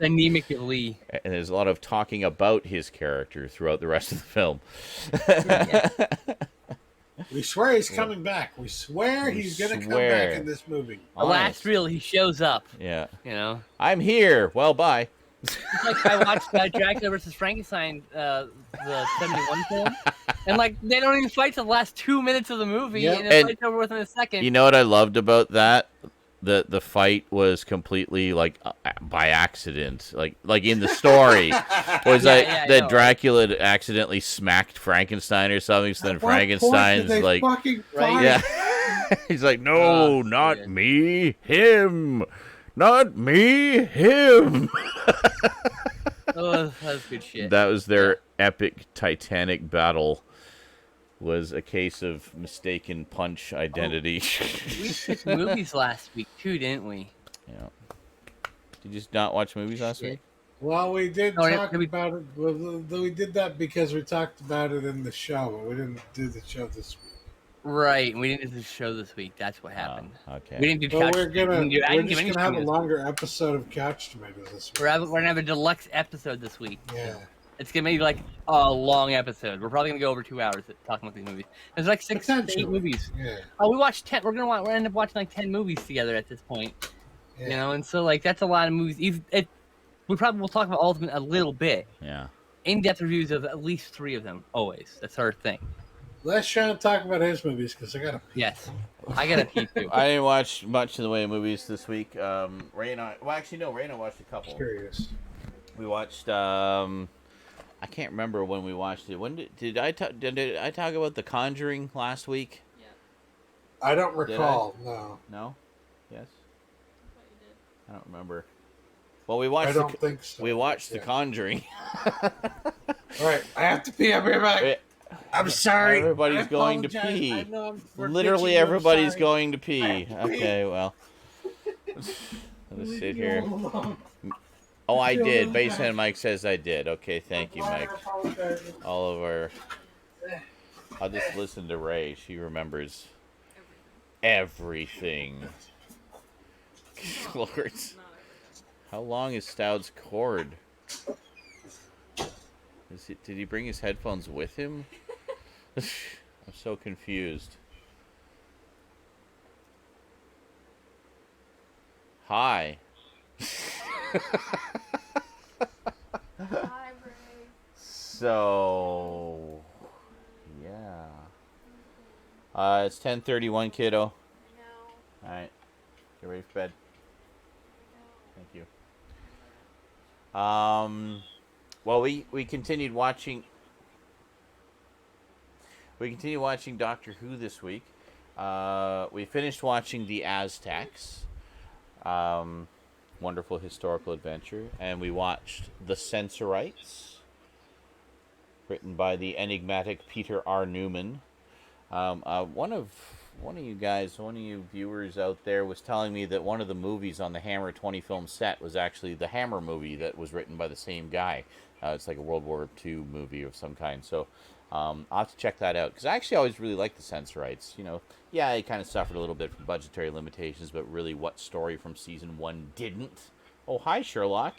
Anemic Lee. And there's a lot of talking about his character throughout the rest of the film. We swear he's coming back. We swear he's going to come back in this movie. The last reel, he shows up. Yeah. I'm here. Well, bye. It's like I watched Dracula versus Frankenstein, the 71 film, and like they don't even fight till the last 2 minutes of the movie, and the fight's over within a second. You know what I loved about that? The fight was completely like by accident, like in the story was that Dracula accidentally smacked Frankenstein or something. So then Frankenstein's like, he's like, no, not me, him. Not me, him. Oh, that was good shit. That was their epic Titanic battle. Was a case of mistaken punch identity. We picked movies last week too, didn't we? Yeah. Did you just not watch movies last week? Well, we did No, talk we- about it. We did that because we talked about it in the show, but we didn't do the show this week. Right, we didn't do the show this week. That's what happened. Okay. We didn't do Well, couch. we're I didn't do just any gonna have a streaming this longer episode of Couch Tomatoes this week. week. We're gonna have a deluxe episode this week. Yeah. It's gonna be like a long episode. We're probably gonna go over 2 hours talking about these movies. There's like 6 to 8 movies. Yeah. Oh, we watched 10. We're gonna end up watching like 10 movies together at this point. Yeah. You know, and so like that's a lot of movies. We probably will talk about all of them a little bit. Yeah. In-depth reviews of at least 3 of them. Always. That's our thing. Let's try and talk about his movies because I gotta. Yes, I gotta pee too. I didn't watch much in the way of movies this week. Ray and I. Well, actually, no. Ray and I watched a couple. Curious. We watched. I can't remember when we watched it. When did I talk about The Conjuring last week? I don't recall. No. No. Yes. I don't remember. Well, we watched. I don't think so. We watched The Conjuring. All right, I have to pee. I'll be right back. I'm sorry. Everybody's going to pee. Literally, everybody's going to pee. Okay, well. Let's sit here. Oh, I did. Baseman Mike says I did. Okay, thank you, Mike. All of our... I'll just listen to Ray. She remembers everything. Lords. How long is Stoud's cord? Did he bring his headphones with him? I'm so confused. Hi. Hi, Ray. So, yeah. It's 10:31, kiddo. I know. All right, get ready for bed. Thank you. Well, we continued watching. We continued watching Doctor Who this week. We finished watching The Aztecs. Wonderful historical adventure, and we watched The Censorites, written by the enigmatic Peter R. Newman. One of you viewers out there was telling me that one of the movies on the Hammer 20 film set was actually the Hammer movie that was written by the same guy. It's like a World War II movie of some kind. So I'll have to check that out, because I actually always really liked The Censorites. You know, yeah, it kind of suffered a little bit from budgetary limitations, but really, what story from season 1 didn't? Oh, hi, Sherlock.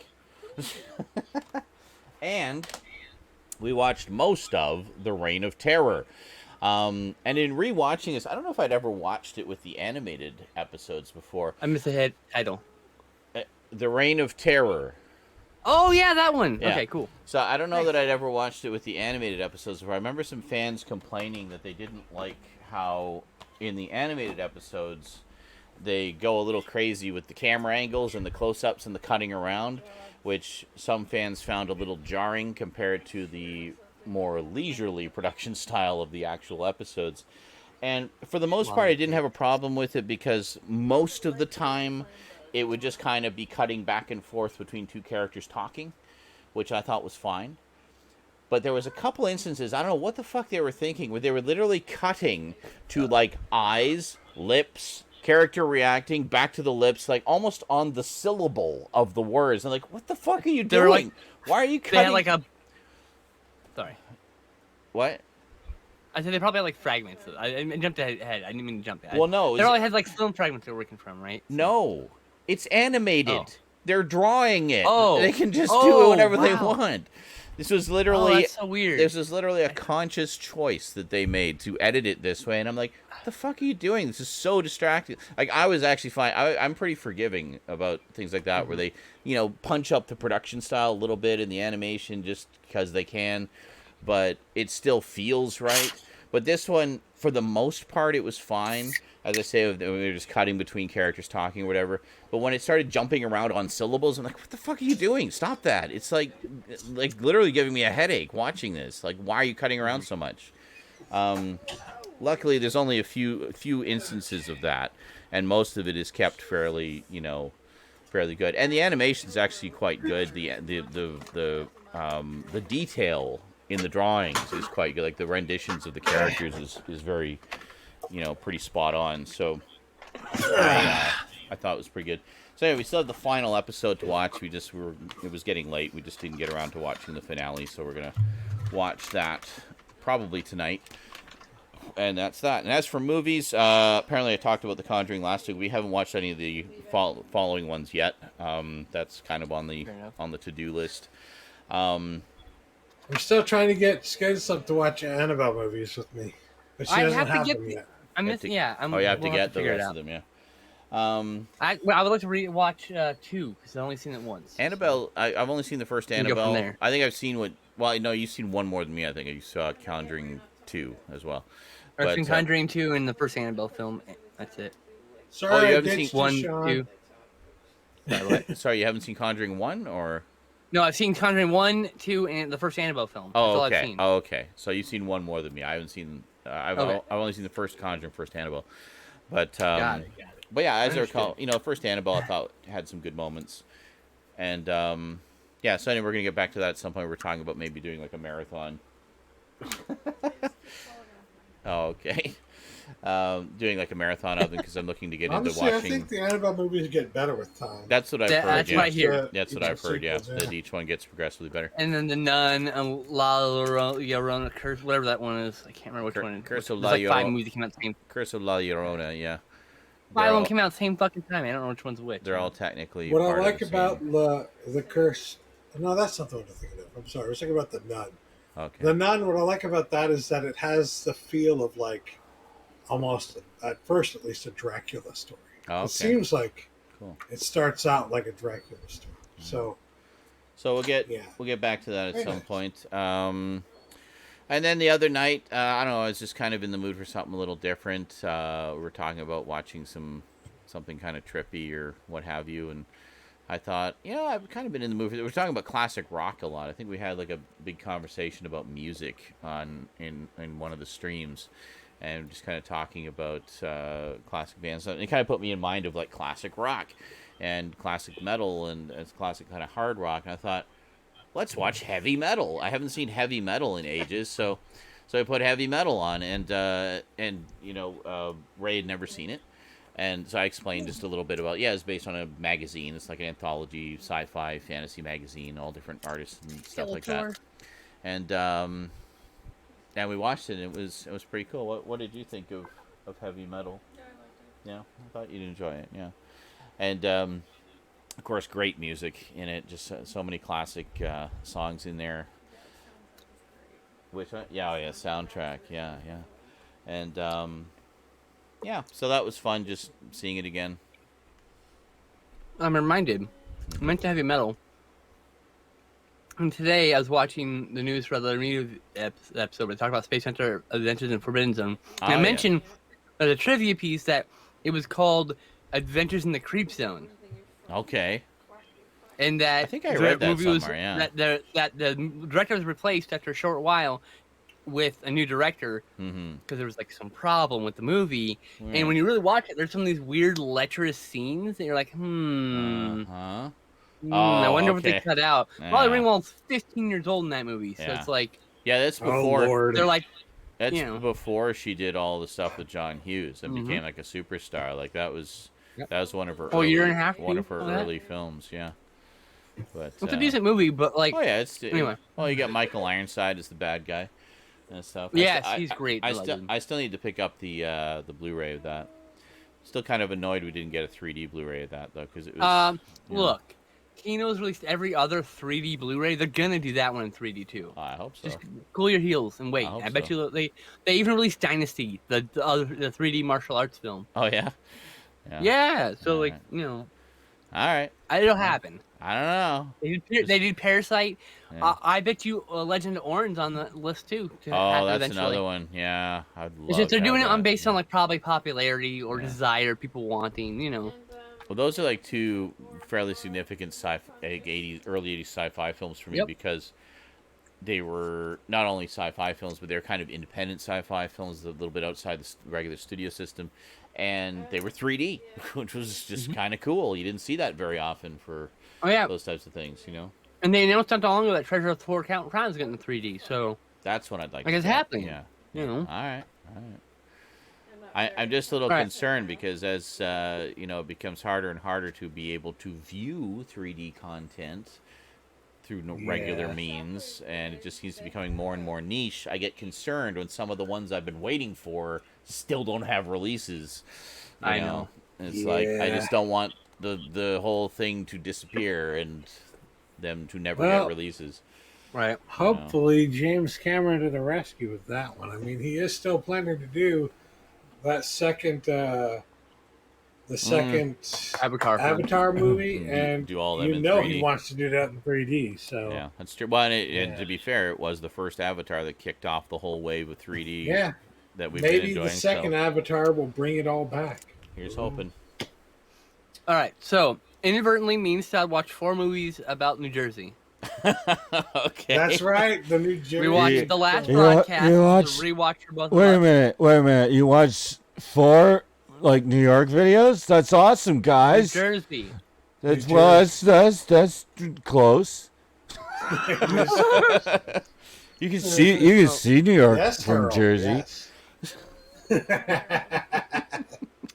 And we watched most of The Reign of Terror. And in rewatching this, I don't know if I'd ever watched it with the animated episodes before. I missed the head title. The Reign of Terror. Oh yeah, that one. Yeah. Okay, cool. So I don't know that I'd ever watched it with the animated episodes before. I remember some fans complaining that they didn't like how in the animated episodes they go a little crazy with the camera angles and the close-ups and the cutting around, which some fans found a little jarring compared to the more leisurely production style of the actual episodes. And for the most part, I didn't have a problem with it, because most of the time it would just kind of be cutting back and forth between two characters talking, which I thought was fine. But there was a couple instances, I don't know what the fuck they were thinking, where they were literally cutting to, like, eyes, lips, character reacting, back to the lips, like, almost on the syllable of the words. And, like, what the fuck are you doing? Like, why are you cutting? They had like a... Sorry. What? I said they probably had like fragments. I jumped ahead. I didn't mean to jump ahead. Well, no. They probably had like film fragments they were working from, right? No. It's animated. Oh. They're drawing it. Oh. They can just do it whenever they wow. want. This was literally... Oh, that's so weird. This was literally a conscious choice that they made to edit it this way. And I'm like, what the fuck are you doing? This is so distracting. Like, I was actually fine. I'm pretty forgiving about things like that, where they, you know, punch up the production style a little bit in the animation just because they can. But it still feels right. But this one, for the most part, it was fine. As I say, we were just cutting between characters talking or whatever. But when it started jumping around on syllables, I'm like, what the fuck are you doing? Stop that. It's like literally giving me a headache watching this. Like, why are you cutting around so much? Luckily, there's only a few instances of that. And most of it is kept fairly, you know, fairly good. And the animation's actually quite good. The detail in the drawings is quite good. Like, the renditions of the characters is very, you know, pretty spot on. So I thought it was pretty good. So anyway, we still have the final episode to watch. It was getting late. We just didn't get around to watching the finale, so we're gonna watch that probably tonight. And that's that. And as for movies, apparently I talked about The Conjuring last week. We haven't watched any of the following ones yet. That's kind of on the to-do list. I'm still trying to get Skinslip to watch Annabelle movies with me, but she doesn't have them yet. I'm missing. Yeah, you have to get the rest of them. Yeah. I would like to re-watch 2 because I've only seen it once. Annabelle, I've only seen the first Annabelle. I think I've seen you've seen one more than me. I think you saw Conjuring 2 as well. I've seen Conjuring 2 and the first Annabelle film. That's it. Sorry, you haven't seen 1, 2. Sorry, you haven't seen Conjuring 1 or? No, I've seen Conjuring 1, 2, and the first Annabelle film. Oh, That's all okay. I've seen. Oh, okay. So you've seen one more than me. I haven't seen. I've only seen the first Conjuring, first Annabelle. But Got it. But yeah, as I recall, first Annabelle I thought had some good moments, and yeah. So anyway, we're gonna get back to that at some point. We're talking about maybe doing like a marathon. Oh, okay. Doing like a marathon of them because I'm looking to get into watching. I think the Annabelle movies get better with time. That's what I've heard. That's what I hear. That's what I've heard. Yeah, that each one gets progressively better. And then the Nun, La Llorona, Curse, whatever that one is. I can't remember which one. Curse of La Llorona. Like 5 movies that came out the same. Curse of La Llorona. Yeah. 5 of them came out the same fucking time. I don't know which one's which. They're all technically. What I like about the Curse. No, that's not the one I'm thinking of. I'm sorry. I was thinking about the Nun. Okay. The Nun. What I like about that is that it has the feel of like almost at first, at least, a Dracula story. Oh, okay. It seems like cool. It starts out like a Dracula story. So we'll get back to that at some point. And then the other night, I don't know, I was just kind of in the mood for something a little different. We were talking about watching something kind of trippy or what have you, and I thought, I've kind of been in the mood for. We're talking about classic rock a lot. I think we had like a big conversation about music in one of the streams, and just kind of talking about classic bands. And it kind of put me in mind of like classic rock and classic metal and classic kind of hard rock. And I thought, let's watch heavy metal. I haven't seen heavy metal in ages, so I put heavy metal on, and Ray had never seen it, and so I explained just a little bit about it's based on a magazine. It's like an anthology, sci-fi, fantasy magazine, all different artists and stuff like that. And we watched it, and it was pretty cool. What did you think of heavy metal? Yeah, I liked it. Yeah, I thought you'd enjoy it. Yeah, and of course, great music in it. Just so many classic songs in there. Which one? Yeah, soundtrack. Yeah. And so that was fun. Just seeing it again. I'm reminded. I mentioned heavy metal. And today I was watching the news for the news episode where they talked about Space Hunter Adventures in Forbidden Zone. And I mentioned as a trivia piece that it was called Adventures in the Creep Zone. Okay. And that I think I read that movie somewhere, that the director was replaced after a short while with a new director because there was like some problem with the movie. Yeah. And when you really watch it, there's some of these weird lecherous scenes that you're like, I wonder what they cut out. Yeah. Molly Ringwald's 15 years old in that movie, so it's like, that's before they're like, before she did all the stuff with John Hughes and became like a superstar. Like that was one of her year and a half one of her early films. Yeah. But it's a decent movie, but like, anyway. Well, you got Michael Ironside as the bad guy and stuff. Yes, he's great. I still need to pick up the Blu-ray of that. Still kind of annoyed we didn't get a 3D Blu-ray of that though, because it was. Look, Kino's released every other 3D Blu-ray. They're gonna do that one in 3D too. I hope so. Just cool your heels and wait. I bet you they even released Dynasty, the 3D martial arts film. Oh yeah. Yeah. So all right. It'll happen. I don't know. They did Parasite. Yeah. I bet you Legend of Oran's on the list too. That's eventually. another one. Yeah, I'd love. Since they're doing it based on like probably popularity or desire, people wanting, Well, those are like two fairly significant early 80s sci-fi films for me because they were not only sci-fi films, but they're kind of independent sci-fi films, a little bit outside the regular studio system, and they were 3D, which was just kind of cool. You didn't see that very often for those types of things, And they announced not too long ago that Treasure of the Four Crowns getting 3D, so that's what I'd like. It's happening. Yeah. All right. I'm just a little Right. concerned because as it becomes harder and harder to be able to view 3D content through regular means, and it just seems to be becoming more and more niche. I get concerned when some of the ones I've been waiting for still don't have releases. I know. It's like I just don't want the whole thing to disappear and them to never get releases. Right. Hopefully, James Cameron to the rescue with that one. I mean, he is still planning to do that second, Avatar movie, and do all them in he 3D. wants to do that in 3D. So yeah, that's true. Well, and to be fair, it was the first Avatar that kicked off the whole wave of 3D. Yeah, that we've maybe been enjoying. The second Avatar will bring it all back. Here's hoping. All right, so inadvertently, me and Stud watched 4 movies about New Jersey. Okay, That's right. The New Jersey. We watched the last broadcast. Rewatch for both. Wait a minute. You watched 4 New York videos? That's awesome, guys. New Jersey. That's that's close. You can see New York from Jersey. Yes.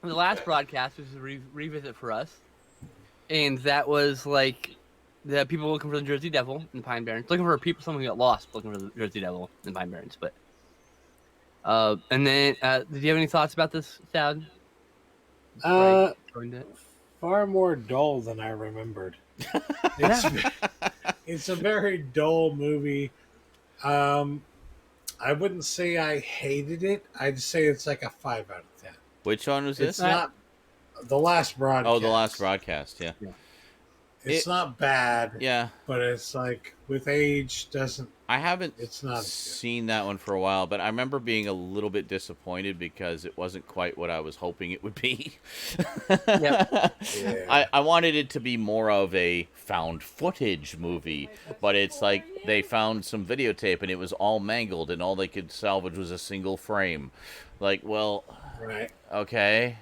The last broadcast was a revisit for us, and that was the people looking for the Jersey Devil in Pine Barrens, looking for someone who got lost looking for the Jersey Devil in Pine Barrens. But and then did you have any thoughts about this, Stout? Far more dull than I remembered. It's a very dull movie. I wouldn't say I hated it. I'd say it's like a 5 out of 10. Which one was this? It's not the last broadcast. Oh, the last broadcast. Yeah. It's not bad. Yeah. But it's like with age I haven't it's not seen that one for a while, but I remember being a little bit disappointed because it wasn't quite what I was hoping it would be. Yep. Yeah. I wanted it to be more of a found footage movie, but it's like they found some videotape and it was all mangled and all they could salvage was a single frame. Like, well, Right. okay.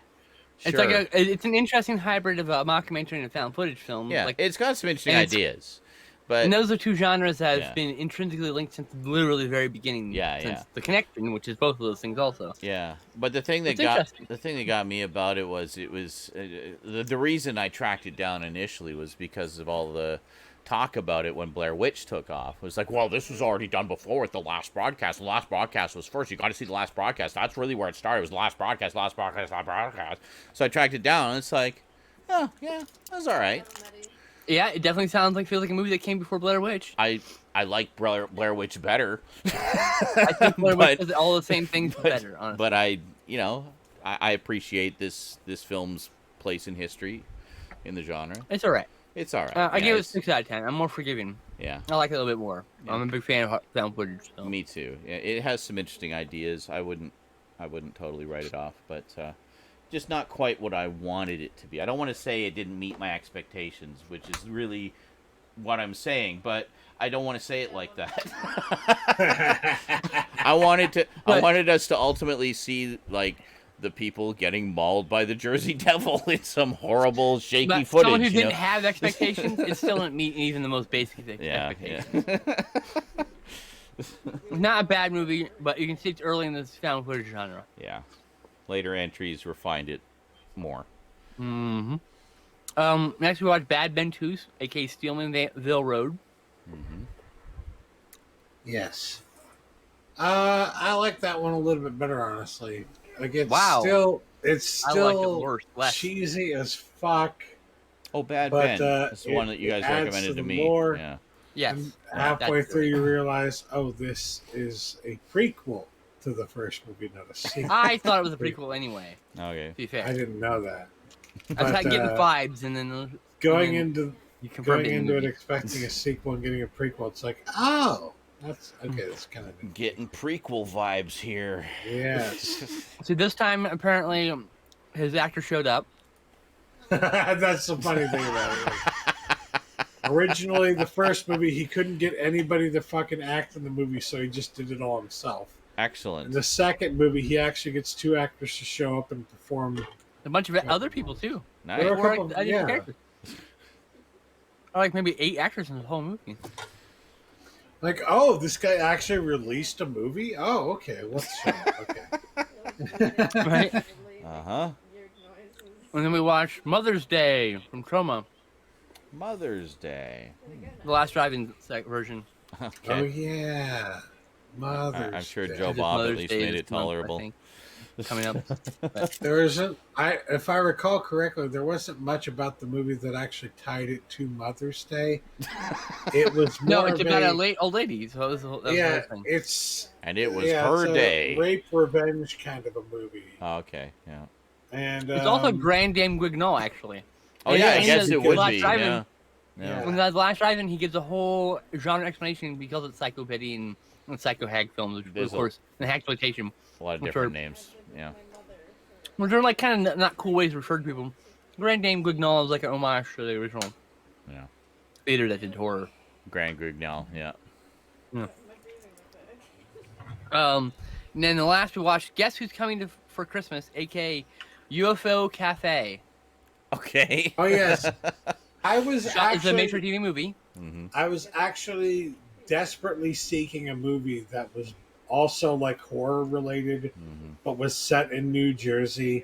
It's Sure. it's an interesting hybrid of a mockumentary and a found footage film. Yeah, it's got some interesting ideas. But and those are two genres that have been intrinsically linked since literally the very beginning. Yeah. The connection, which is both of those things, also. Yeah, but the thing that got me about it was the reason I tracked it down initially was because of all the talk about it when Blair Witch took off. It was like, well, this was already done before with the last broadcast. The last broadcast was first. You got to see the last broadcast. That's really where it started. It was the last broadcast. So I tracked it down, and it's like, oh yeah, that's all right. Yeah, it definitely feels like a movie that came before Blair Witch. I like Blair Witch better. I think Blair Witch does all the same things better, honestly. But I appreciate this film's place in history in the genre. It's all right. It's all right. I gave it 6 out of 10. I'm more forgiving. Yeah. I like it a little bit more. Yeah. I'm a big fan of found footage. So. Me too. Yeah, it has some interesting ideas. I wouldn't totally write it off, but just not quite what I wanted it to be. I don't want to say it didn't meet my expectations, which is really what I'm saying, but I don't want to say it like that. I wanted us to ultimately see the people getting mauled by the Jersey Devil in some horrible shaky footage. Someone who didn't have expectations, it still didn't meet even the most basic expectations. Yeah. Not a bad movie, but you can see it's early in this found footage genre. Yeah. Later entries refined it more. Mm-hmm. Next we watch Bad Bentoos, aka Steelmanville Road. Mm-hmm. Yes. I like that one a little bit better, honestly. It's I like it worse. Cheesy as fuck. Oh, Bad Ben. That's the one that you guys recommended to me. Lore. Yeah. Yes. Halfway through, you realize, this is a prequel to the first movie, not a sequel. I thought it was a prequel anyway. Okay. To be fair. I didn't know that. I was getting vibes, and then going into it movie. expecting a sequel and getting a prequel, it's like, oh, that's okay. That's kind of neat. Getting prequel vibes here. Yes. So this time, apparently, his actor showed up. That's the funny thing about it. Originally, the first movie, he couldn't get anybody to fucking act in the movie, so he just did it all himself. Excellent. In the second movie, he actually gets 2 actors to show up and perform. A bunch of other people too. Nice. There were a couple, Characters. Or maybe 8 actors in the whole movie. Like, oh, this guy actually released a movie? Oh, okay. Let's show him. Okay. Right? Uh-huh. And then we watched Mother's Day from Troma, Mother's Day. the last drive-in version. Okay. Oh yeah, I'm Mother's sure Day. Joe It's Bob at Mother's least Day made this it month, I tolerable. think, coming up. But There isn't. If I recall correctly, there wasn't much about the movie that actually tied it to Mother's Day. It was more no, it's of about a a old lady. So that was the whole yeah. thing. It's And it was yeah, her it's a day. rape revenge kind of a movie, Oh, okay, yeah. and It's also Grand Dame Guignol, actually. Oh, And yeah, I in guess the it would Last be, Drive-In- yeah. Yeah. When the last drive-in, he gives a whole genre explanation because it's psychopathy and psycho hag films, which There's of course, and hagploitation, A lot of which different are- names, yeah. which are like kind of not cool ways to refer to people. Grand Dame Guignol is like an homage to the original Yeah. theater that did horror. Grand Guignol, yeah. And then the last we watched, Guess Who's Coming for Christmas, aka UFO Cafe. Okay. oh yes, I was It's a actually made-for TV movie. I was actually desperately seeking a movie that was also like horror related, but was set in New Jersey,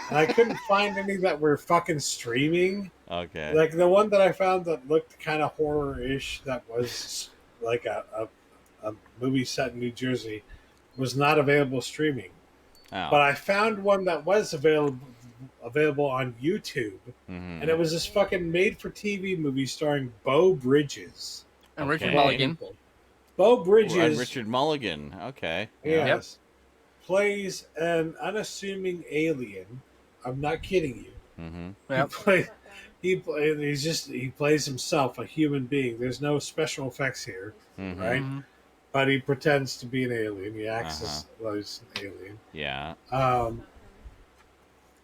and I couldn't find any that were fucking streaming. Okay. Like the one that I found that looked kind of horror-ish, that was like a movie set in New Jersey, was not available streaming. Oh. But I found one that was available on YouTube, and it was this fucking made-for-TV movie starring Beau Bridges. And Richard Okay. Mulligan. Beau Bridges, Richard Mulligan, okay. yes, plays an unassuming alien. I'm not kidding you. Mm-hmm. Yep. He plays himself, a human being. There's no special effects here, Mm-hmm. right? Mhm. But he pretends to be an alien. He acts as though he's an alien. Yeah.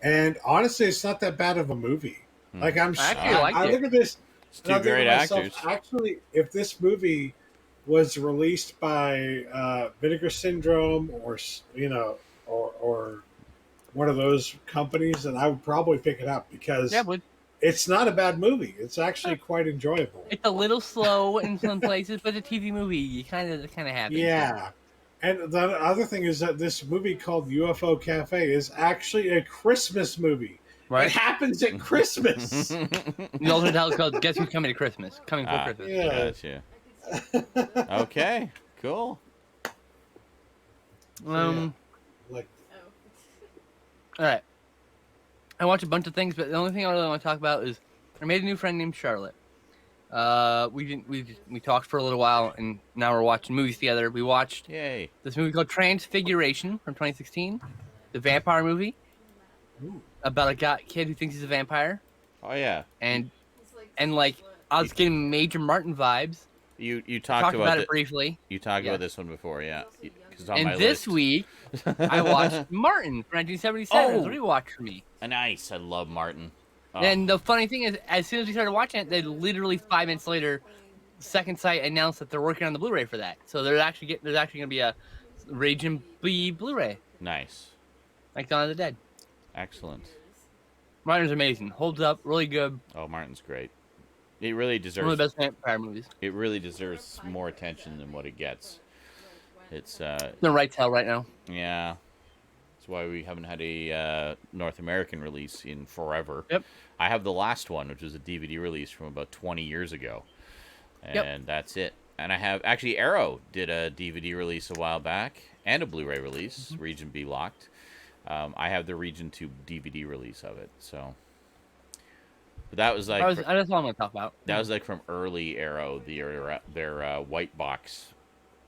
And honestly, it's not that bad of a movie. Like I actually liked it. look at this. It's and I two think to great myself, actors. Actually, if this movie was released by Vinegar Syndrome or or one of those companies, then I would probably pick it up because Yeah, but it's not a bad movie. It's actually quite enjoyable. it's a little slow in some places, but a TV movie, you kind of happy. Yeah. And the other thing is that this movie called UFO Cafe is actually a Christmas movie. It Right? happens at Christmas. The alternate title is called Guess Who's Coming to Christmas? Coming for Christmas. Yeah. Gotcha. Okay, cool. Like, All right. I watched a bunch of things, but the only thing I really want to talk about is I made a new friend named Charlotte. We talked for a little while, and now we're watching movies together. We watched Yay. this movie called Transfiguration from 2016, the vampire movie about a kid who thinks he's a vampire, Oh, yeah. and like I was getting Major Martin vibes. You Talked talked about about it briefly. You talked Yeah. about this one before, yeah. 'Cause it's on And my this list. week, I watched Martin from 1977 as a Oh. rewatch for me. Nice. I love Martin. Oh, And the funny thing is, as soon as we started watching it, they literally 5 minutes later, Second Sight announced that they're working on the Blu-ray for that. So there's actually going to be a Raging B Blu-ray, nice. like Dawn of the Dead. Excellent. Martin's amazing, holds up, really good. Oh, Martin's great. It really One deserves of the best vampire movies. It really deserves more attention than what it gets. It's No right tell right now. yeah. That's why we haven't had a North American release in forever. Yep. I have the last one, which was a DVD release from about 20 years ago. And that's it. And I have actually Arrow did a DVD release a while back and a Blu-ray release, Region B locked. I have the Region 2 DVD release of it. So but that was like That's all I'm going to talk about. that was like from early Arrow, their white box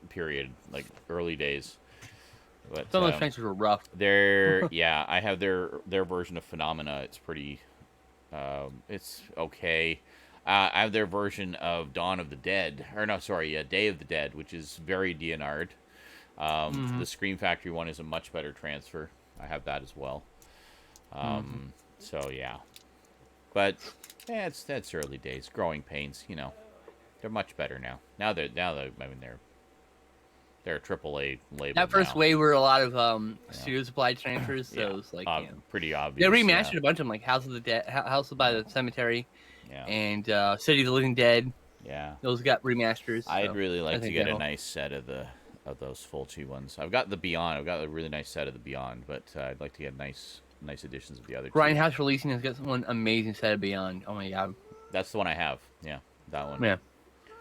period, like early days. But Some of those transfers were rough. yeah, I have their version of Phenomena. It's pretty, it's okay. I have their version of Dawn of the Dead, or no, sorry, Day of the Dead, which is very DNR'd. The Scream Factory one is a much better transfer. I have that as well. So yeah, but yeah, that's early days. Growing pains, they're much better now. Now they're I mean they're a AAA label. That first now. wave were a lot of studio supply transfers, so it was like pretty obvious. they remastered a bunch of them, like House of the Dead, House by the Cemetery, and City of the Living Dead. Yeah. Those got remasters. I'd really like to get a that'll- nice set of the of those Fulci ones. I've got the Beyond. I've got a really nice set of the Beyond, but I'd like to get nice editions of the other two. Grindhouse Releasing has got one amazing set of Beyond. Oh my god. That's the one I have. Yeah, that one. Yeah.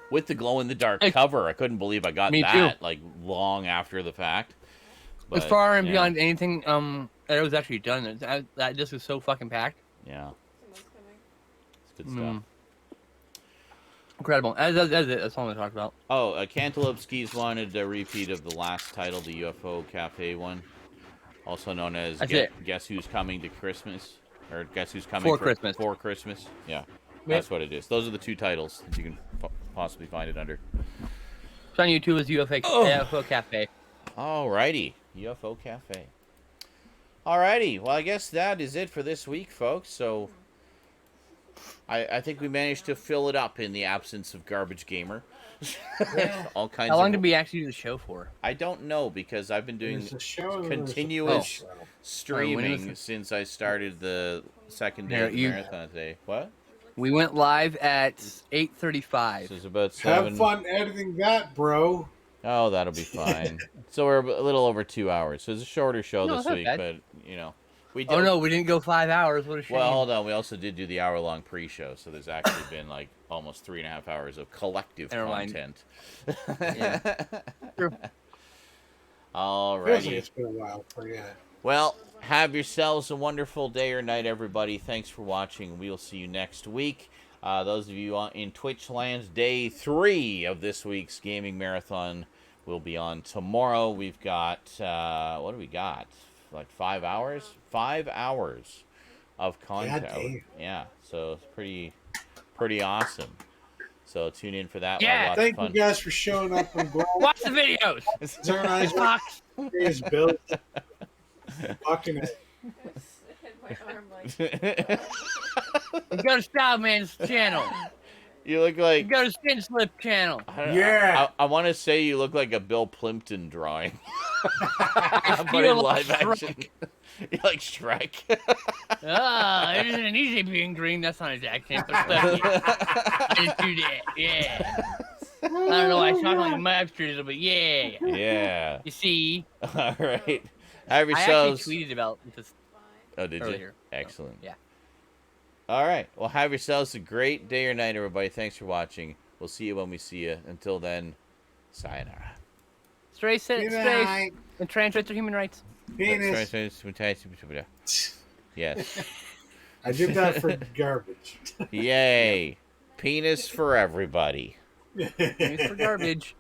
With the glow-in-the-dark cover. I couldn't believe I got Me that, too. like, long after the fact. But, As far and beyond anything that was actually done, that disc is so fucking packed. Yeah. Someone's coming. It's good stuff. Incredible. That's it. That's all I talked about. Oh, Cantaloupe Skis wanted a repeat of the last title, the UFO Cafe one. Also known as Guess Who's Coming to Christmas? Or Guess Who's Coming Christmas. For Christmas. Yeah. That's what it is. Those are the two titles that you can possibly find it under. It's on YouTube as UFO Cafe. Alrighty. UFO Cafe. Alrighty. Well, I guess that is it for this week, folks. So, I think we managed to fill it up in the absence of Garbage Gamer. All kinds. How long did we actually do the show for? I don't know, because I've been doing continuous streaming since I started the second day of the marathon today. What? We went live at 8:35. So it's about 7. Have fun editing that, bro. Oh, that'll be fine. So we're a little over 2 hours. So it's a shorter show this week, bad. but we did. Oh no, we didn't go 5 hours. What a shame. Well, hold on. We also did do the hour-long pre-show, so there's actually been like almost 3.5 hours of collective content. Yeah. True. Alrighty. Feels like it's been a while for you. Well, have yourselves a wonderful day or night, everybody. Thanks for watching. We'll see you next week. Those of you in Twitch land, day 3 of this week's gaming marathon will be on tomorrow. We've got, what do we got? Like 5 hours? 5 hours of content. Yeah, so it's pretty awesome. So tune in for that. Yeah, thank you guys for showing up and going. Watch the videos. Zaranyzerak is built. Fucking it. Hit my arm like. Go to Stoudman's channel. You look like. Go to Skinslip channel. I want to say you look like a Bill Plimpton drawing. But in live action. You like Shrek. It isn't easy being green. That's not his accent, but I just do that. Yeah. I don't know why I sound like a mobster, but yeah. Yeah. You see. All right. Have yourselves. I actually tweeted about this. Oh, did earlier. you? Excellent. Yeah. All right. Well, have yourselves a great day or night, everybody. Thanks for watching. We'll see you when we see you. Until then, sayonara. Straight, and trans rights are human rights. Penis. Yes. I did that for garbage. Yay. Penis for everybody. Penis for garbage.